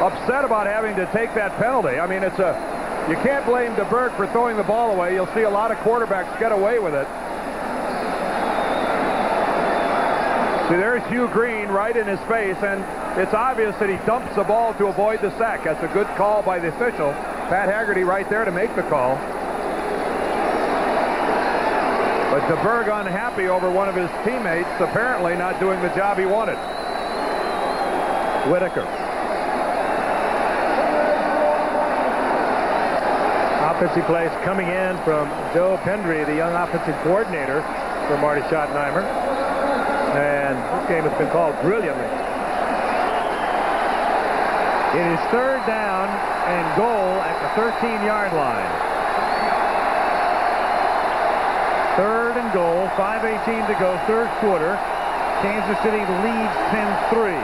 upset about having to take that penalty. I mean, you can't blame DeBerg for throwing the ball away. You'll see a lot of quarterbacks get away with it. See, there's Hugh Green right in his face, and it's obvious that he dumps the ball to avoid the sack. That's a good call by the official. Pat Haggerty right there to make the call. But DeBerg unhappy over one of his teammates apparently not doing the job he wanted. Whitaker. Offensive plays coming in from Joe Pendry, the young offensive coordinator for Marty Schottenheimer. And this game has been called brilliantly. It is 3rd down and goal at the 13-yard line. 3rd and goal, 5:18 to go, 3rd quarter. Kansas City leads 10-3.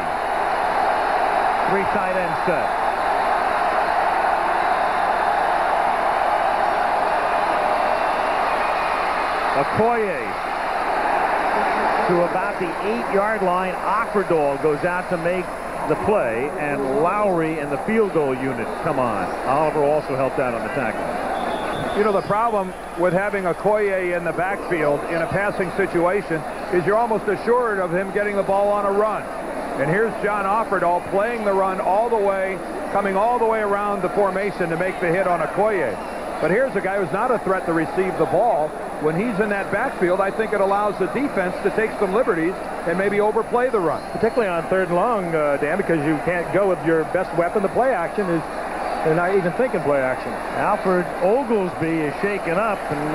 3 tight end set. Okoye to about the 8-yard line. Offerdahl goes out to make the play, and Lowry and the field goal unit come on. Oliver also helped out on the tackle. You know, the problem with having Okoye in the backfield in a passing situation is you're almost assured of him getting the ball on a run. And here's John Offerdahl playing the run all the way, coming all the way around the formation to make the hit on Okoye. But here's a guy who's not a threat to receive the ball. When he's in that backfield, I think it allows the defense to take some liberties and maybe overplay the run. Particularly on 3rd and long, Dan, because you can't go with your best weapon. The play action is, they're not even thinking play action. Alfred Oglesby is shaken up, and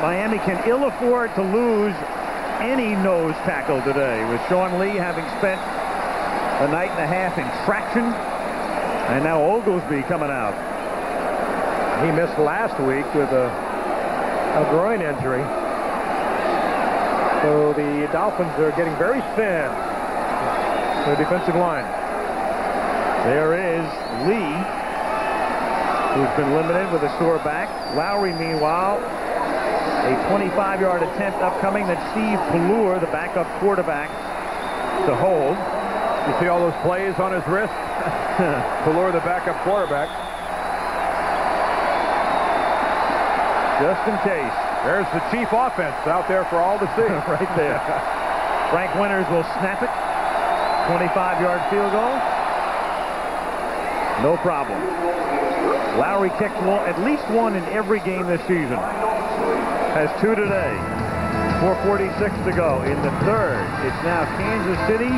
Miami can ill afford to lose any nose tackle today, with Sean Lee having spent a night and a half in traction, and now Oglesby coming out. He missed last week with a groin injury. So the Dolphins are getting very thin. The defensive line. There is Lee, who's been limited with a sore back. Lowry, meanwhile, a 25-yard attempt upcoming that Steve Pallure, the backup quarterback, to hold. You see all those plays on his wrist? Pallure, the backup quarterback. Just in case. There's the chief offense out there for all to see. Right there. Frank Winters will snap it. 25-yard field goal. No problem. Lowry kicked at least one in every game this season. Has 2 today. 4:46 to go in the 3rd. It's now Kansas City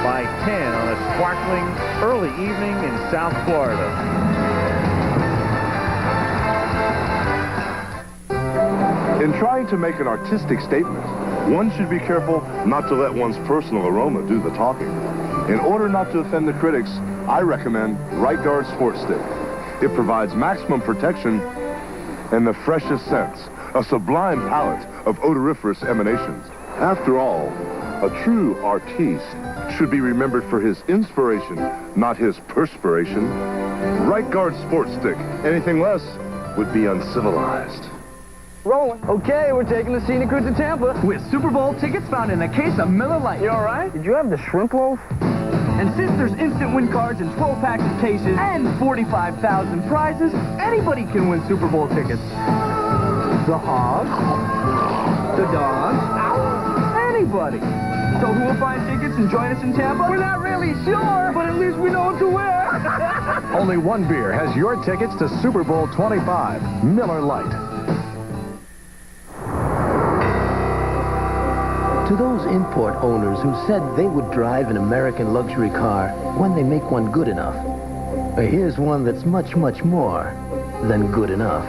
by 10 on a sparkling early evening in South Florida. In trying to make an artistic statement, one should be careful not to let one's personal aroma do the talking. In order not to offend the critics, I recommend Right Guard Sport Stick. It provides maximum protection and the freshest scents, a sublime palette of odoriferous emanations. After all, A true artiste should be remembered for his inspiration, not his perspiration. Right guard sports stick. Anything less would be uncivilized. Rolling. Okay, we're taking the scenic route to Tampa with Super Bowl tickets found in a case of Miller Lite. You all right? Did you have the shrimp loaf? And since there's instant win cards in 12 packs of cases and 45,000 prizes, anybody can win Super Bowl tickets. The hog, the dog, anybody. So who will find tickets and join us in Tampa? We're not really sure, but at least we know what to wear. Only one beer has your tickets to Super Bowl 25, Miller Lite. To those import owners who said they would drive an American luxury car when they make one good enough, here's one that's much, much more than good enough.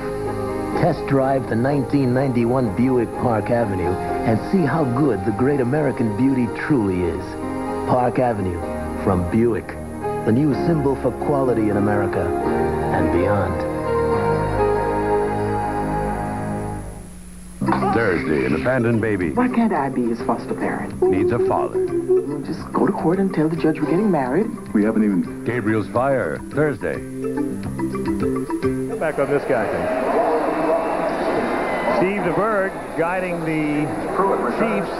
Test drive the 1991 Buick Park Avenue and see how good the great American beauty truly is. Park Avenue from Buick, the new symbol for quality in America and beyond. Thursday, an abandoned baby Why can't I be his foster parent? needs a father. Just go to court and tell the judge we're getting married. We haven't even... Gabriel's fire, Thursday. Come back on this guy thing. Steve DeBerg guiding the Chiefs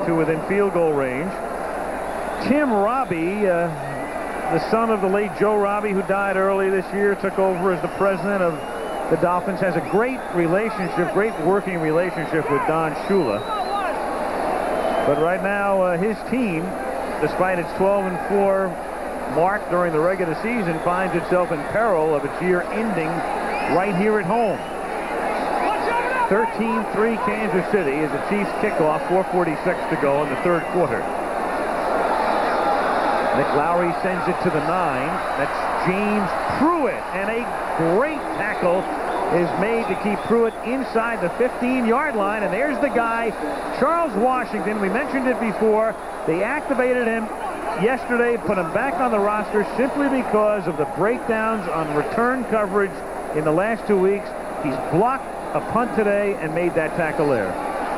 to within field goal range. Tim Robbie, the son of the late Joe Robbie, who died early this year, took over as the president of the Dolphins, has a great relationship, great working relationship with Don Shula. But right now, his team, despite its 12-4 mark during the regular season, finds itself in peril of its year ending right here at home. 13-3 Kansas City is the Chiefs kickoff, 4:46 to go in the third quarter. Nick Lowry sends it to the 9. That's James Pruitt, and a great tackle is made to keep Pruitt inside the 15-yard line, and there's the guy, Charles Washington. We mentioned it before. They activated him yesterday, put him back on the roster simply because of the breakdowns on return coverage in the last 2 weeks. He's blocked a punt today and made that tackle there.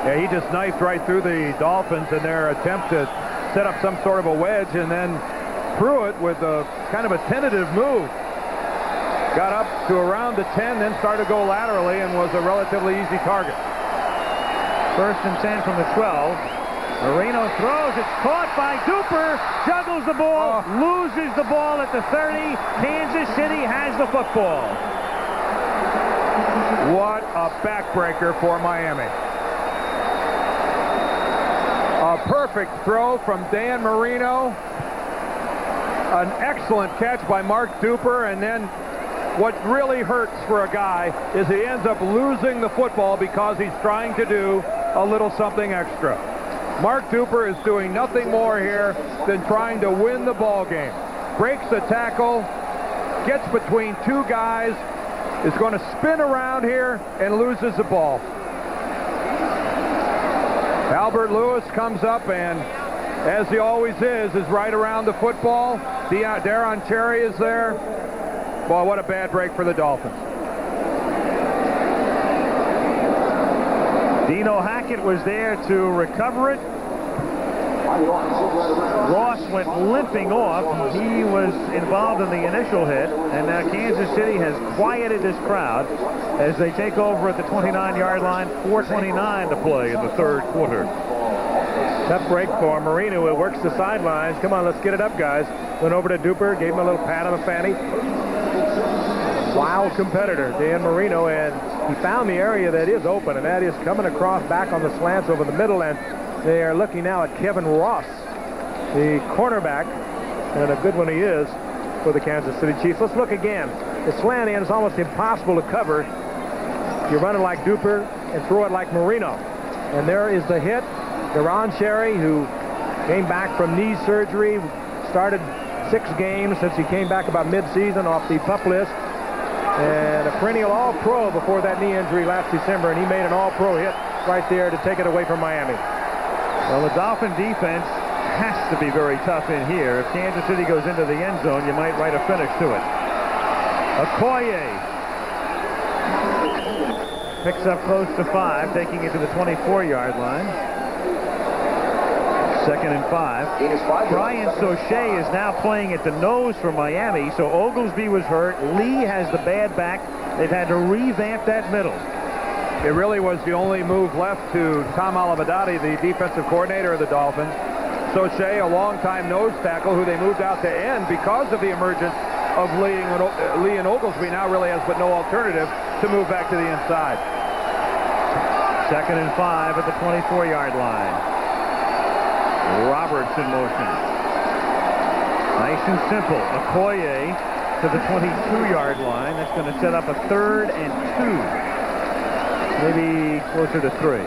Yeah, he just knifed right through the Dolphins in their attempt to set up some sort of a wedge, and then Pruitt, with a kind of a tentative move, got up to around the 10, then started to go laterally and was a relatively easy target. 1st and 10 from the 12. Marino throws. It's caught by Duper. Juggles the ball. Loses the ball at the 30. Kansas City has the football. What a backbreaker for Miami. A perfect throw from Dan Marino. An excellent catch by Mark Duper, and then what really hurts for a guy is he ends up losing the football because he's trying to do a little something extra. Mark Duper is doing nothing more here than trying to win the ball game. Breaks the tackle, gets between two guys, is going to spin around here and loses the ball. Albert Lewis comes up and, as he always is right around the football. Darron Cherry is there. Boy, what a bad break for the Dolphins. Dino Hackett was there to recover it. Ross went limping off. He was involved in the initial hit, and now Kansas City has quieted this crowd as they take over at the 29-yard line. 4:29 to play in the third quarter. Tough break for Marino. It works the sidelines. Come on, let's get it up, guys. Went over to Duper, gave him a little pat on the fanny. Wild competitor, Dan Marino, and he found the area that is open, and that is coming across back on the slants over the middle, and they are looking now at Kevin Ross, the cornerback, and a good one he is for the Kansas City Chiefs. Let's look again. The slant end is almost impossible to cover. You run it like Duper and throw it like Marino. And there is the hit. Darron Cherry, who came back from knee surgery, started 6 games since he came back about mid-season off the PUP list, and a perennial All-Pro before that knee injury last December, and he made an All-Pro hit right there to take it away from Miami. Well, the Dolphin defense has to be very tough in here. If Kansas City goes into the end zone, you might write a finish to it. Okoye picks up close to 5, taking it to the 24-yard line. 2nd and 5. Brian Sauché is now playing at the nose for Miami, so Oglesby was hurt. Lee has the bad back. They've had to revamp that middle. It really was the only move left to Tom Olivadotti, the defensive coordinator of the Dolphins. Sauché, a longtime nose tackle who they moved out to end because of the emergence of Lee and Oglesby, now really has but no alternative to move back to the inside. 2nd and 5 at the 24-yard line. Roberts in motion. Nice and simple. Okoye to the 22-yard line. That's going to set up a 3rd and 2. Maybe closer to 3.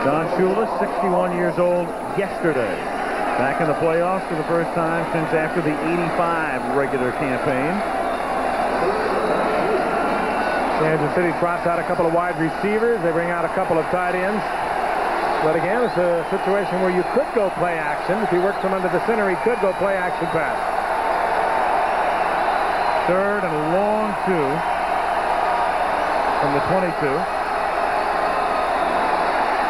Don Shula, 61 years old yesterday. Back in the playoffs for the first time since after the 85 regular campaign. Kansas City trots out a couple of wide receivers. They bring out a couple of tight ends. But again, it's a situation where you could go play action. If he works them under the center, he could go play action pass. 3rd and a long 2 from the 22.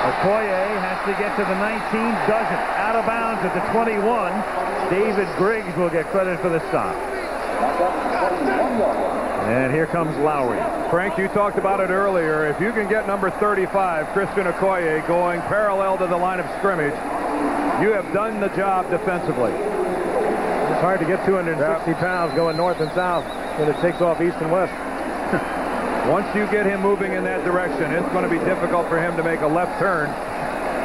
Okoye has to get to the 19, doesn't. Out of bounds at the 21. David Griggs will get credit for the stop. And here comes Lowry. Frank, you talked about it earlier. If you can get number 35, Christian Okoye, going parallel to the line of scrimmage, you have done the job defensively. It's hard to get 260 pounds going north and south when it takes off east and west. Once you get him moving in that direction, it's going to be difficult for him to make a left turn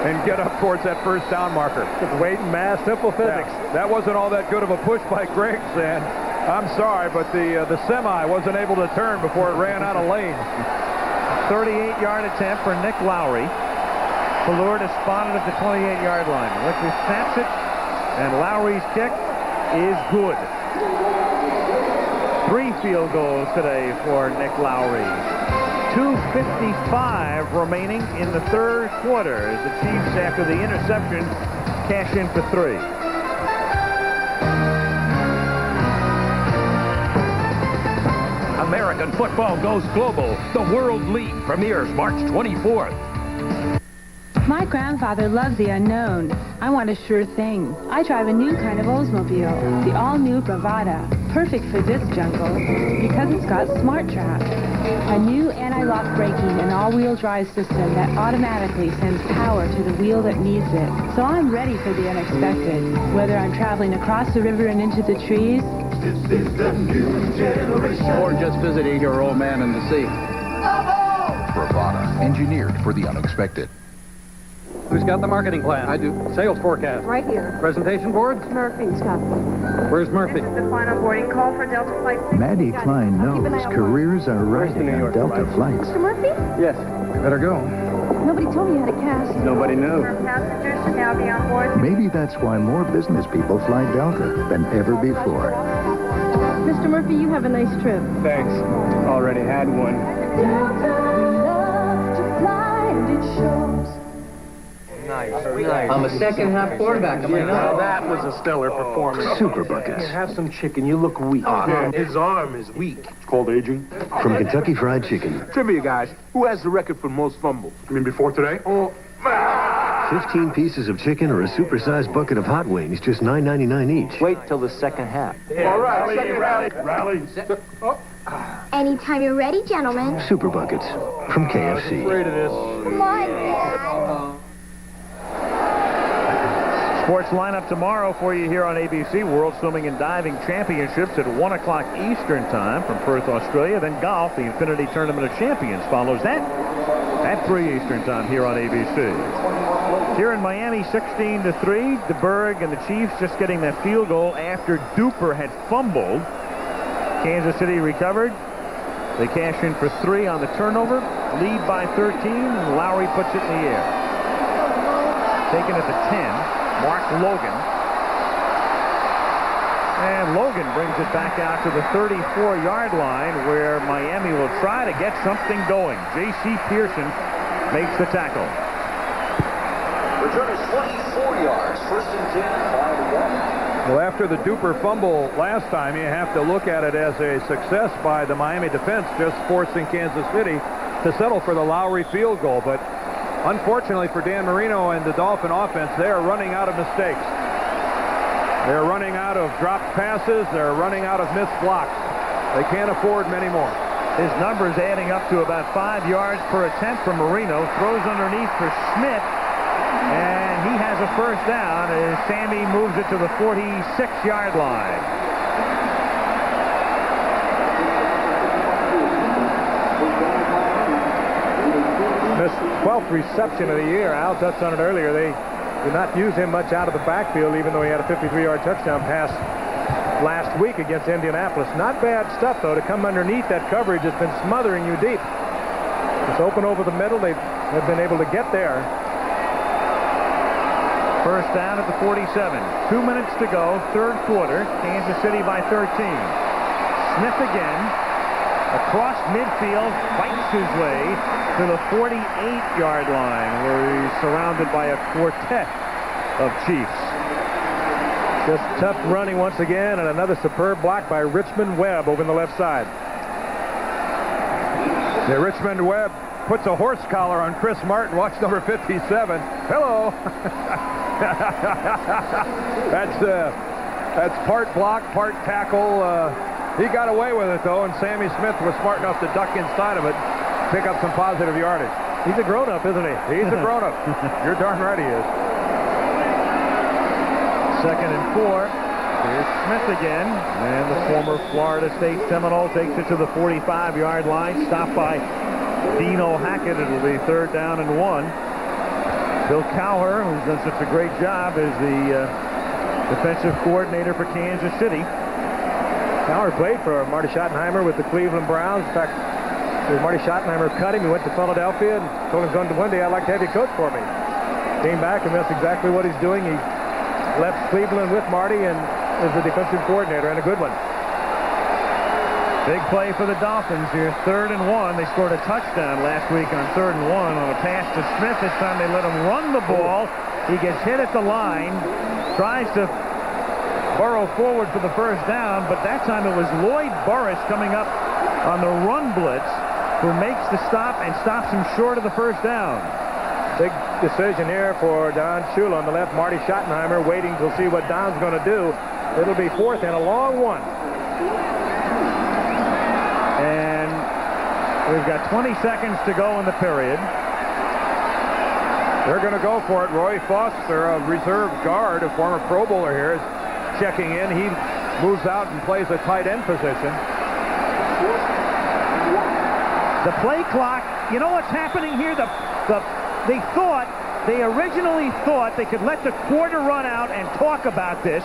and get up towards that first down marker. It's weight and mass, simple physics. Yeah, that wasn't all that good of a push by Griggs, and I'm sorry, but the semi wasn't able to turn before it ran out of lane. 38-yard attempt for Nick Lowry. Ballard is spotted at the 28-yard line. Lichter snaps it, and Lowry's kick is good. 3 field goals today for Nick Lowry. 2:55 remaining in the 3rd quarter as the Chiefs, after the interception, cash in for 3. American football goes global. The World League premieres March 24th. My grandfather loves the unknown. I want a sure thing. I drive a new kind of Oldsmobile, the all-new Bravada, perfect for this jungle because it's got Smart Trap, a new anti-lock braking and all-wheel drive system that automatically sends power to the wheel that needs it. So I'm ready for the unexpected, whether I'm traveling across the river and into the trees, or just visiting your old man in the sea. Bravada, engineered for the unexpected. Who's got the marketing plan? I do. Sales forecast. Right here. Presentation boards? Murphy's got them. Where's Murphy? This is the final boarding call for Delta Flight 6. Maddie Klein knows careers are riding on Delta flights. Mr. Murphy? Yes. Better go. Nobody told me you had a cast. Nobody knew. Passengers should now be on board. Maybe that's why more business people fly Delta than ever before. Mr. Murphy, you have a nice trip. Thanks. Already had one. Nice. I'm a second-half quarterback. Now that was a stellar performance. Super Buckets. Have some chicken. You look weak. His arm is weak. It's called aging. From Kentucky Fried Chicken. Trivia, guys. Who has the record for most fumbles? You mean before today? 15 pieces of chicken or a supersized bucket of hot wings, just $9.99 each. Wait till the second half. All right, rally. Anytime you're ready, gentlemen. Super Buckets from KFC. Great it is. Come on, Dad. Sports lineup tomorrow for you here on ABC. World Swimming and Diving Championships at 1 o'clock Eastern Time from Perth, Australia. Then golf, the Infinity Tournament of Champions follows that at 3 Eastern Time here on ABC. Here in Miami, 16-3. DeBerg and the Chiefs just getting that field goal after Duper had fumbled. Kansas City recovered. They cash in for 3 on the turnover. Lead by 13, and Lowry puts it in the air. Taken at the 10. Mark Logan. And Logan brings it back out to the 34-yard line where Miami will try to get something going. J.C. Pearson makes the tackle. Return is 24 yards. First and 10, 5-1. Well, after the Duper fumble last time, you have to look at it as a success by the Miami defense, just forcing Kansas City to settle for the Lowry field goal. But Unfortunately for Dan Marino and the Dolphin offense, they are running out of mistakes. They're running out of dropped passes. They're running out of missed blocks. They can't afford many more. His numbers adding up to about 5 yards per attempt from Marino. Throws underneath for Smith. And he has a first down as Sammy moves it to the 46-yard line. This 12th reception of the year. Al touched on it earlier. They did not use him much out of the backfield, even though he had a 53-yard touchdown pass last week against Indianapolis. Not bad stuff, though, to come underneath that coverage has been smothering you deep. It's open over the middle. They have been able to get there. First down at the 47. 2 minutes to go, third quarter. Kansas City by 13. Smith again. Across midfield, fights his way to the 48-yard line, where he's surrounded by a quartet of Chiefs. Just tough running once again, and another superb block by Richmond Webb over on the left side. The Richmond Webb puts a horse collar on Chris Martin. Watch number 57. Hello. That's part block, part tackle. He got away with it, though, and Sammy Smith was smart enough to duck inside of it, pick up some positive yardage. He's a grown-up, isn't he? He's a grown-up. You're darn right he is. Second and 4. Here's Smith again. And the former Florida State Seminole takes it to the 45-yard line. Stopped by Dino Hackett. It'll be third down and 1. Bill Cowher, who's done such a great job, is the defensive coordinator for Kansas City. Cowher played for Marty Schottenheimer with the Cleveland Browns. In fact, when Marty Schottenheimer cut him, he went to Philadelphia and told him, one day I'd like to have you coach for me. Came back, and that's exactly what he's doing. He left Cleveland with Marty and is the defensive coordinator, and a good one. Big play for the Dolphins here. 3rd and 1. They scored a touchdown last week on 3rd and 1 on a pass to Smith. This time they let him run the ball. He gets hit at the line, tries to burrow forward for the first down, but that time it was Lloyd Burris coming up on the run blitz who makes the stop and stops him short of the first down. Big decision here for Don Shula on the left. Marty Schottenheimer waiting to see what Don's going to do. It'll be 4th and a long one. And we've got 20 seconds to go in the period. They're going to go for it. Roy Foster, a reserve guard, a former Pro Bowler here, is checking in. He moves out and plays a tight end position. The play clock, you know what's happening here? They originally thought they could let the quarter run out and talk about this,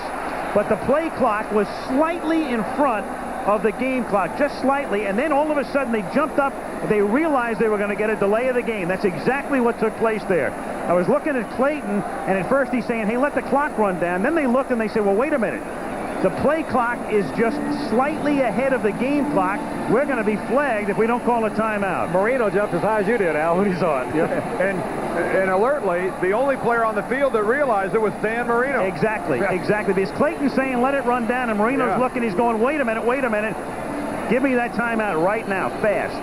but the play clock was slightly in front of the game clock, just slightly, and then all of a sudden they jumped up. They realized they were going to get a delay of the game. That's exactly what took place there. I was looking at Clayton, and at first he's saying, hey, let the clock run down. Then they looked and they said, well, wait a minute. The play clock is just slightly ahead of the game clock. We're going to be flagged if we don't call a timeout. Marino jumped as high as you did, Al, when he saw it. Yeah. And alertly, the only player on the field that realized it was Dan Marino. Exactly, exactly. Because Clayton's saying, let it run down, and Marino's looking, he's going, wait a minute. Give me that timeout right now, fast.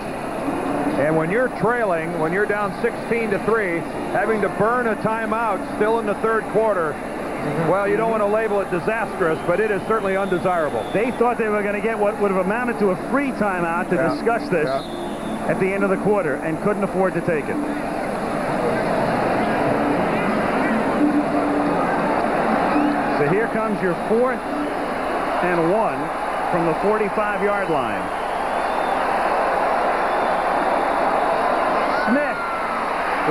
And when you're trailing, when you're down 16-3, having to burn a timeout still in the third quarter, well, you don't want to label it disastrous, but it is certainly undesirable. They thought they were going to get what would have amounted to a free timeout to discuss this at the end of the quarter, and couldn't afford to take it. So here comes your 4th and 1 from the 45-yard line. Smith.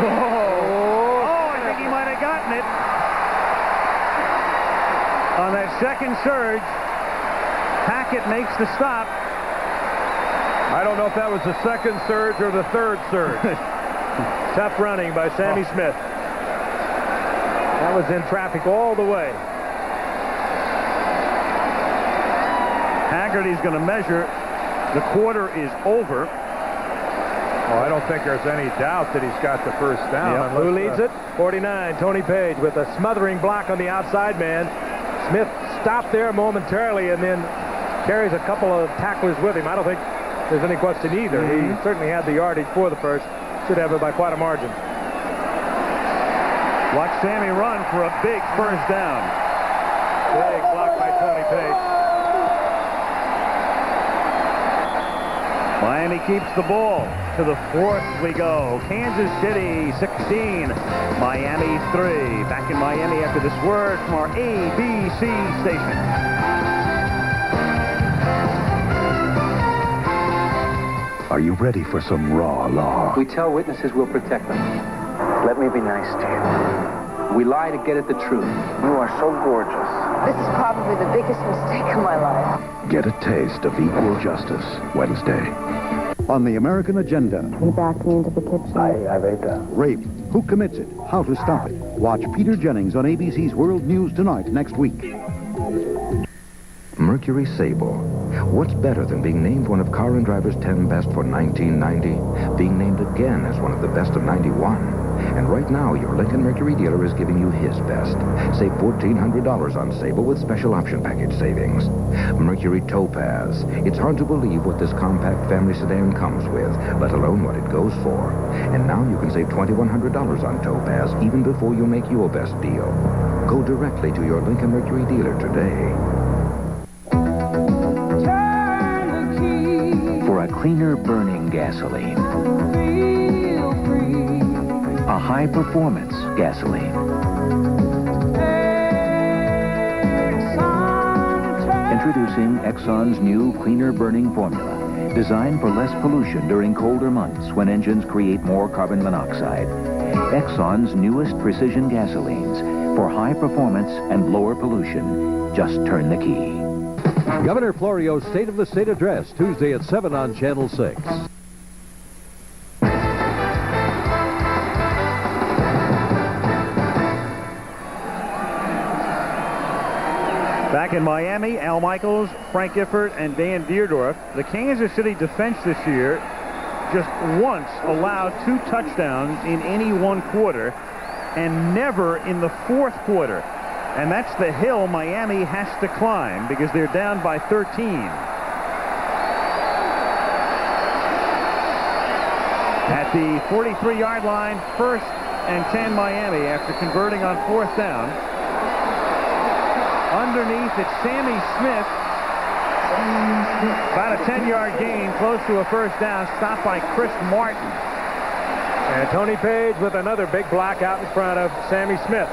Oh, I think he might have gotten it. On that second surge, Hackett makes the stop. I don't know if that was the second surge or the third surge. Tough running by Sammy Smith. That was in traffic all the way. Haggerty's going to measure. The quarter is over. Oh, I don't think there's any doubt that he's got the first down. Who leads it? 49, Tony Page, with a smothering block on the outside man. Smith stopped there momentarily and then carries a couple of tacklers with him. I don't think there's any question either. He certainly had the yardage for the first. Should have it by quite a margin. Watch Sammy run for a big first down. Big block by Tony Page. Miami keeps the ball. To the fourth we go. Kansas City 16, Miami 3. Back in Miami after this word from our ABC station. Are you ready for some raw law? We tell witnesses we'll protect them. Let me be nice to you. We lie to get at the truth. You are so gorgeous. This is probably the biggest mistake of my life. Get a taste of equal justice Wednesday. On the American agenda. He backed me into the kitchen. I've ate that. Rape. Who commits it? How to stop it? Watch Peter Jennings on ABC's World News Tonight next week. Mercury Sable. What's better than being named one of Car and Driver's 10 best for 1990? Being named again as one of the best of 91. And right now, your Lincoln Mercury dealer is giving you his best. Save $1,400 on Sable with special option package savings. Mercury Topaz. It's hard to believe what this compact family sedan comes with, let alone what it goes for. And now you can save $2,100 on Topaz even before you make your best deal. Go directly to your Lincoln Mercury dealer today. For a cleaner burning gasoline. A high-performance gasoline. Introducing Exxon's new cleaner burning formula, designed for less pollution during colder months when engines create more carbon monoxide. Exxon's newest precision gasolines for high performance and lower pollution. Just turn the key. Governor Florio's State of the State address, Tuesday at 7 on Channel 6. Back in Miami, Al Michaels, Frank Gifford, and Dan Deerdorf. The Kansas City defense this year just once allowed 2 touchdowns in any one quarter and never in the fourth quarter. And that's the hill Miami has to climb because they're down by 13. At the 43-yard line, 1st and 10 Miami after converting on 4th down. Underneath, it's Sammy Smith. About a 10-yard gain, close to a first down, stopped by Chris Martin. And Tony Page with another big block out in front of Sammy Smith.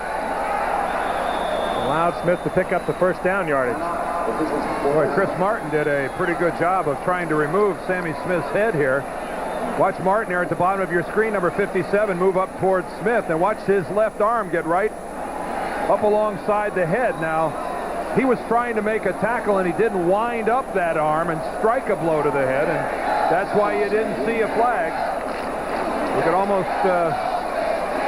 Allowed Smith to pick up the first down yardage. Boy, Chris Martin did a pretty good job of trying to remove Sammy Smith's head here. Watch Martin there at the bottom of your screen, number 57, move up towards Smith, and watch his left arm get right up alongside the head. Now, he was trying to make a tackle, and he didn't wind up that arm and strike a blow to the head, and that's why you didn't see a flag. You could almost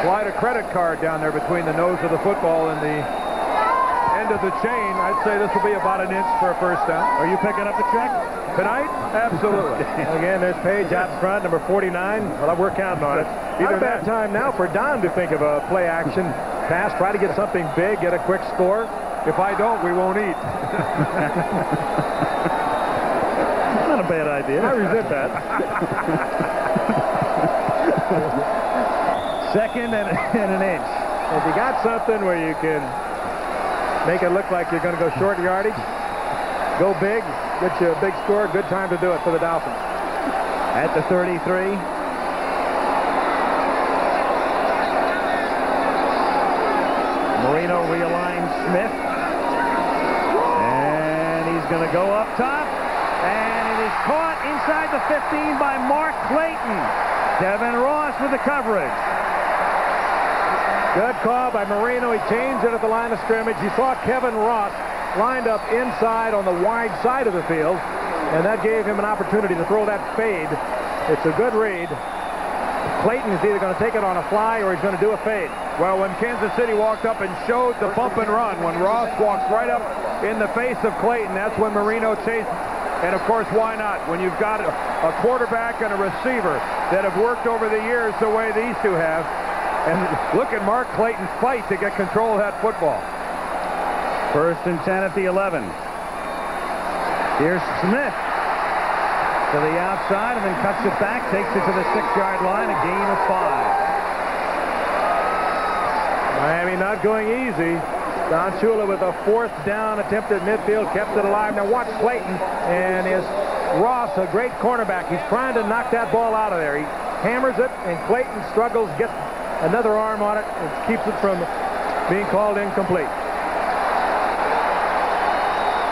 slide a credit card down there between the nose of the football and the end of the chain. I'd say this will be about an inch for a first down. Are you picking up the check? Tonight? Absolutely. Again, there's Page out in front, number 49. Well, we're counting on it. Not a bad time now for Don to think of a play action pass, try to get something big, get a quick score. If I don't, we won't eat. Not a bad idea. I resent that. 2nd and an inch. If you got something where you can make it look like you're going to go short yardage, go big, get you a big score, good time to do it for the Dolphins. At the 33. Marino realigns Smith. And he's going to go up top. And it is caught inside the 15 by Mark Clayton. Kevin Ross with the coverage. Good call by Marino. He changed it at the line of scrimmage. He saw Kevin Ross lined up inside on the wide side of the field, and that gave him an opportunity to throw that fade. It's a good read. Clayton is either going to take it on a fly or he's going to do a fade. Well, when Kansas City walked up and showed the bump and run, when Ross walks right up in the face of Clayton, that's when Marino chased. And, of course, why not? When you've got a quarterback and a receiver that have worked over the years the way these two have. And look at Mark Clayton's fight to get control of that football. 1st and 10 at the 11. Here's Smith to the outside and then cuts it back, takes it to the 6-yard line, a gain of 5. Miami not going easy. Don Shula with a 4th down attempt at midfield, kept it alive. Now watch Clayton and his Ross, a great cornerback. He's trying to knock that ball out of there. He hammers it, and Clayton struggles, gets another arm on it, and keeps it from being called incomplete.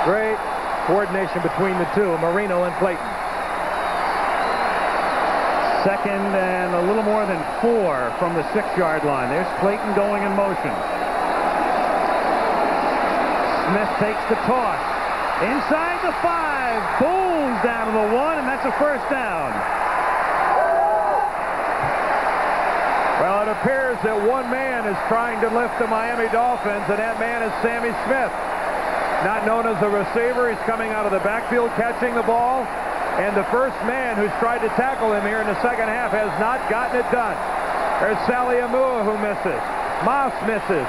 Great coordination between the two, Marino and Clayton. 2nd and a little more than 4 from the 6-yard line. There's Clayton going in motion. Smith takes the toss. Inside the 5. Booms down to the 1, and that's a 1st down. Well, it appears that one man is trying to lift the Miami Dolphins, and that man is Sammy Smith. Not known as a receiver, he's coming out of the backfield catching the ball. And the first man who's tried to tackle him here in the second half has not gotten it done. There's Sally Amua who misses. Moss misses.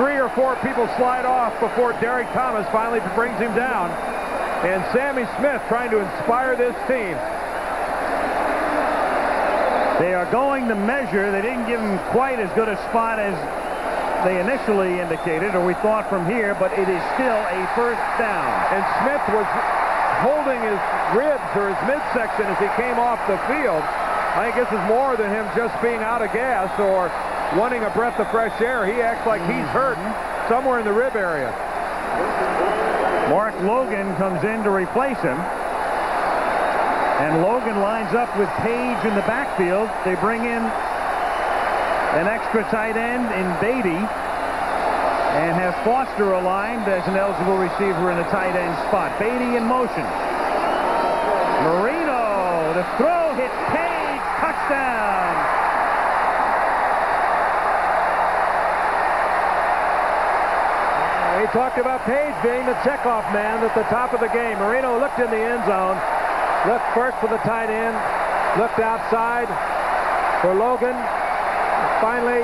3 or 4 people slide off before Derek Thomas finally brings him down. And Sammy Smith trying to inspire this team. They are going to measure. They didn't give him quite as good a spot as they initially indicated, or we thought from here, but it is still a 1st down. And Smith was holding his ribs or his midsection as he came off the field. I think this is more than him just being out of gas or wanting a breath of fresh air. He acts like he's hurt somewhere in the rib area. Mark Logan comes in to replace him. And Logan lines up with Page in the backfield. They bring in an extra tight end in Beatty and have Foster aligned as an eligible receiver in the tight end spot. Beatty in motion. Marino, the throw hits Page, touchdown. We talked about Page being the checkoff man at the top of the game. Marino looked in the end zone, looked first for the tight end, looked outside for Logan. Finally,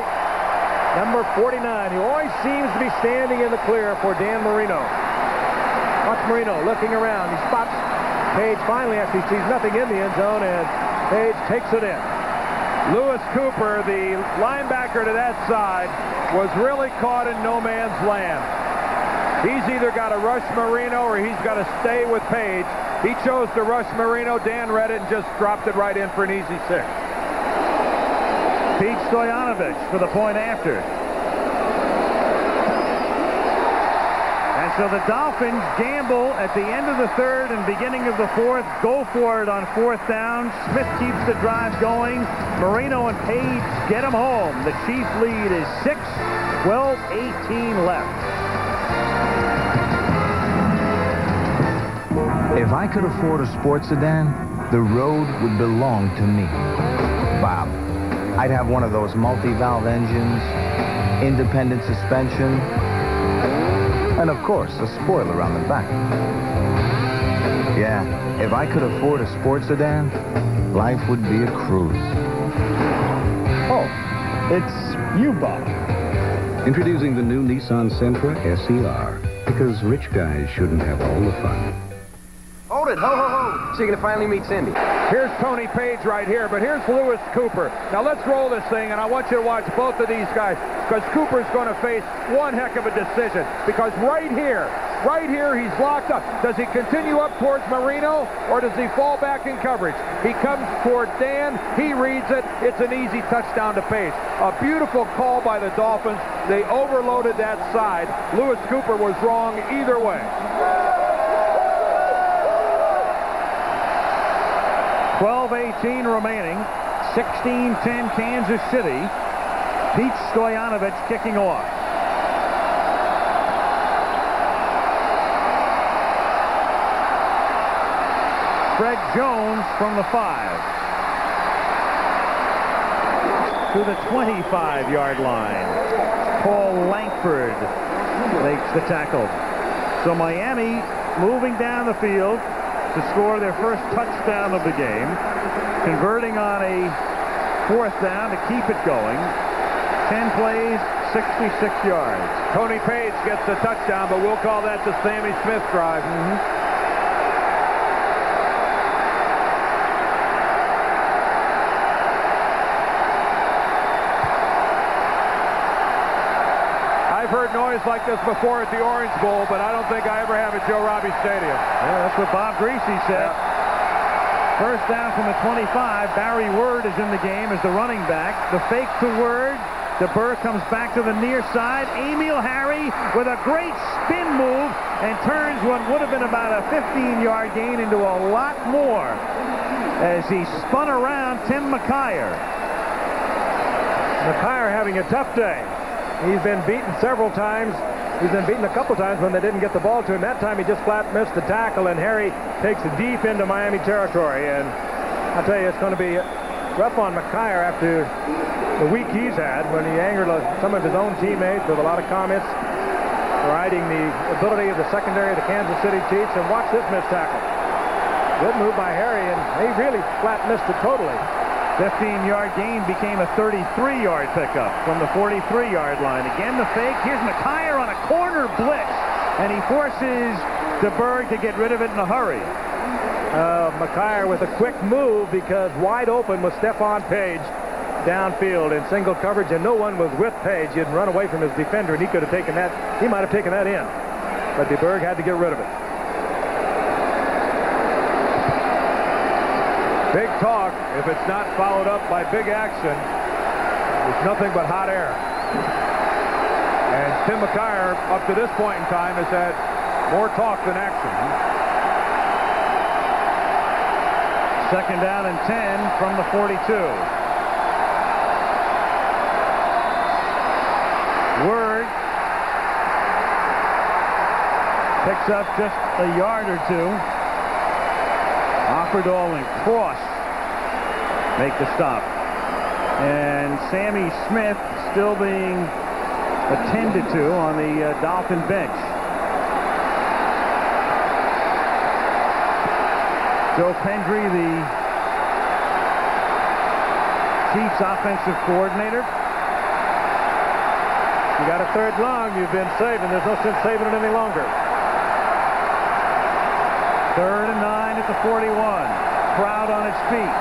number 49, who always seems to be standing in the clear for Dan Marino. Watch Marino looking around. He spots Page finally after he sees nothing in the end zone, and Page takes it in. Lewis Cooper, the linebacker to that side, was really caught in no man's land. He's either got to rush Marino or he's got to stay with Page. He chose to rush Marino. Dan read it and just dropped it right in for an easy 6. Pete Stoyanovich for the point after. And so the Dolphins gamble at the end of the 3rd and beginning of the 4th. Go for it on 4th down. Smith keeps the drive going. Marino and Page get him home. The Chiefs lead is 6, 12-18 left. If I could afford a sports sedan, the road would belong to me. Bob. I'd have one of those multi-valve engines, independent suspension, and of course, a spoiler on the back. Yeah, if I could afford a sports sedan, life would be a cruise. Oh, it's you, Bob. Introducing the new Nissan Sentra SER, because rich guys shouldn't have all the fun. Hold it, ho, ho, ho. So you're going to finally meet Cindy. Here's Tony Page right here, but here's Lewis Cooper. Now let's roll this thing, and I want you to watch both of these guys, because Cooper's going to face one heck of a decision, because right here, he's locked up. Does he continue up towards Marino, or does he fall back in coverage? He comes toward Dan. He reads it. It's an easy touchdown to Page. A beautiful call by the Dolphins. They overloaded that side. Lewis Cooper was wrong either way. 12-18 remaining. 16-10 Kansas City. Pete Stoyanovich kicking off. Fred Jones from the 5. To the 25-yard line. Paul Langford makes the tackle. So Miami moving down the field to score their first touchdown of the game, converting on a 4th down to keep it going. 10 plays, 66 yards. Tony Page gets the touchdown, but we'll call that the Sammy Smith drive. I've heard noise like this before at the Orange Bowl, but I don't think I ever have at Joe Robbie Stadium. Yeah, that's what Bob Greasy said. First down from the 25. Barry Word is in the game as the running back. The fake to Word. DeBurr comes back to the near side. Emil Harry with a great spin move and turns what would have been about a 15-yard gain into a lot more as he spun around Tim McKyer. McKyer having a tough day. He's been beaten several times. He's been beaten a couple times when they didn't get the ball to him. That time he just flat missed the tackle, and Harry takes it deep into Miami territory. And I'll tell you, it's going to be rough on McKyer after the week he's had when he angered some of his own teammates with a lot of comments riding the ability of the secondary of the Kansas City Chiefs. And watch this missed tackle. Good move by Harry, and he really flat missed it totally. 15-yard gain became a 33-yard pickup from the 43-yard line. Again, the fake. Here's McKyer on a corner blitz, and he forces DeBurr to get rid of it in a hurry. McKyer with a quick move because wide open was Stephon Page downfield in single coverage, and no one was with Page. He had run away from his defender, and he could have taken that. He might have taken that in, but DeBurr had to get rid of it. Big talk, if it's not followed up by big action, it's nothing but hot air. And Tim McKyer, up to this point in time, has had more talk than action. Second down and 10 from the 42. Word picks up just a yard or two. Offerdahl and Cross make the stop. And Sammy Smith still being attended to on the Dolphin bench. Joe Pendry, the Chiefs offensive coordinator. You got a third long, you've been saving. There's no sense saving it any longer. 3rd and 9 at the 41. Crowd on its feet.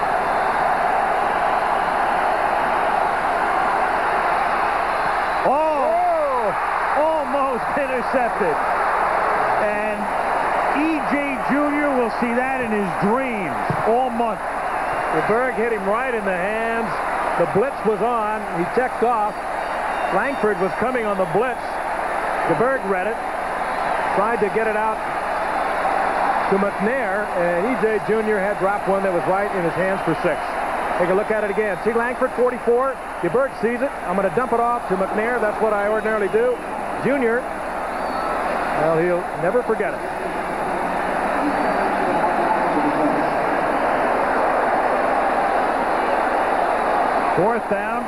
Oh! Almost intercepted. And E.J. Jr. will see that in his dreams all month. DeBurr hit him right in the hands. The blitz was on. He checked off. Langford was coming on the blitz. DeBurr read it. Tried to get it out to McNair, and E.J. Jr. had dropped one that was right in his hands for 6. Take a look at it again. See Langford, 44. DeBurr sees it. I'm going to dump it off to McNair. That's what I ordinarily do. Jr., well, he'll never forget it. Fourth down.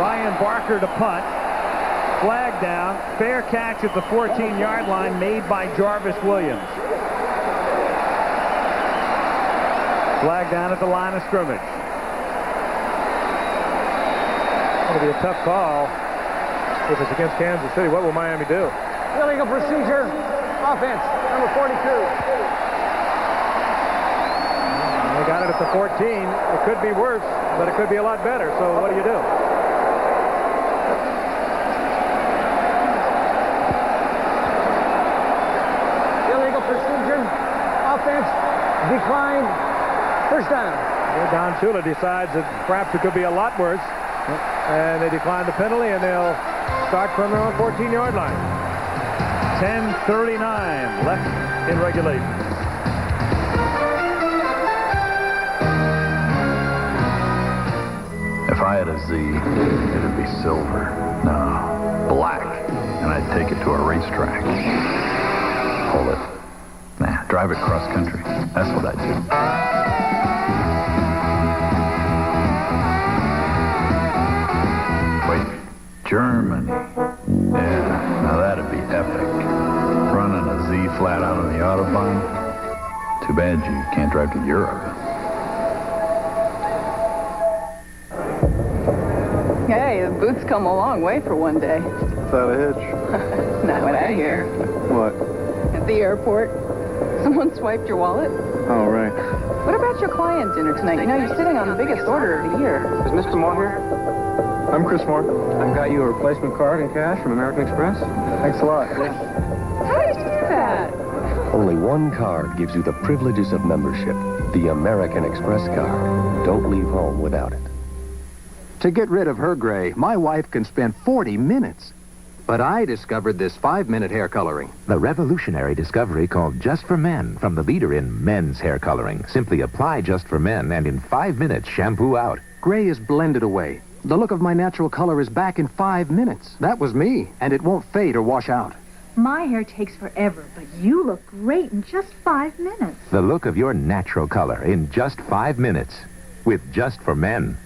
Brian Barker to punt. Flag down. Fair catch at the 14-yard line made by Jarvis Williams. Flag down at the line of scrimmage. It'll be a tough call if it's against Kansas City. What will Miami do? Illegal procedure. Offense, number 42. They got it at the 14. It could be worse, but it could be a lot better. So what do you do? Illegal procedure. Offense, decline. First down. Don Shula decides that perhaps it could be a lot worse. And they decline the penalty, and they'll start from their own 14-yard line. 10:39 left in regulation. If I had a Z, it'd be silver. No, black. And I'd take it to a racetrack. Hold it. Nah, drive it cross country. That's what I'd do. Germany. Yeah, now that'd be epic. Running a Z flat out on the Autobahn. Too bad you can't drive to Europe. Hey, the boots come a long way for one day. Without a hitch. Not what I hear. What? At the airport, someone swiped your wallet. Oh, right. What about your client dinner tonight? You know, you're sitting on the biggest order of the year. Is Mr. Moore here? I'm Chris Moore. I've got you a replacement card in cash from American Express. Thanks a lot. How did you do that? Only one card gives you the privileges of membership. The American Express card. Don't leave home without it. To get rid of her gray, my wife can spend 40 minutes. But I discovered this 5-minute hair coloring. The revolutionary discovery called Just for Men from the leader in men's hair coloring. Simply apply Just for Men and in 5 minutes shampoo out. Gray is blended away. The look of my natural color is back in 5 minutes. That was me, and it won't fade or wash out. My hair takes forever, but you look great in just 5 minutes. The look of your natural color in just 5 minutes with Just for Men.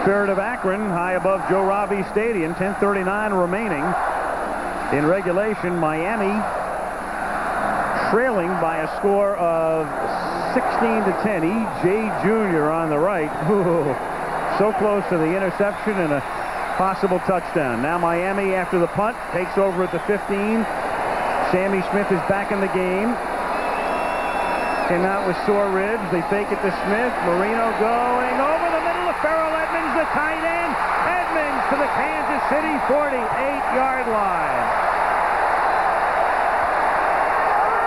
Spirit of Akron, high above Joe Robbie Stadium, 10:39 remaining. In regulation, Miami trailing by a score of 16-10. E.J. Jr. on the right. Ooh, so close to the interception and a possible touchdown. Now Miami, after the punt, takes over at the 15. Sammy Smith is back in the game. Came out with sore ribs. They fake it to Smith. Marino going over the middle of Farrell Edmonds, the tight end. Edmonds to the Kansas City 48-yard line.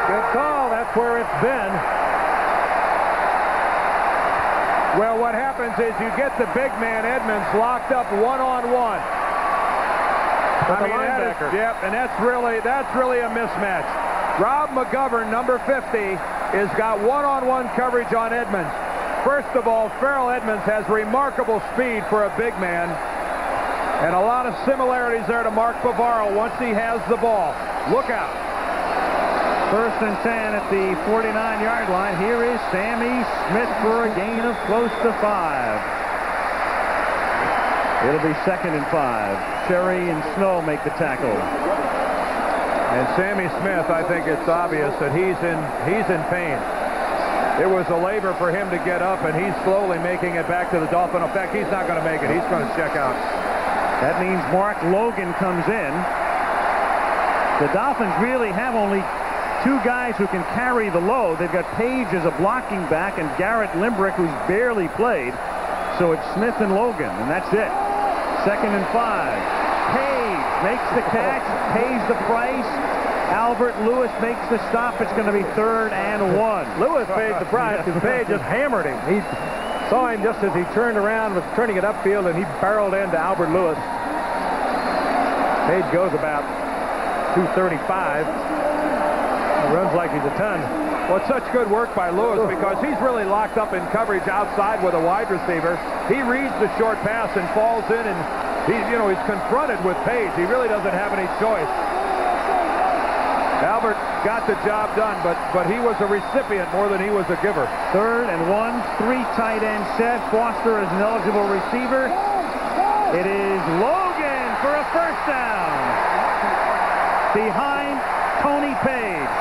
Good call. That's where it's been. Well, what happens is you get the big man Edmonds locked up one-on-one. Yep, and that's really a mismatch. Rob McGovern, number 50, has got one-on-one coverage on Edmonds. First of all, Farrell Edmonds has remarkable speed for a big man, and a lot of similarities there to Mark Bavaro once he has the ball. Look out. 1st and 10 at the 49-yard line. Here is Sammy Smith for a gain of close to 5. It'll be 2nd and 5. Cherry and Snow make the tackle. And Sammy Smith, I think it's obvious that he's in pain. It was a labor for him to get up, and he's slowly making it back to the Dolphin. In fact, he's not going to make it. He's going to check out. That means Mark Logan comes in. The Dolphins really have only 2 guys who can carry the load. They've got Page as a blocking back and Garrett Limbrick, who's barely played. So it's Smith and Logan, and that's it. 2nd and 5. Page makes the catch, pays the price. Albert Lewis makes the stop. It's going to be 3rd and 1. Lewis paid the price because Page just hammered him. He saw him just as he turned around, was turning it upfield, and he barreled into Albert Lewis. Page goes about 235. Runs like he's a ton. Well, it's such good work by Lewis because he's really locked up in coverage outside with a wide receiver. He reads the short pass and falls in, and he's confronted with Page. He really doesn't have any choice. Albert got the job done, but he was a recipient more than he was a giver. 3rd and 1, 3 tight end set. Foster is an eligible receiver. It is Logan for a 1st down. Behind Tony Page.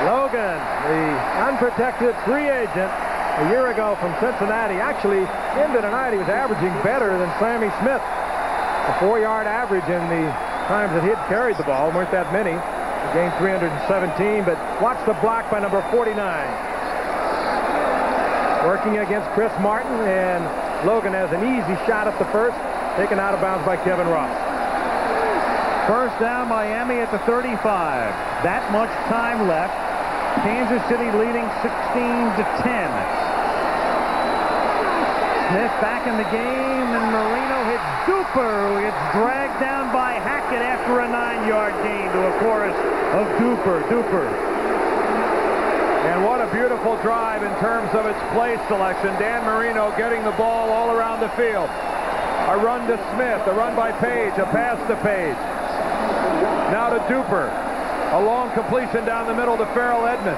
Logan, the unprotected free agent a year ago from Cincinnati, actually into tonight he was averaging better than Sammy Smith. A 4-yard average in the times that he had carried the ball. Weren't that many. He gained 317, but watch the block by number 49. Working against Chris Martin, and Logan has an easy shot at the first, taken out of bounds by Kevin Ross. 1st down, Miami at the 35. That much time left. Kansas City leading 16-10. Smith back in the game, and Marino hits Duper, who gets dragged down by Hackett after a 9-yard gain to a chorus of Duper. And what a beautiful drive in terms of its play selection. Dan Marino getting the ball all around the field. A run to Smith, a run by Page, a pass to Page. Now to Duper. A long completion down the middle to Farrell Edmonds.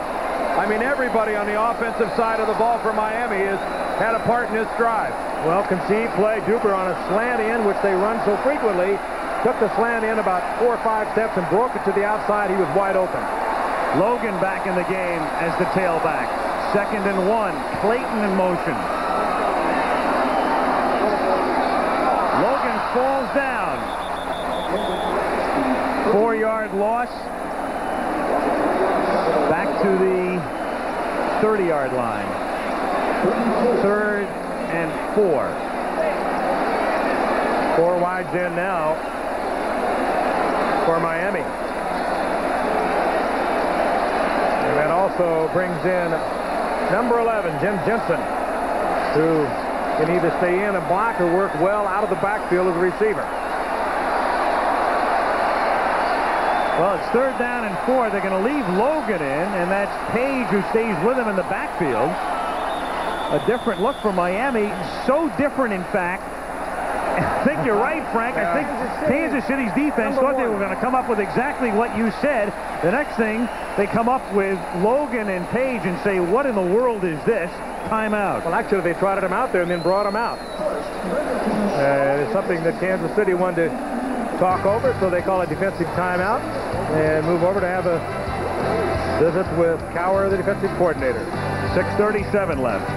I mean, everybody on the offensive side of the ball for Miami has had a part in this drive. Well, conceived play. Duper on a slant in, which they run so frequently, took the slant in about 4 or 5 steps and broke it to the outside. He was wide open. Logan back in the game as the tailback. 2nd and 1. Clayton in motion. Logan falls down. 4-yard loss. Back to the 30-yard line. 3rd and 4. 4 wides in now for Miami. And that also brings in number 11, Jim Jensen, who can either stay in and block or work well out of the backfield as a receiver. Well, it's 3rd down and 4. They're going to leave Logan in, and that's Page who stays with him in the backfield. A different look for Miami. So different, in fact. I think you're right, Frank. I think Kansas City's defense thought they were going to come up with exactly what you said. The next thing, they come up with Logan and Page and say, what in the world is this? Timeout. Well, actually, they trotted him out there and then brought him out. It's something that Kansas City wanted to talk over, so they call it defensive timeout and move over to have a visit with Cower, the defensive coordinator. 6:37 left.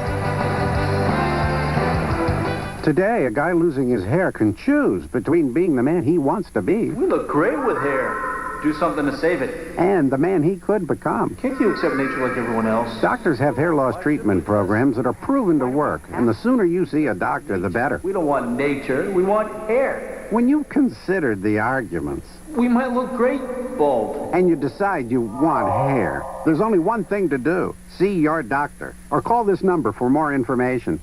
Today, a guy losing his hair can choose between being the man he wants to be We look great with hair. Do something to save it. and the man he could become. Can't you accept nature like everyone else? Doctors have hair loss treatment programs that are proven to work, and the sooner you see a doctor, the better. We don't want nature. We want hair. When you've considered the arguments, We might look great bald. and you decide you want hair, there's only one thing to do. See your doctor, or call this number for more information.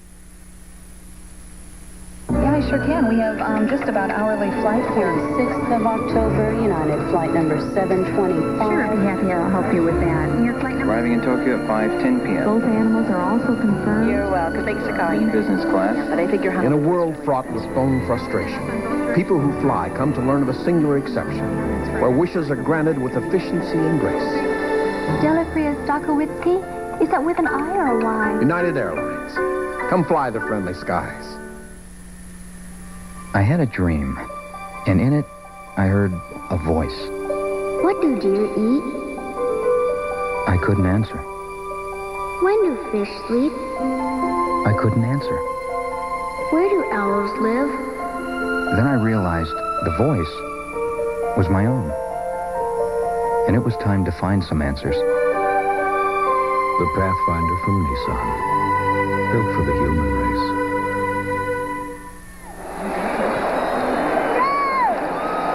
Yeah, I sure can. We have just about hourly flights here. 6th of October, United flight number 725. Sure, I'd be happy. I'll help you with that. And your flight number? Arriving in Tokyo at 5:10 p.m. Both animals are also confirmed. You're welcome. Thanks for calling. In business class. But I figure In a world fraught with phone frustration, people who fly come to learn of a singular exception, where wishes are granted with efficiency and grace. Delafria Stokowitsky? Is that with an I or a Y? United Airlines. Come fly the friendly skies. I had a dream, and in it, I heard a voice. What do deer eat? I couldn't answer. When do fish sleep? I couldn't answer. Where do owls live? Then I realized the voice was my own. And it was time to find some answers. The Pathfinder from Nissan. Built for the human race.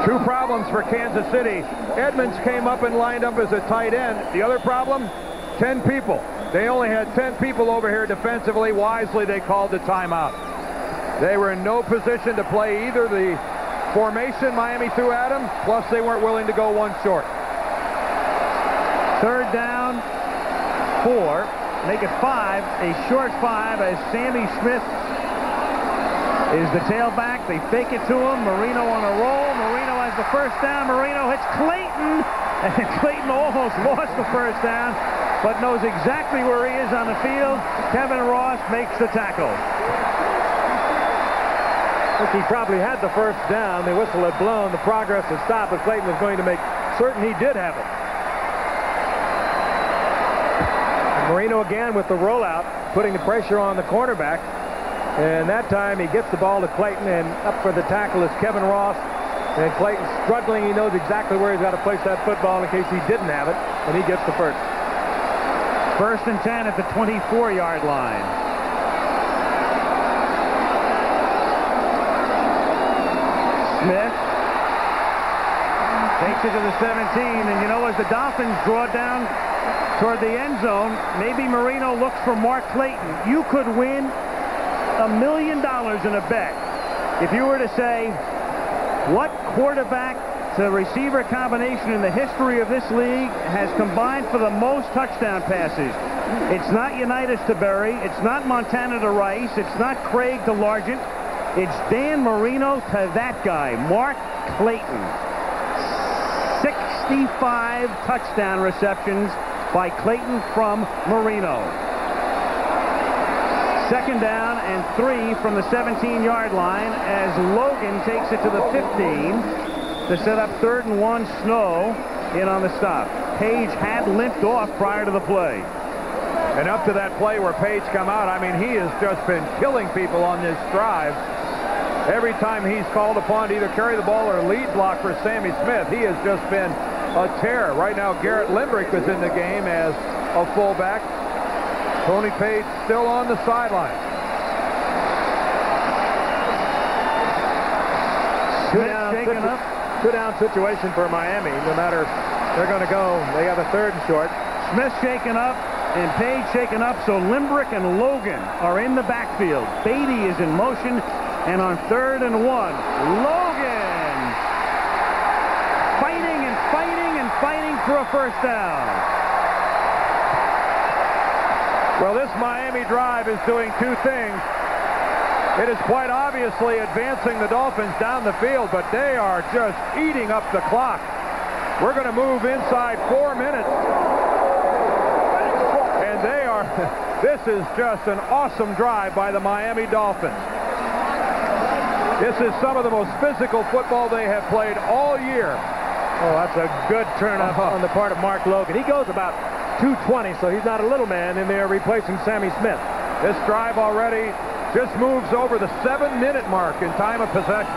Two problems for Kansas City. Edmonds came up and lined up as a tight end. The other problem, 10 people. They only had 10 people over here defensively. Wisely, they called the timeout. They were in no position to play either the formation Miami threw at them, plus they weren't willing to go one short. 3rd down, 4. Make it 5. A short 5 as Sammy Smith is the tailback. They fake it to him. Marino on a roll. Marino has the first down. Marino hits Clayton. And Clayton almost lost the first down, but knows exactly where he is on the field. Kevin Ross makes the tackle. I think he probably had the first down. The whistle had blown. The progress had stopped, but Clayton was going to make certain he did have it. And Marino again with the rollout, putting the pressure on the cornerback. And that time he gets the ball to Clayton, and up for the tackle is Kevin Ross. And Clayton's struggling. He knows exactly where he's got to place that football in case he didn't have it, and he gets the first. 1st and 10 at the 24-yard line. Smith takes it to the 17, and you know, as the Dolphins draw down toward the end zone, maybe Marino looks for Mark Clayton. You could win $1 million in a bet if you were to say, what quarterback to receiver combination in the history of this league has combined for the most touchdown passes? It's not Unitas to Berry. It's not Montana to Rice. It's not Craig to Largent. It's Dan Marino to that guy, Mark Clayton. 65 touchdown receptions by Clayton from Marino. 2nd down and 3 from the 17-yard line as Logan takes it to the 15 to set up 3rd and 1. Snow in on the stop. Page had limped off prior to the play. And up to that play where Page come out, I mean, he has just been killing people on this drive. Every time he's called upon to either carry the ball or lead block for Sammy Smith, he has just been a terror. Right now, Garrett Limbrick is in the game as a fullback. Tony Page still on the sideline. Two-down situation for Miami. No matter they're going to go, they have a 3rd and short. Smith shaken up and Page shaken up, so Limbrick and Logan are in the backfield. Beatty is in motion, and on 3rd and 1, Logan fighting and fighting and fighting for a first down. Well, this Miami drive is doing two things. It is quite obviously advancing the Dolphins down the field, but they are just eating up the clock. We're going to move inside 4 minutes. And they are, this is just an awesome drive by the Miami Dolphins. This is some of the most physical football they have played all year. Oh, that's a good turn up on the part of Mark Logan. He goes about 220, so he's not a little man in there replacing Sammy Smith. This drive already just moves over the 7-minute mark in time of possession.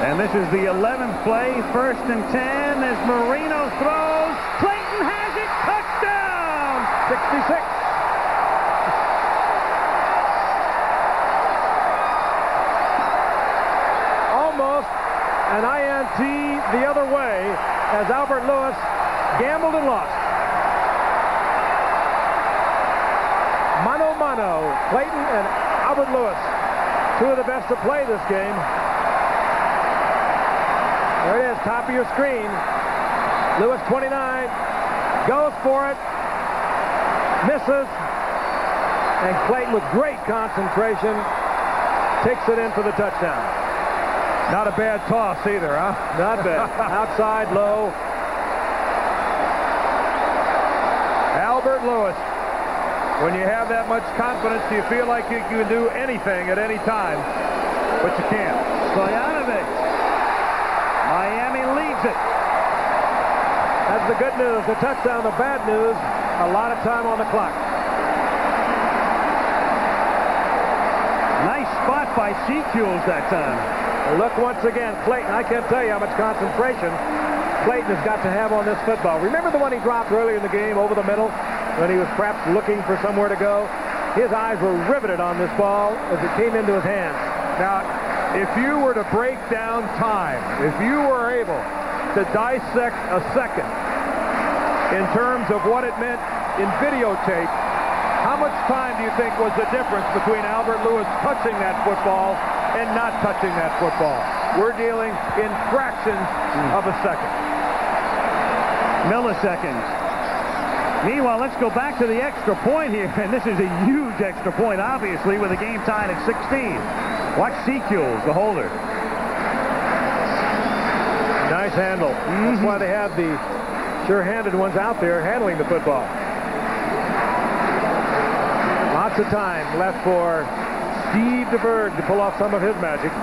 And this is the 11th play, 1st and 10, as Marino throws. Clayton has it, touchdown! 66. Almost an INT the other way as Albert Lewis gambled and lost. Mano, Clayton and Albert Lewis, two of the best to play this game. There it is, top of your screen. Lewis, 29, goes for it, misses, and Clayton with great concentration takes it in for the touchdown. Not a bad toss either, huh? Not bad. Outside, low. Albert Lewis. When you have that much confidence, you feel like you can do anything at any time, but you can't. Stojanovic. Miami leads it. That's the good news. The touchdown, the bad news, a lot of time on the clock. Nice spot by Seacules that time. Look once again, Clayton. I can't tell you how much concentration Clayton has got to have on this football. Remember the one he dropped earlier in the game over the middle when he was perhaps looking for somewhere to go? His eyes were riveted on this ball as it came into his hands. Now, if you were to break down time, if you were able to dissect a second in terms of what it meant in videotape, how much time do you think was the difference between Albert Lewis touching that football and not touching that football? We're dealing in fractions of a second. Milliseconds. Meanwhile, let's go back to the extra point here, and this is a huge extra point, obviously, with the game tied at 16. Watch Seacules, the holder. Nice handle. That's why they have the sure-handed ones out there handling the football. Lots of time left for Steve DeBerg to pull off some of his magic.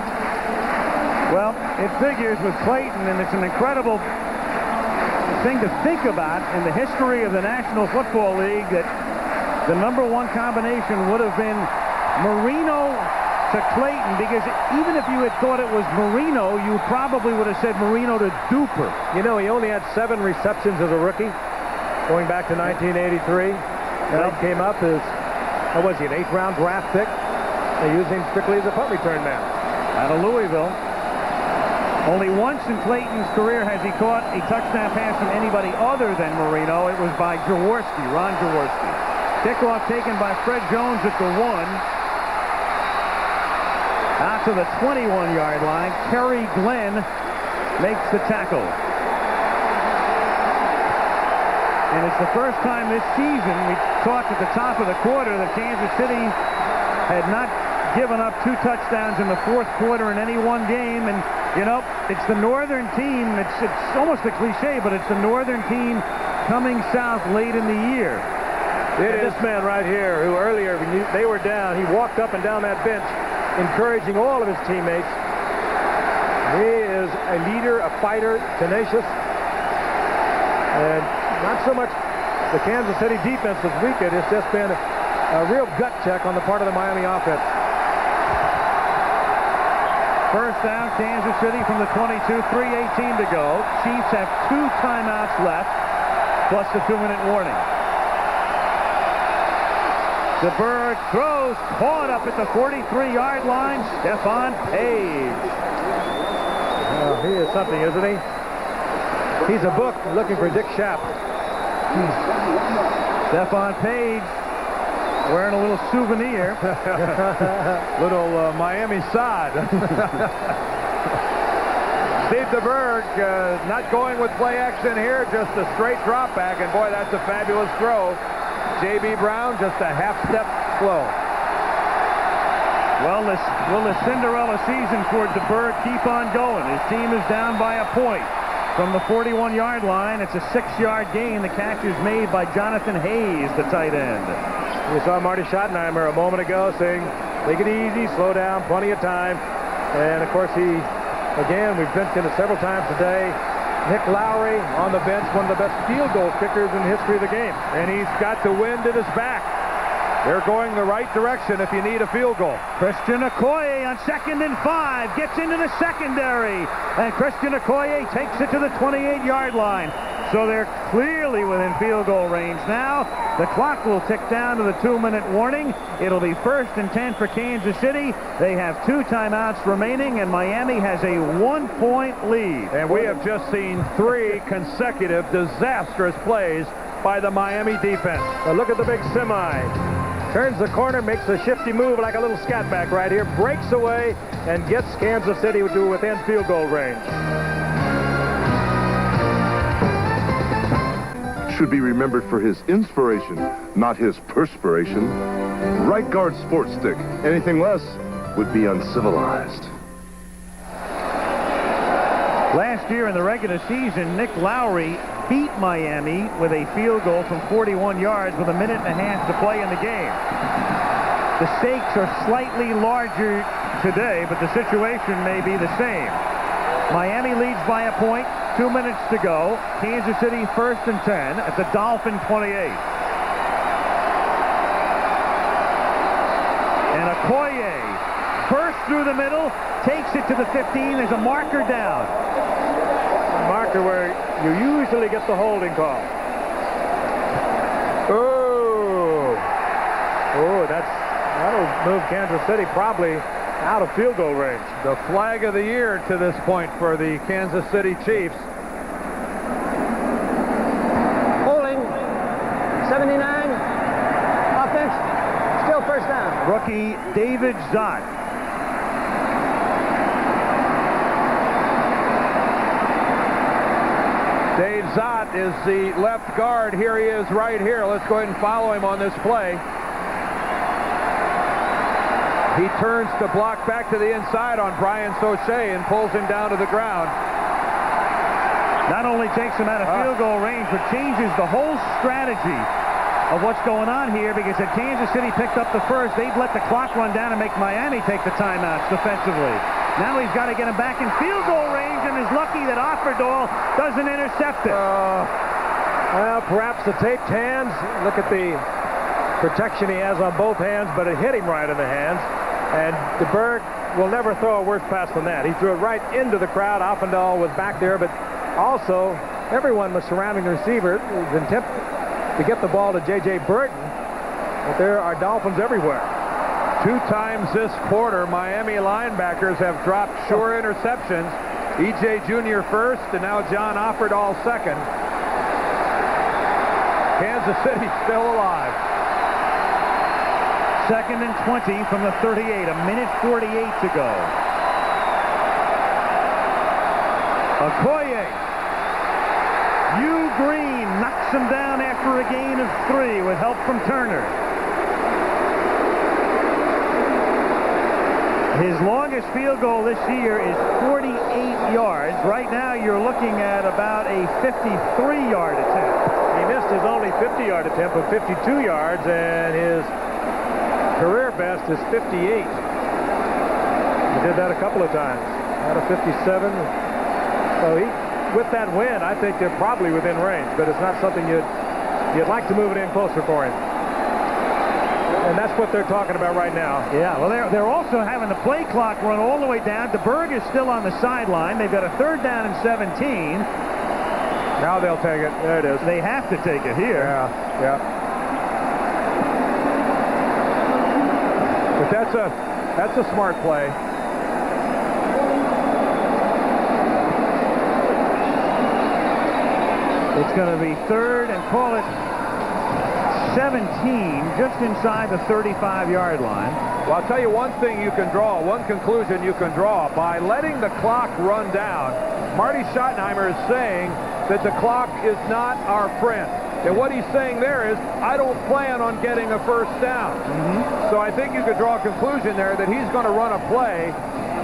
Well, it figures with Clayton, and it's an incredible thing to think about in the history of the National Football League that the #1 combination would have been Marino to Clayton, because even if you had thought it was Marino, you probably would have said Marino to Duper. You know, he only had 7 receptions as a rookie going back to 1983. Clayton came up as, what was he, an 8th-round draft pick? They used him strictly as a punt return man. Out of Louisville. Only once in Clayton's career has he caught a touchdown pass from anybody other than Marino. It was by Jaworski, Ron Jaworski. Kickoff taken by Fred Jones at the 1. Out to the 21-yard line. Kerry Glenn makes the tackle. And it's the first time this season, we talked at the top of the quarter, that Kansas City had not given up 2 touchdowns in the 4th quarter in any one game. And you know, it's the northern team. It's almost a cliche, but it's the northern team coming south late in the year. This man right here, who earlier they were down, he walked up and down that bench, encouraging all of his teammates. He is a leader, a fighter, tenacious, and not so much the Kansas City defense was weakened. It's just been a real gut check on the part of the Miami offense. First down, Kansas City from the 22, 3:18 to go. Chiefs have 2 timeouts left, plus the 2-minute warning. DeBerg throws, caught up at the 43-yard line. Stephon Page. He is something, isn't he? He's a book looking for Dick Schaap. Stephon Page wearing a little souvenir. Little Miami sod. Steve DeBerg not going with play action here, just a straight drop back, and boy, that's a fabulous throw. J.B. Brown just a half step slow. Well, will the Cinderella season for DeBerg keep on going? His team is down by a point from the 41-yard line. It's a 6-yard gain. The catch is made by Jonathan Hayes, the tight end. We saw Marty Schottenheimer a moment ago saying, take it easy, slow down, plenty of time. And, of course, again, we've mentioned it several times today, Nick Lowry on the bench, one of the best field goal kickers in the history of the game. And he's got the wind at his back. They're going the right direction if you need a field goal. Christian Okoye on 2nd and 5 gets into the secondary. And Christian Okoye takes it to the 28-yard line. So they're clearly within field goal range now. The clock will tick down to the 2-minute warning. It'll be 1st and 10 for Kansas City. They have 2 timeouts remaining, and Miami has a 1-point lead. And we have just seen 3 consecutive disastrous plays by the Miami defense. Now look at the big semi. Turns the corner, makes a shifty move like a little scat back right here, breaks away, and gets Kansas City to within field goal range. Should be remembered for his inspiration, not his perspiration. Right guard sports stick. Anything less would be uncivilized. Last year in the regular season, Nick Lowry beat Miami with a field goal from 41 yards with a minute and a half to play in the game. The stakes are slightly larger today, but the situation may be the same. Miami leads by a point, 2 minutes to go. Kansas City 1st and 10 at the Dolphin 28. And Okoye bursts through the middle, takes it to the 15. There's a marker down. Marker where you usually get the holding call. That'll move Kansas City probably out of field goal range. The flag of the year to this point for the Kansas City Chiefs. Holding. 79. Offense. Still 1st down. Rookie David Zott. Dave Zott is the left guard. Here he is right here. Let's go ahead and follow him on this play. He turns to block back to the inside on Brian Sauché and pulls him down to the ground. Not only takes him out of field goal range, but changes the whole strategy of what's going on here, because if Kansas City picked up the first, they'd let the clock run down and make Miami take the timeouts defensively. Now he's got to get him back in field goal range, and is lucky that Offerdahl doesn't intercept it. Well, perhaps the taped hands. Look at the protection he has on both hands, but it hit him right in the hands. And DeBerg will never throw a worse pass than that. He threw it right into the crowd. Offendahl was back there, but also everyone was surrounding the receiver. It was an attempt to get the ball to J.J. Burton, but there are Dolphins everywhere. 2 times this quarter, Miami linebackers have dropped sure interceptions. E.J. Jr. first, and now John Offerdahl second. Kansas City still alive. 2nd and 20 from the 38. A minute 48 to go. Okoye. Hugh Green knocks him down after a gain of 3 with help from Turner. His longest field goal this year is 48 yards. Right now you're looking at about a 53-yard attempt. He missed his only 50-yard attempt of 52 yards, and his career best is 58. He did that a couple of times. Out of 57. So with that win, I think they're probably within range, but it's not something you'd like to move it in closer for him. And that's what they're talking about right now. Yeah, well, they're also having the play clock run all the way down. DeBerg is still on the sideline. They've got a 3rd down and 17. Now they'll take it. There it is. They have to take it here. Yeah. But that's a smart play. It's going to be third and call it 17, just inside the 35-yard line. Well, I'll tell you one thing you can draw, one conclusion you can draw. By letting the clock run down, Marty Schottenheimer is saying that the clock is not our friend. And what he's saying there is, I don't plan on getting a first down. So I think you could draw a conclusion there that he's going to run a play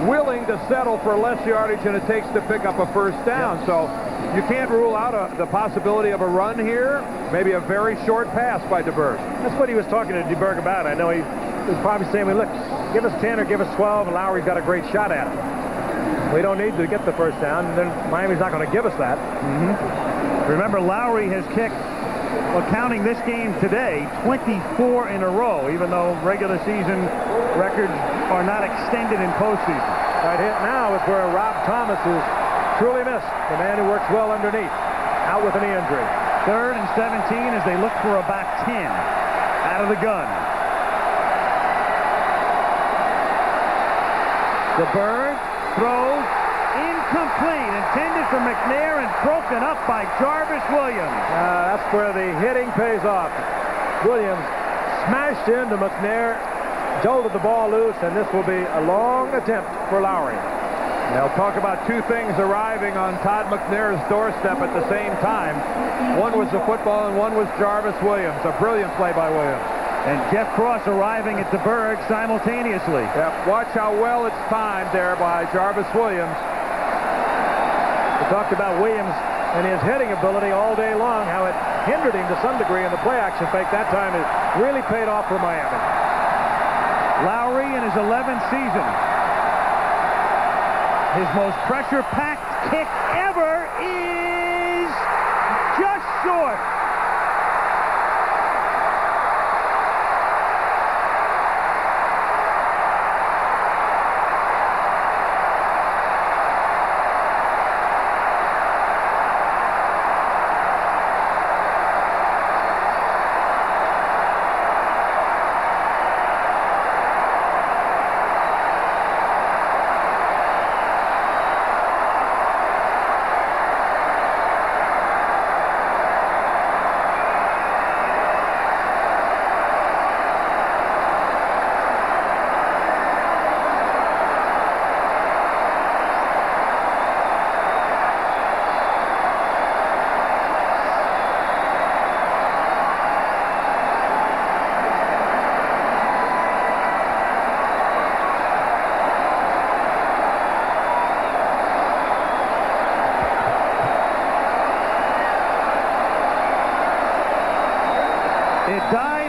willing to settle for less yardage than it takes to pick up a first down. Yep. So you can't rule out the possibility of a run here, maybe a very short pass by DeBerg. That's what he was talking to DeBerg about. I know he was probably saying, well, look, give us 10 or give us 12, and Lowry's got a great shot at it. We don't need to get the first down, and then Miami's not going to give us that. Remember, Lowry has kicked, well, counting this game today, 24 in a row, even though regular season records are not extended in postseason. Right here now is where Rob Thomas is truly missed, the man who works well underneath, out with a knee injury. Third and 17 as they look for a back 10 out of the gun. DeBerg throws incomplete, intended for McNair and broken up by Jarvis Williams. That's where the hitting pays off. Williams smashed into McNair, jolted the ball loose, and this will be a long attempt for Lowry. They'll talk about two things arriving on Todd McNair's doorstep at the same time. One was the football and one was Jarvis Williams. A brilliant play by Williams. And Jeff Cross arriving at DeBerg simultaneously. Yep. Watch how well it's timed there by Jarvis Williams. We talked about Williams and his hitting ability all day long, how it hindered him to some degree in the play action fake. That time it really paid off for Miami. Lowry in his 11th season. His most pressure-packed kick ever is just short.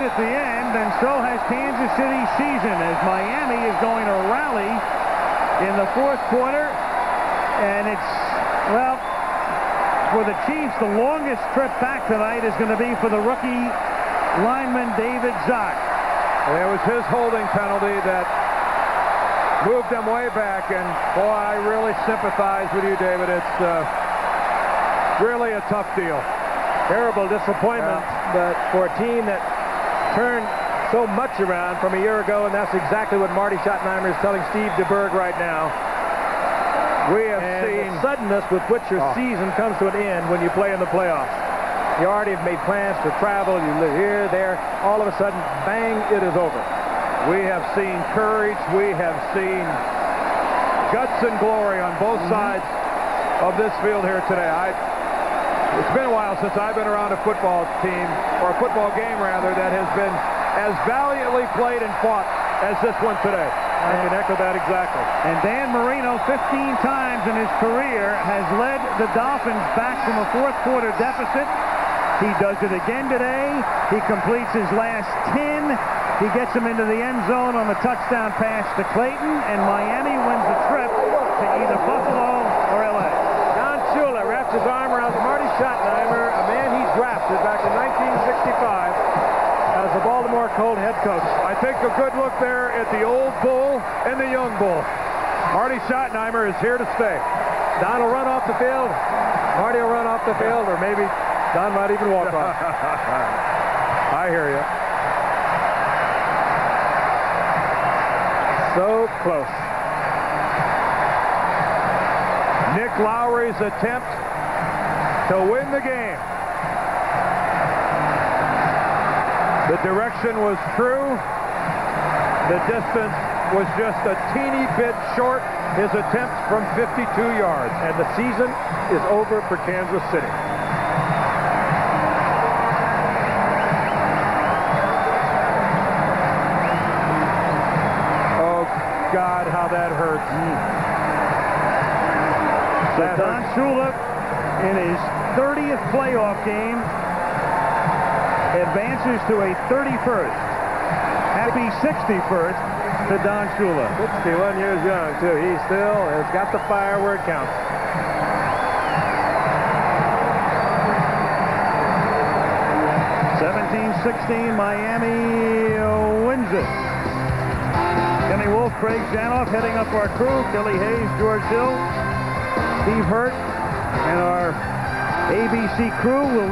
At the end, and so has Kansas City's season, as Miami is going to rally in the fourth quarter. And it's, well, for the Chiefs, the longest trip back tonight is going to be for the rookie lineman David Zock. It was his holding penalty that moved them way back, and boy, I really sympathize with you, David. It's really a tough deal. Terrible disappointment, but for a team that turned so much around from a year ago, and that's exactly what Marty Schottenheimer is telling Steve DeBerg right now. We have seen the suddenness with which your season comes to an end when you play in the playoffs. You already have made plans for travel, you live here, there, all of a sudden, bang, it is over. We have seen courage, we have seen guts and glory on both sides of this field here today. It's been a while since I've been around a football team, or a football game rather, that has been as valiantly played and fought as this one today. I can echo that exactly. And Dan Marino, 15 times in his career, has led the Dolphins back from a fourth quarter deficit. He does it again today. He completes his last 10. He gets them into the end zone on the touchdown pass to Clayton, and Miami wins the trip to either Buffalo or L.A. Don Shula wraps his arm around Marty Schottenheimer, a man he drafted back in 1965 as the Baltimore Colt head coach. I think a good look there at the old bull and the young bull. Marty Schottenheimer is here to stay. Don will run off the field. Marty will run off the field, or maybe Don might even walk off. I hear you. So close. Nick Lowry's attempt to win the game. The direction was true. The distance was just a teeny bit short. His attempt from 52 yards. And the season is over for Kansas City. Oh, God, how that hurts. So Don Shula, in his 30th playoff game, advances to a 31st. Happy 61st to Don Shula. 61 years young, too. He still has got the fire where it counts. (17-16), Miami wins it. Kenny Wolf, Craig Janoff heading up our crew. Billy Hayes, George Hill, Steve Hurt, and our ABC crew will